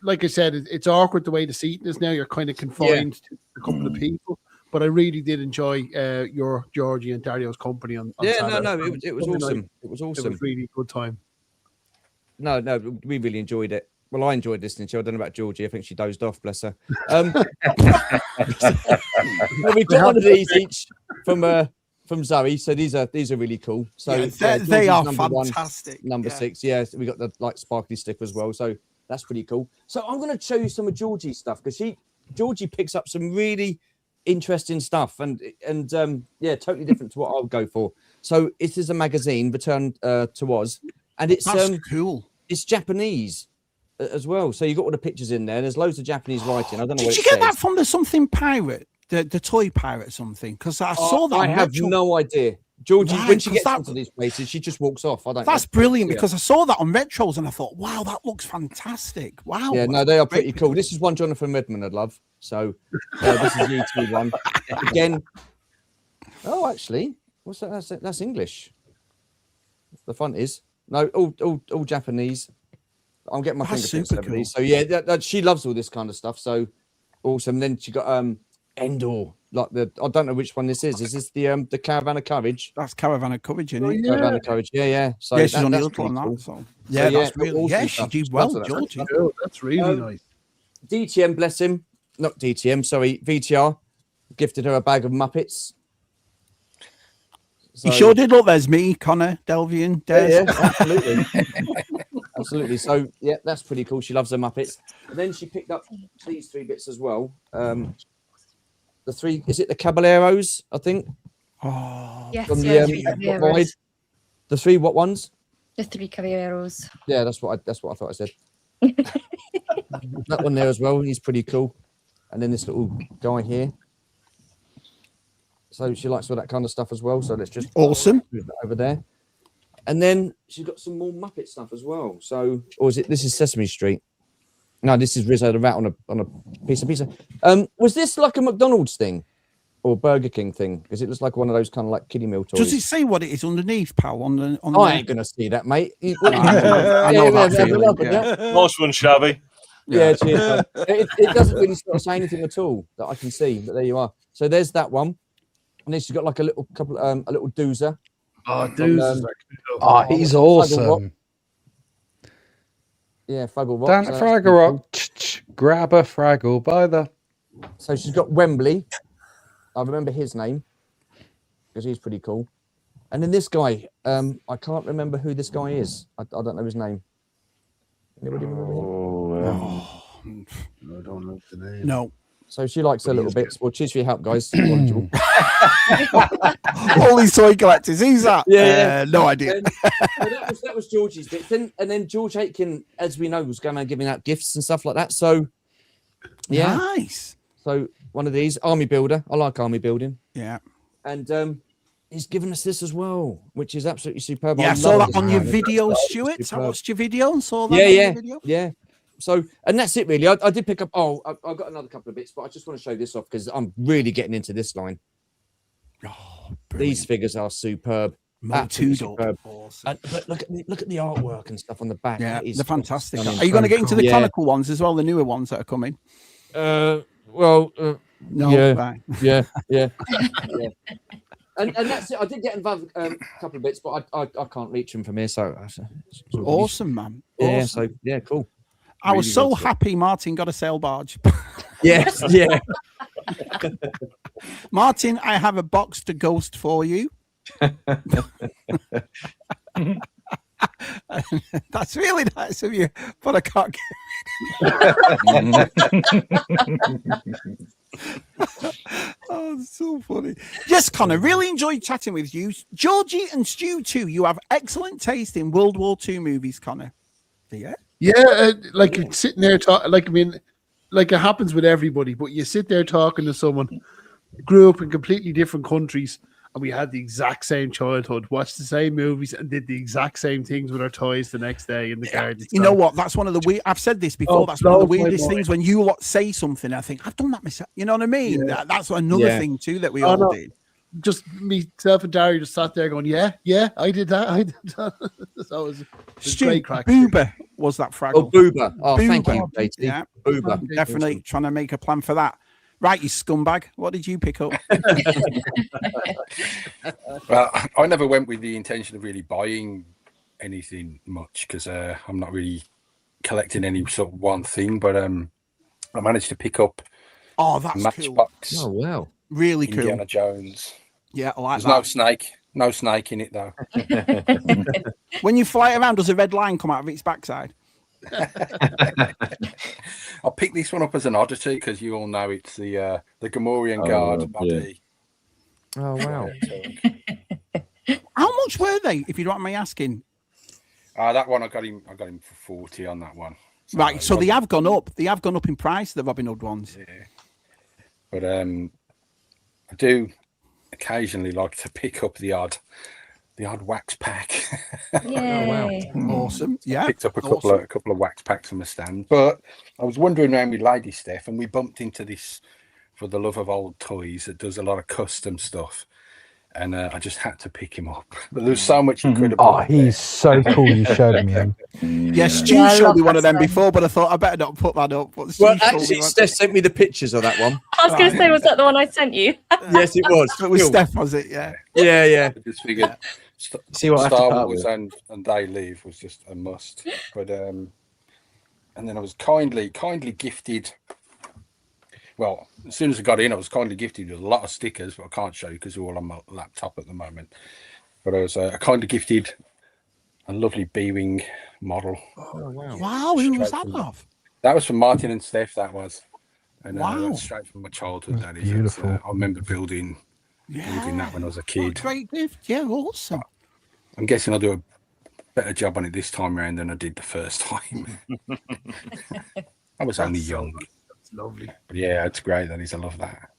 like I said, it's awkward the way the seating is now. You're kind of confined to a couple of people. But I really did enjoy your Georgie and Dario's company on Saturday. No, it was awesome. It was awesome. It was really good time. No, we really enjoyed it. Well, I enjoyed listening to her. I don't know about Georgie. I think she dozed off, bless her. Well, we got one of these each from Zoe. So these are really cool. So yeah, they are fantastic. Number 6. Yeah, we got the sparkly sticker as well. So that's pretty cool. So I'm going to show you some of Georgie's stuff because Georgie picks up some really interesting stuff and totally different to what I'll go for. So it is a magazine, Return to Oz, and it's cool. It's Japanese as well. So you got all the pictures in there. There's loads of Japanese writing. I don't know. Did you get that from the something pirate, the toy pirate or something? Because I saw that. I have no idea. Georgie, when she gets into these places, she just walks off. That's brilliant because I saw that on Retros and I thought, wow, that looks fantastic. Wow. Yeah, no, they are pretty cool. This is one Jonathan Redmond I'd love. So this is the ET one. Again. Oh, actually, what's that? That's English. The font is. No, all Japanese. I'm getting my fingerprints over these. So yeah, she loves all this kind of stuff. So awesome. Then she got Endor. Like I don't know which one this is. Is this the Caravan of Courage? That's Caravan of Courage, isn't it? Caravan of Courage. Yeah. So she's on the other one. Cool. So. Yeah, that's really. Yeah, she did well, Georgie. That's really nice. DTM, bless him. Not DTM, sorry. VTR gifted her a bag of Muppets. So, he sure did. Look, there's me, Connor, Delvian, Des. Yeah, absolutely. Absolutely. So, yeah, that's pretty cool. She loves her Muppets. And then she picked up these 3 bits as well. The 3, is it the Caballeros, I think? Oh, yes, from the 3 what ones? The 3 Caballeros. Yeah, that's what I thought I said. That one there as well. He's pretty cool. And then this little guy here. So she likes all that kind of stuff as well. So let's just awesome move that over there. And then she's got some more Muppet stuff as well. So, or is it? This is Sesame Street. No, this is Rizzo the Rat on a piece of pizza. Was this like a McDonald's thing or Burger King thing? Because it looks like one of those kind of like kiddie meal toys. Does it say what it is underneath, pal? I ain't gonna see that, mate. I know that feeling. Nice one, Shabby. Yeah, cheers. It doesn't really sort of say anything at all that I can see, but there you are. So there's that one, and then she's got like a little doozer. Oh, doozers! Oh, he's awesome. Yeah, Fraggle Rock. Down at Fraggle Rock, grab a Fraggle by the. So she's got Wembley. I remember his name because he's pretty cool. And then this guy, I can't remember who this guy is. I don't know his name. Anybody remember him? I don't know the name. No. So she likes her little bits. Well, cheers for your help, guys. All these toy collectors. Who's that? Yeah. No idea. That was George's bit. And then George Aitken, as we know, was going around giving out gifts and stuff like that. So, yeah. Nice. So one of these, Army Builder. I like Army Building. Yeah. And he's given us this as well, which is absolutely superb. Yeah, I saw that on your video, Stuart. I watched your video and saw that on your video. Yeah. So, and that's it really. I did pick up, I got another couple of bits, but I just want to show this off because I'm really getting into this line. Oh, these figures are superb. Absolutely superb. Awesome. But look at the artwork and stuff on the back. Yeah, they're fantastic. Are you going to get into the conical ones as well, the newer ones that are coming? No. Yeah. Right. Yeah. And that's it. I did get involved a couple of bits, but I can't reach them from here. So awesome, man. Yeah. Awesome. So yeah, cool. I was so happy Martin got a sail barge. Yes, yeah. Martin, I have a box to ghost for you. That's really nice of you, but I can't Oh, it's so funny. Yes, Connor, really enjoyed chatting with you. Georgie and Stu too. You have excellent taste in World War II movies, Connor. Yeah. Yeah, like sitting there talking. Like it happens with everybody. But you sit there talking to someone, grew up in completely different countries, and we had the exact same childhood, watched the same movies, and did the exact same things with our toys the next day in the garden. You know what? That's one of the I've said this before. That's one of the weirdest things when you say something. I think I've done that myself. You know what I mean? Yeah. That's another thing too that we all did. Just myself and Dario just sat there going, "Yeah, I did that. I did that." So it was great crack. Boober was that Fraggle? Oh, Boober. Oh, Boober. thank you, Katie. Yeah, Boober. Definitely trying to make a plan for that. Right, you scumbag. What did you pick up? Well, I never went with the intention of really buying anything much because I'm not really collecting any sort of one thing. But I managed to pick up Matchbox. Cool. Oh wow, really cool. Indiana Jones. Yeah, I like There's that. no snake in it though. When you fly it around, does a red line come out of its backside? I'll pick this one up as an oddity because you all know it's the Gamorrean Guard body. Oh wow! How much were they, if you don't mind me asking? That one I got him for 40 on that one. So right, so they have gone up. They have gone up in price, the Robin Hood ones. Yeah. But I do occasionally like to pick up the odd wax pack. Yay. Oh, wow. Awesome. Yeah. Picked up a couple of wax packs on my stand. But I was wandering around with Lady Steph and we bumped into this For the Love of Old Toys that does a lot of custom stuff. And I just had to pick him up. But there's so much incredible. Oh, he's so cool. You showed me him. Yes, Stu showed me one of them before, but I thought I better not put that up. But Well, actually, Steph sent me the pictures of that one. I was going to say, was that the one I sent you? Yes, it was. It was Steph, was it? Yeah. Yeah. I just figured See what I have to Star part Wars with. and They Live was just a must. But and then I was kindly gifted. Well, as soon as I got in, I was kindly gifted with a lot of stickers, but I can't show you because they're all on my laptop at the moment. But I was kindly gifted a lovely B-Wing model. Oh, wow. Wow, who was that of? That was from Martin and Steph, that was. And Wow. that's straight from my childhood, that is. Beautiful. I remember building that when I was a kid. Great gift. Yeah, awesome. I'm guessing I'll do a better job on it this time around than I did the first time. I was only young. Lovely. But yeah, it's great that is. I love that.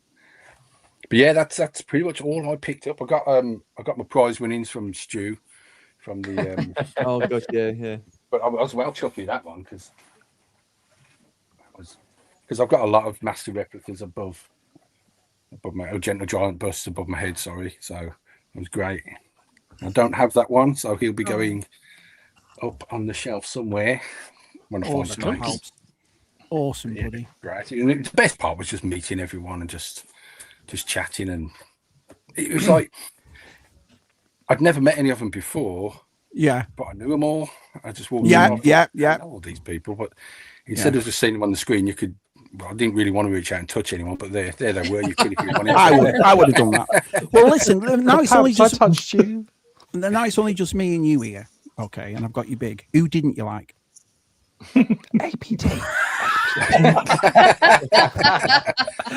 But yeah, that's pretty much all I picked up. I got my prize winnings from Stu from the Oh gosh, yeah. But I was well chuffed with that one because I've got a lot of master replicas above my Gentle Giant busts above my head, sorry. So it was great. I don't have that one, so he'll be going up on the shelf somewhere when I find the place. Awesome, buddy. Great. And the best part was just meeting everyone and just chatting, and it was like I'd never met any of them before, Yeah. But I knew them all. I just walked Yeah, in. I yeah. know all these people, but instead of just seeing them on the screen, you could. Well, I didn't really want to reach out and touch anyone, but there they were. You could if you wanted. I would have done that. Well, listen. Now it's only just. I touched you. Now it's only just me and you here. Okay, and I've got you big. Who didn't you like? APD.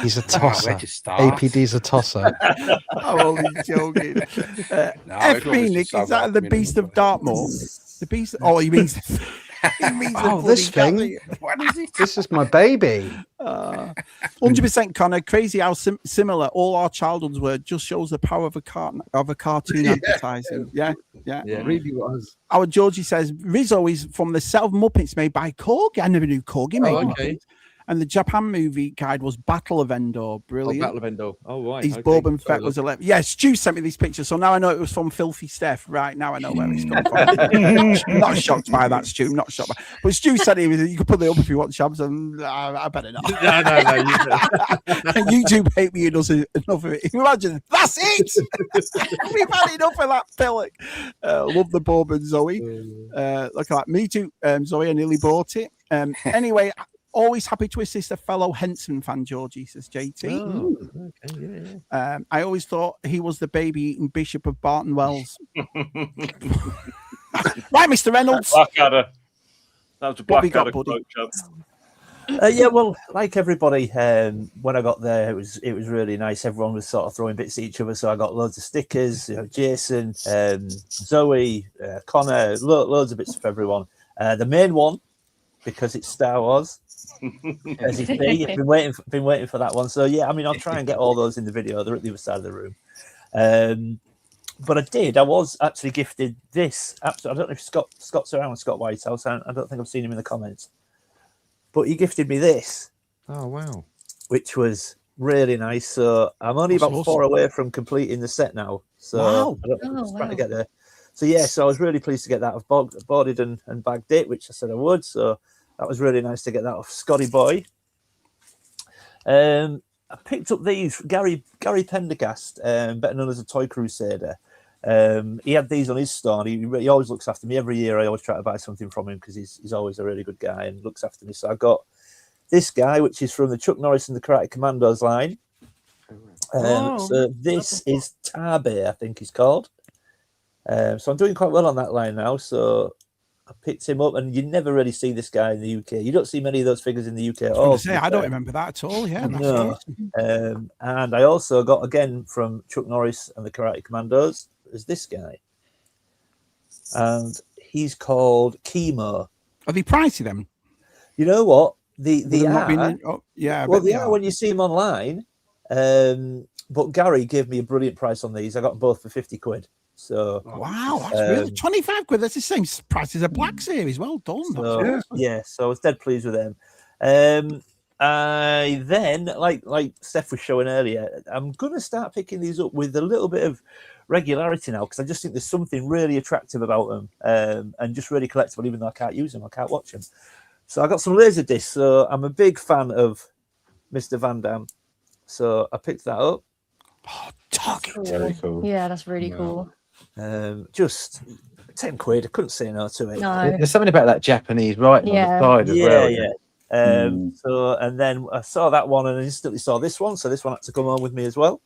He's a tosser. APD's a tosser. I'm only joking. F. Phoenix, is that the Beast of Dartmoor? The Beast. Oh, he means. This thing. What is it? This is my baby. 100% Connor. Crazy how similar all our childhoods were. Just shows the power of a cartoon advertising. Yeah, it really was. Our Georgie says Rizzo is from the set of Muppets made by Corgi. I never knew Corgi made Muppets. And the Japan movie guide was Battle of Endor. Brilliant. Battle of Endor. Oh, right. His Boba Fett was 11. Yeah, Stu sent me these pictures, so now I know it was from Filthy Steph. Right now I know where it's come from. Not shocked by that, Stu. Not shocked by. But Stu said you could put it up if you want, Shabs, and I better not. No. YouTube hate me enough of it. Imagine that's it. We've had enough of that pillock. Love the Bob and Zoe. Look at that. Me too, Zoe. I nearly bought it. Anyway. Always happy to assist a fellow Henson fan, Georgie, says JT. Oh, okay, yeah. I always thought he was the baby-eating Bishop of Barton Wells. Right, Mr. Reynolds. Blackadder. That was a Blackadder quote, Yeah, well, like everybody, when I got there, it was really nice. Everyone was sort of throwing bits at each other, so I got loads of stickers. Jason, Zoe, Connor, loads of bits for everyone. The main one, because it's Star Wars. As you see, I've been waiting for that one. So yeah, I mean, I'll try and get all those in the video. They're at the other side of the room. But I was actually gifted this. Absolutely, I don't know if Scott's around, Scott Whitehouse. I don't think I've seen him in the comments. But he gifted me this. Oh wow! Which was really nice. So I'm only about 4 away from completing the set now. So I'm trying to get there. So yeah, so I was really pleased to get that. I've boarded and bagged it, which I said I would. So that was really nice to get that off Scotty Boy. I picked up these Gary Pendergast, better known as a Toy Crusader. He had these on his store. And he always looks after me every year. I always try to buy something from him because he's always a really good guy and looks after me. So I got this guy, which is from the Chuck Norris and the Karate Commandos line. So this is Tabe, I think he's called. So I'm doing quite well on that line now. So I picked him up, and you never really see this guy in the UK. You don't see many of those figures in the UK at all. I don't remember that at all. Yeah, no. And I also got again from Chuck Norris and the Karate Commandos is this guy, and he's called Chemo. Are they pricey then? You know what? They are. They are when you see them online. But Gary gave me a brilliant price on these. I got them both for 50 quid. So wow, that's really 25 quid. That's the same price as a Black Series. Well done. So, yeah, so I was dead pleased with them. I then, like Steph was showing earlier, I'm gonna start picking these up with a little bit of regularity now because I just think there's something really attractive about them, and just really collectible. Even though I can't use them, I can't watch them. So I got some laser discs. So I'm a big fan of Mr. Van Damme. So I picked that up. Oh, target! Very cool. Yeah, that's really cool. Just 10 quid. I couldn't say no to it. No. There's something about that Japanese writing on the side as well. Yeah. So, and then I saw that one and I instantly saw this one. So this one had to come on with me as well.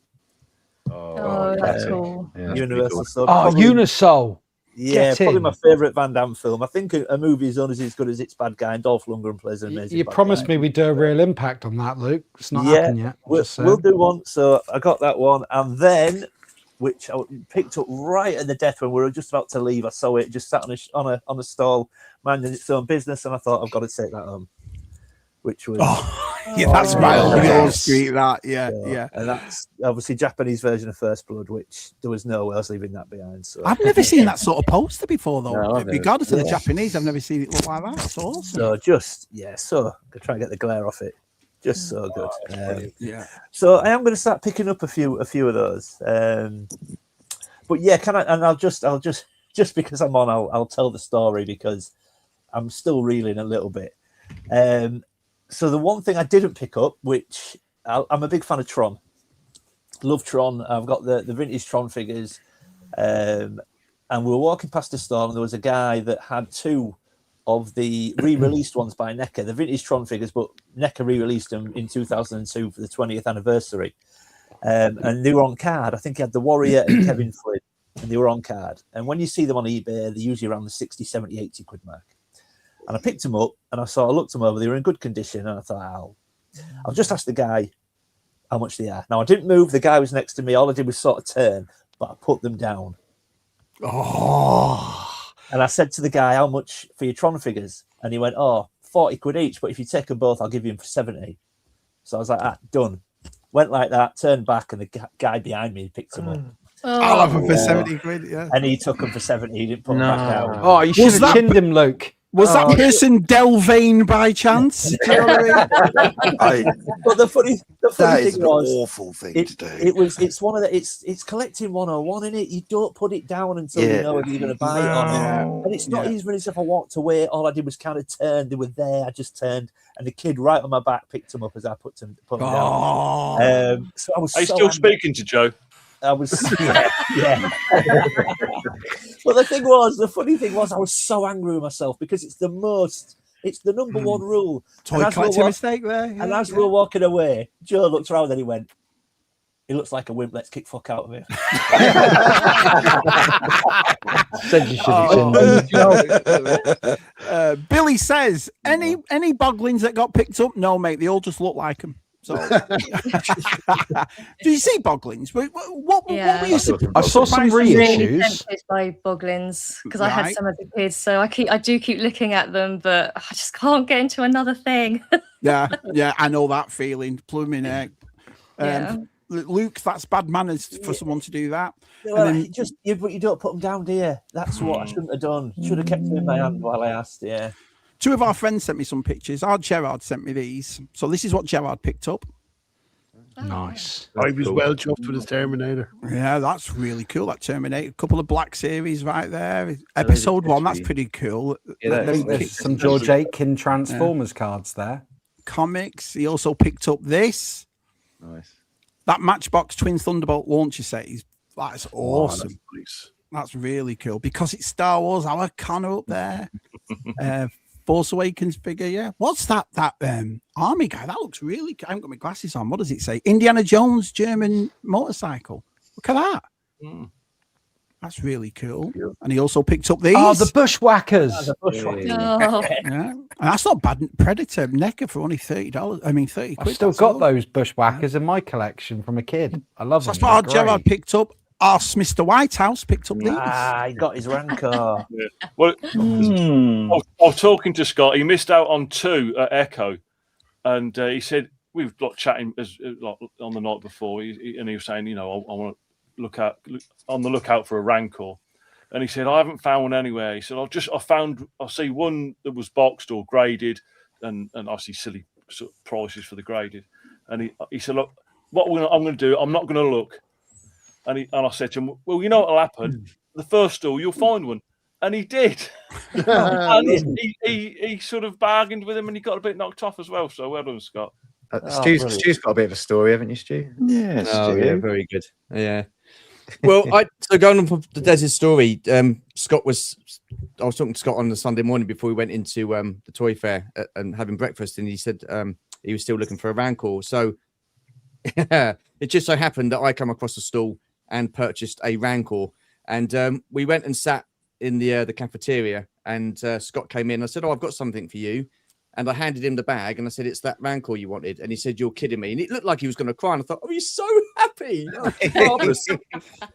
Oh, that's cool. Yeah, Universal. cool. Unisol. Yeah, probably my favourite Van Damme film. I think a movie is only as good as its bad guy, and Dolph Lundgren plays an amazing. You promised me we'd do a real impact on that, Luke. It's not happened yet. We'll do one. So I got that one, and then, which I picked up right at the death when we were just about to leave. I saw it just sat on a stall, minding its own business, and I thought I've got to take that home. Which was that's right on your street. That yeah. And that's obviously Japanese version of First Blood, which there was no way I was leaving that behind. So I've never seen that sort of poster before, though. No, regardless of the Japanese, I've never seen it look like that. That's awesome. So so I'm gonna try and get the glare off it. Just so good. So I am going to start picking up a few of those. But yeah, I'll just because I'm on, I'll tell the story because I'm still reeling a little bit. So the one thing I didn't pick up, which I'm a big fan of Tron. Love Tron. I've got the vintage Tron figures. and we were walking past the store, and there was a guy that had 2 of the re-released ones by NECA, the vintage Tron figures, but NECA re-released them in 2002 for the 20th anniversary. And they were on card. I think he had the Warrior and Kevin Flynn, and they were on card. And when you see them on eBay, they're usually around the 60, 70, 80 quid mark. And I picked them up, and I looked them over. They were in good condition, and I thought, I'll just ask the guy how much they are. Now, I didn't move. The guy was next to me. All I did was sort of turn, but I put them down. Oh. And I said to the guy, how much for your Tron figures? And he went, 40 quid each, but if you take them both, I'll give you them for 70. So I was like, done. Went like that, turned back, and the guy behind me picked them up. I'll have them for 70 quid, yeah. And he took them for 70. He didn't put them back down. Oh, you should have chinned him, Luke. Was that person Delvane by chance? Do you know what I mean? But the funny That is thing an was, awful thing to do. It's one of the it's collecting 101 in it. You don't put it down until you know if you're going to buy it or not. And it's not even as if I walked away. All I did was kind of turn. They were there. I just turned, and the kid right on my back picked them up as I put them down. So I was. Are you still speaking to Joe? I was, yeah. But the funny thing was, I was so angry with myself because it's the number one rule. Toy collector mistake there. Yeah, and as we were walking away, Joe looked around and he went, "He looks like a wimp. Let's kick fuck out of him." Said you should have Billy says, any boglins that got picked up? No, mate, they all just look like them. So, do you see boglins? What were you? I saw some reissues by boglins because I had some of the kids, so I do keep looking at them, but I just can't get into another thing. yeah, I know that feeling. Pluming egg. Luke, that's bad manners for someone to do that. Well, and then, but you don't put them down, do you? That's what I shouldn't have done. Should have kept them in my hand while I asked. Yeah. 2 of our friends sent me some pictures. Our Gerard sent me these. So this is what Gerard picked up. Nice. I was well chuffed with his Terminator. Yeah, that's really cool. That Terminator. A couple of Black Series right there. Episode 1, that's pretty cool. Yeah, there's some George Aitken Transformers cards there. Comics. He also picked up this. Nice. That Matchbox Twin Thunderbolt launcher set. That's awesome. That's nice. That's really cool because it's Star Wars. Our Connor up there. Force Awakens figure, yeah. What's that army guy? That looks really. I haven't got my glasses on. What does it say? Indiana Jones German motorcycle. Look at that. That's really cool. And he also picked up these. Oh, the Bushwhackers. The Bushwhackers. Yeah. And that's not bad. Predator NECA for only $30. I mean, 30 quid. I've still got those Bushwhackers in my collection from a kid. I love them. That's what Gerard picked up. Mr. Whitehouse picked up these. He got his Rancor. Well, I was talking to Scott. He missed out on 2 at Echo, and he said we've got chatting on the night before, and he was saying, I want to on the lookout for a Rancor, and he said I haven't found one anywhere. He said I see one that was boxed or graded, and I see silly sort of prices for the graded, and he said, look, what I'm going to do, I'm not going to look. And I said to him, well, you know what'll happen? The first stall, you'll find one. And he did. And he sort of bargained with him and he got a bit knocked off as well. So well done, Scott. Stu's got a bit of a story, haven't you, Stu? Yeah, yeah, very good. Yeah. Well, so going on from the Des's story, I was talking to Scott on the Sunday morning before we went into the toy fair and having breakfast, and he said he was still looking for a Rancor. So it just so happened that I come across the stall and purchased a Rancor, and we went and sat in the cafeteria, and Scott came in. I said, I've got something for you. And I handed him the bag and I said, it's that Rancor you wanted. And he said, you're kidding me. And it looked like he was going to cry. And I thought, oh, he's so happy.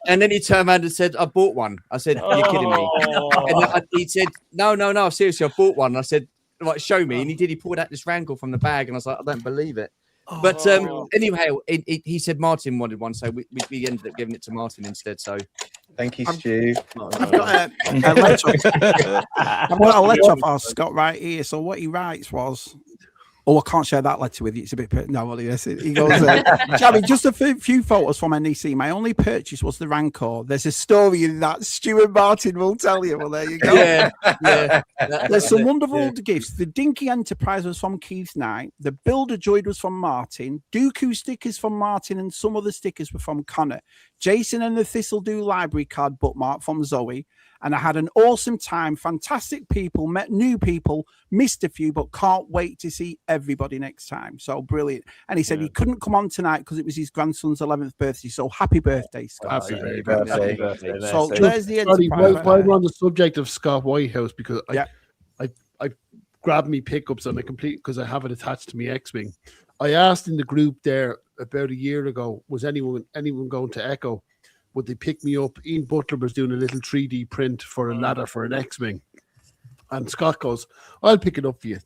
And then he turned around and said, I bought one. I said, you're kidding me. And he said, no, seriously, I bought one. And I said, right, show me. And he did. He pulled out this Rancor from the bag. And I was like, I don't believe it. But anyway, he said Martin wanted one, so we ended up giving it to Martin instead. So thank you, Stu. I've got a letter off our Scott right here. So what he writes was, I can't share that letter with you. It's a bit no. Well, yes, he goes, Shabby, just a few photos from NEC. My only purchase was the Rancor. There's a story in that Stuart Martin will tell you. Well, there you go. Yeah. There's some wonderful gifts. The Dinky Enterprise was from Keith Knight. The Builder Droid was from Martin. Dooku stickers from Martin, and some other stickers were from Connor. Jason and the Thistledew library card bookmark from Zoe. And I had an awesome time, fantastic people, met new people, missed a few, but can't wait to see everybody next time. So brilliant. And he said he couldn't come on tonight because it was his grandson's 11th birthday. So happy birthday, Scott. Happy birthday. So there's the While we're on the subject of Scott Whitehouse, because I grabbed me pickups and I complete because I have it attached to my X-Wing. I asked in the group there about a year ago, was anyone going to Echo? Would they pick me up? Ian Butler was doing a little 3D print for a ladder for an X-Wing. And Scott goes, I'll pick it up for you.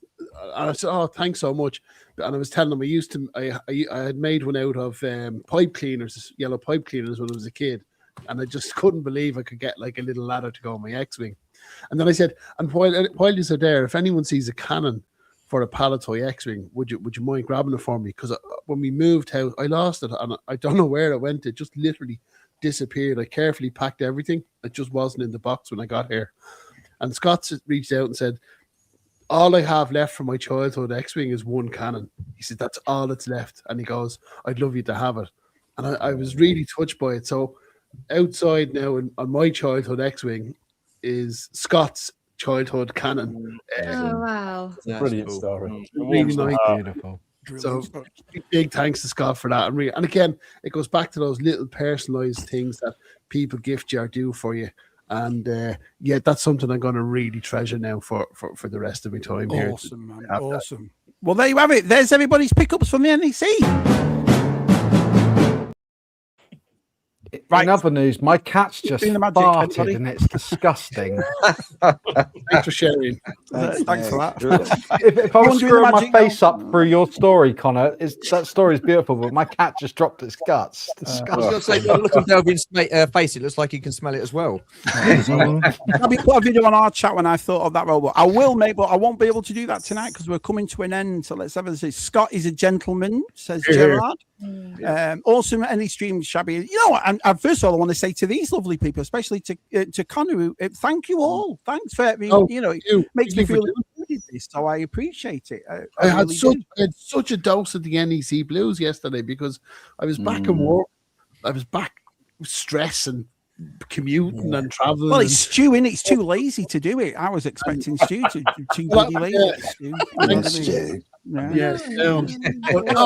And I said, oh, thanks so much. And I was telling him I had made one out of pipe cleaners, yellow pipe cleaners when I was a kid. And I just couldn't believe I could get like a little ladder to go on my X-Wing. And then I said, and while you're there, if anyone sees a cannon for a Palatoy X-Wing, would you mind grabbing it for me? Because when we moved house, I lost it. And I don't know where it went. It just literally disappeared. I carefully packed everything. It just wasn't in the box when I got here. And Scott reached out and said, all I have left from my childhood X-Wing is one cannon. He said, that's all that's left. And he goes, I'd love you to have it. And I was really touched by it. So outside now on my childhood X-Wing is Scott's childhood cannon. Oh, wow. Brilliant story. Really nice. Beautiful. So big thanks to Scott for that. And again, it goes back to those little personalized things that people gift you or do for you. And that's something I'm going to really treasure now for the rest of my time here. Awesome, man. Awesome. Well, there you have it. There's everybody's pickups from the NEC. Right. In other news, my cat's just farted and it's disgusting. Thanks for sharing. Thanks for that. If I was screwing my face up through your story, Connor, that story is beautiful, but my cat just dropped its guts. I was going to say, look at Delvin's face. It looks like you can smell it as well. I'll be put a video on our chat when I thought of that robot. I will, mate, but I won't be able to do that tonight because we're coming to an end. So let's have a say. Scott is a gentleman, says Gerard. Awesome any stream, Shabby. You know what? And first of all, I want to say to these lovely people, especially to Connor, thank you all. Thanks for it makes me feel included this, so I appreciate it. I had such a dose of the NEC blues yesterday because I was back at work. I was back with stress and commuting and traveling. Well, it's Stu, and it's too lazy to do it. I was expecting Stu to bloody lazy. Thanks, Stu. Yes. No,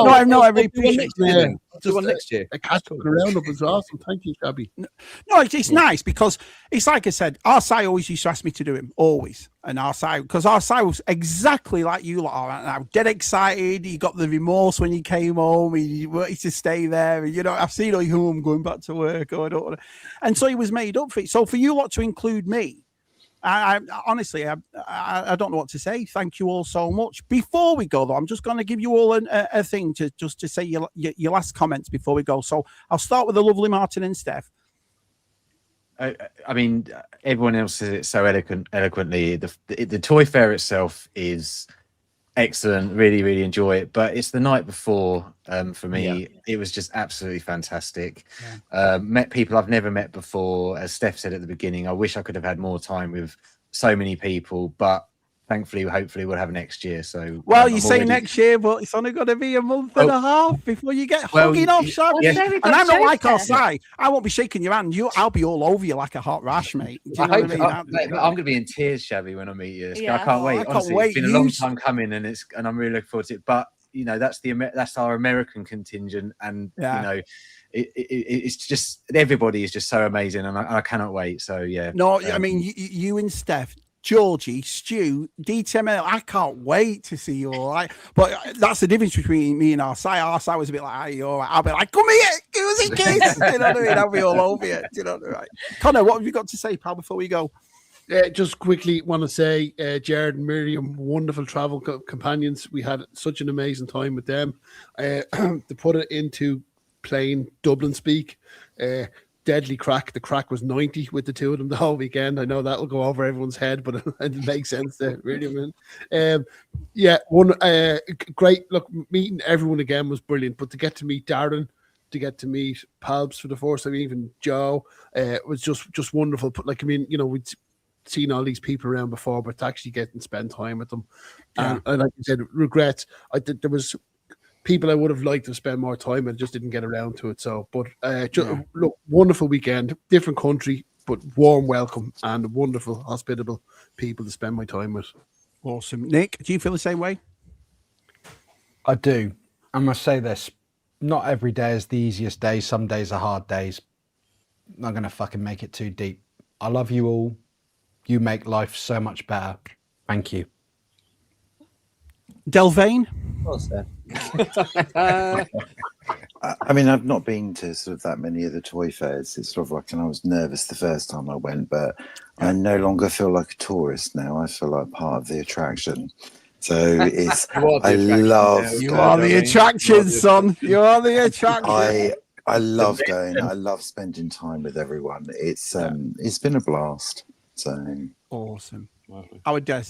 I really appreciate it. Do one next year. A catch up around up was awesome. Thank you, Shabby. No, it's nice because it's like I said, Arsai always used to ask me to do him, always. And Arsai, because Arsai was exactly like you lot are right now, dead excited. He got the remorse when he came home. He wanted to stay there. And, I've seen I'm going back to work. I don't want to. And so he was made up for it. So for you lot to include me, I honestly, I don't know what to say. Thank you all so much. Before we go, though, I'm just going to give you all a thing to say your last comments before we go. So I'll start with the lovely Martin and Steph. I mean, everyone else says it so eloquently. The toy fair itself is excellent. Really, really enjoy it. But it's the night before for me. Yeah. It was just absolutely fantastic. Yeah. Met people I've never met before. As Steph said at the beginning, I wish I could have had more time with so many people, but thankfully, hopefully we'll have next year. So you say next year, but it's only going to be a month and a half before you get hugging off, Shabby. Yes. And I'm not like Arsai. I won't be shaking your hand. I'll be all over you like a hot rash, mate. Do you know what I mean? I'm going to be in tears, Shabby, when I meet you. Yeah. I can't wait. Honestly, it's been a long time coming, and I'm really looking forward to it. But that's our American contingent, and it's just everybody is just so amazing, and I cannot wait. So yeah. No, I mean you and Steph, Georgie, Stu, DTML, I can't wait to see you all right. But that's the difference between me and Arsai. Arsai was a bit like, all right. I'll be like, come here, give us a kiss. You know what I mean? I'll be all over you. You know what I mean? Connor, what have you got to say, pal, before we go? Just quickly want to say, Jared and Miriam, wonderful travel companions. We had such an amazing time with them. To put it into plain Dublin speak, deadly crack. The crack was 90 with the two of them the whole weekend. I know that'll go over everyone's head, but it makes sense there, really, man. Great. Look, meeting everyone again was brilliant, but to get to meet Darren, to get to meet Palps for the first time, even Joe, was just wonderful. But we'd seen all these people around before, but to actually get and spend time with them, and like I said, regrets. There was people I would have liked to spend more time with, just didn't get around to it. So, but look, wonderful weekend, different country, but warm welcome and wonderful, hospitable people to spend my time with. Awesome. Nick, do you feel the same way? I do. I must say this. Not every day is the easiest day. Some days are hard days. I'm not going to fucking make it too deep. I love you all. You make life so much better. Thank you. Delvane? Well said. I mean, I've not been to sort of that many of the toy fairs. It's sort of like, and I was nervous the first time I went, but I no longer feel like a tourist now. I feel like part of the attraction. So it's, I love. You are the attraction, son. You are the attraction. I love going. I love spending time with everyone. It's been a blast. So awesome. Our Des.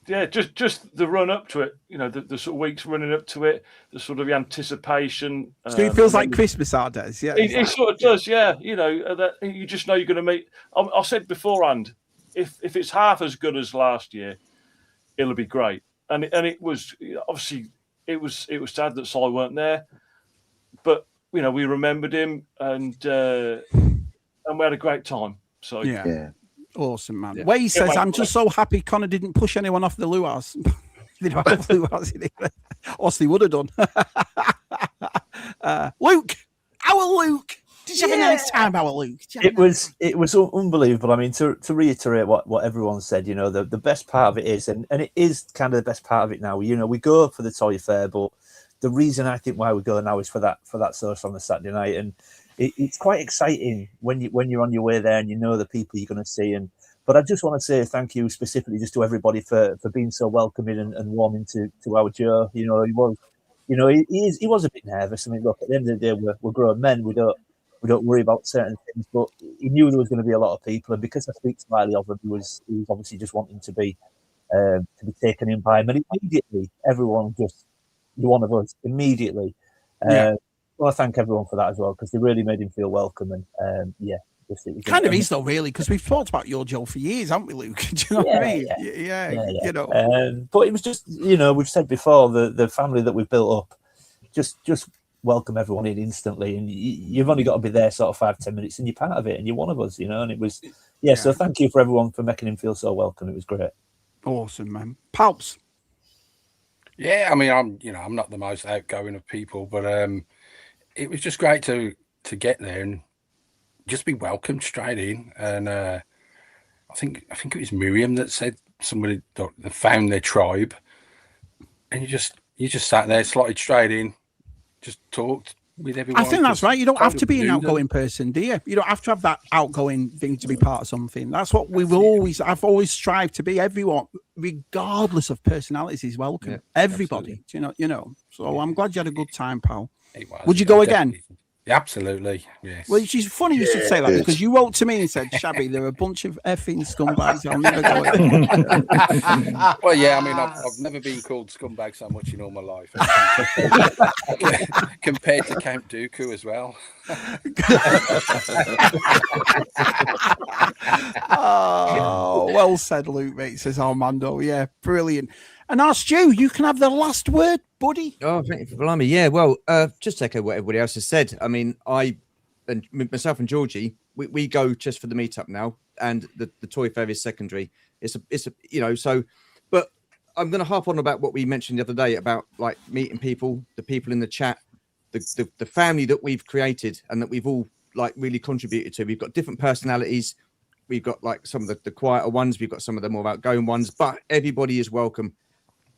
Yeah, just the run up to it. You know, the sort of weeks running up to it, the sort of anticipation. So it feels like Christmas, our Des. Yeah, it sort of does. Yeah, you know, that you just know you're going to meet. I said beforehand, if it's half as good as last year, it'll be great. And it was obviously it was sad that Si weren't there, but you know we remembered him and we had a great time. So yeah. Awesome, man. Yeah. Wade says, I'm just so happy Connor didn't push anyone off the luau's. They don't have luau's in it. Or they would have done. Luke! Our Luke! Did you have a nice time, our Luke? It was unbelievable. I mean, to reiterate what everyone said, you know, the best part of it is, and it is kind of the best part of it now, you know, we go for the Toy Fair, but the reason I think why we go now is for that social on the Saturday night. And it's quite exciting when you're on your way there and you know the people you're going to see. But I just want to say thank you specifically just to everybody for being so welcoming and warming to our Joe. You know, he was a bit nervous. I mean, look, at the end of the day, we're grown men. We don't worry about certain things, but he knew there was going to be a lot of people, and because I speak slightly of him, he was obviously just wanting to be taken in by him, and immediately everyone just one of us immediately. Well, I thank everyone for that as well because they really made him feel welcome. And kind of is though, really, because we've talked about your Joe for years, haven't we, Luke? Do you know what I mean? Yeah. You know. But it was just, you know, we've said before the family that we've built up, just welcome everyone in instantly, and you've only got to be there sort of 5-10 minutes, and you're part of it, and you're one of us, you know. And it was, So thank you for everyone for making him feel so welcome. It was great. Awesome, man. Palps. Yeah, I mean, I'm not the most outgoing of people, but it was just great to get there and just be welcomed straight in. And I think it was Miriam that said somebody that found their tribe, and you just sat there, slotted straight in, just talked with everyone. I think that's right. You don't have to be an outgoing person, do you? You don't have to have that outgoing thing to be part of something. That's what I've always strived to be. Everyone, regardless of personalities, is welcome. Yeah, everybody, absolutely. You know. So I'm glad you had a good time, pal. Would you go again? Yeah, absolutely, yes. Well, she's funny you should say that because you wrote to me and said, Shabby, they're a bunch of effing scumbags. I'll never go again. Well, yeah, I mean, I've never been called scumbag so much in all my life. Compared to Count Dooku as well. Oh, well said, Luke, mate, says Armando. Yeah, brilliant. And our Stu, you can have the last word, buddy. Oh, thank you for blimey. Yeah, well, just to echo what everybody else has said. I mean, myself and Georgie, we go just for the meetup now, and the Toy Fair is secondary. It's a you know, so, but I'm going to harp on about what we mentioned the other day about like meeting people, the people in the chat, the family that we've created and that we've all like really contributed to. We've got different personalities. We've got like some of the quieter ones. We've got some of the more outgoing ones, but everybody is welcome.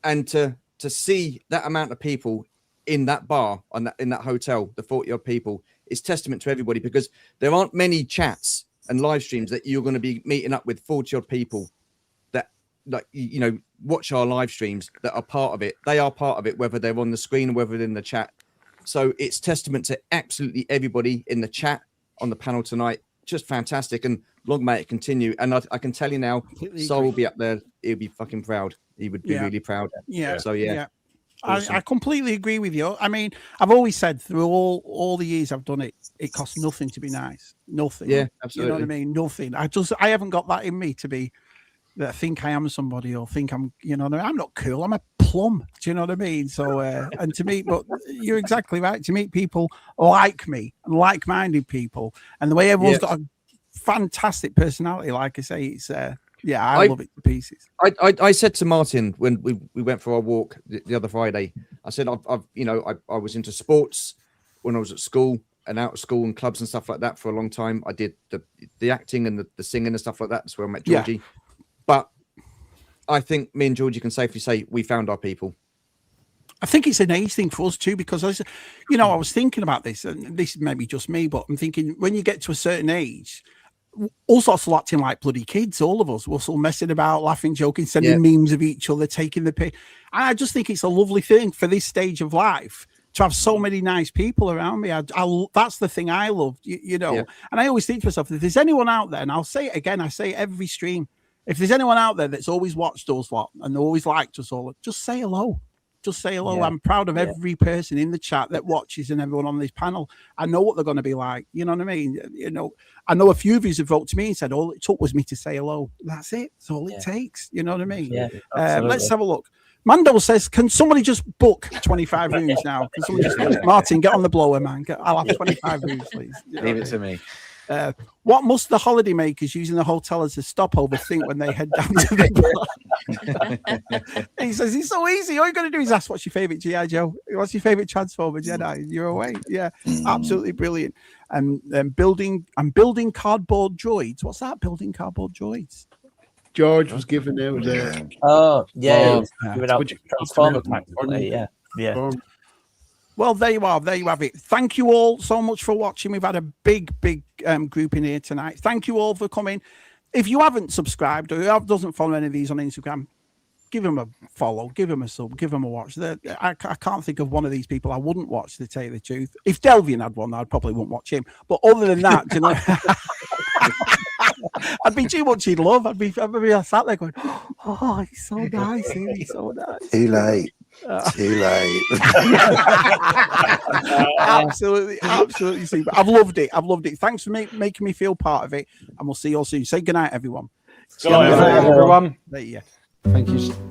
And to see that amount of people in that bar in that hotel, the 40-odd people, is testament to everybody because there aren't many chats and live streams that you're going to be meeting up with 40-odd people that you know watch our live streams that are part of it. They are part of it, whether they're on the screen or whether they're in the chat. So it's testament to absolutely everybody in the chat on the panel tonight. Just fantastic, and long may it continue. And I can tell you now, Sol will be up there. He'll be fucking proud. He would be really proud. Yeah. So yeah. Awesome. I completely agree with you. I mean, I've always said through all the years I've done it, it costs nothing to be nice. Nothing. Yeah, absolutely. You know what I mean? Nothing. I haven't got that in me to be that think I am somebody or think I'm, you know, I'm not cool. I'm a plum. Do you know what I mean? So, and to meet, but you're exactly right. To meet people like me, like-minded people, and the way everyone's got a fantastic personality, like I say, it's I love it to pieces. I said to Martin when we went for our walk the other Friday, I said I was into sports when I was at school and out of school and clubs and stuff like that for a long time. I did the acting and the singing and stuff like that. That's where I met Georgie. Yeah. But I think me and Georgie can safely say we found our people. I think it's an age thing for us too, because I was thinking about this, and this may be just me, but I'm thinking when you get to a certain age, all sorts of acting like bloody kids, all of us. We're still messing about, laughing, joking, sending memes of each other, taking the piss. And I just think it's a lovely thing for this stage of life to have so many nice people around me. That's the thing I love, you know. Yeah. And I always think to myself, if there's anyone out there, and I'll say it again, I say it every stream, if there's anyone out there that's always watched us lot and always liked us all, just say hello. Just say hello. Yeah. I'm proud of every person in the chat that watches and everyone on this panel. I know what they're going to be like. You know what I mean? You know, I know a few of you have wrote to me and said, all it took was me to say hello. That's it. That's all it takes. You know what I mean? Yeah, let's have a look. Mando says, can somebody just book 25 rooms now? Can somebody just Martin, get on the blower, man. I'll have 25 rooms, please. You know Leave it to me. What must the holiday makers using the hotel as a stopover think when they head down to the bar? He says it's so easy. All you got to do is ask, what's your favorite GI Joe? What's your favorite Transformer Jedi? You're away. Yeah, absolutely brilliant. And I'm building cardboard droids. What's that? Building cardboard droids. George was giving out. Giving out Transformer packs, weren't they? Yeah. Well, there you are. There you have it. Thank you all so much for watching. We've had a big group in here tonight. Thank you all for coming. If you haven't subscribed or who doesn't follow any of these on Instagram, give them a follow, give them a sub, give them a watch. I can't think of one of these people I wouldn't watch, to tell you the truth. If Delvian had one, I probably wouldn't watch him. But other than that, you know, I'd be too much in love. I'd be sat there going, oh, he's so nice. He's so nice. Too late. Too late. Absolutely super. I've loved it. Thanks for making me feel part of it, and we'll see you all soon. Say goodnight, everyone. Good night, everyone. There you go. Thank you.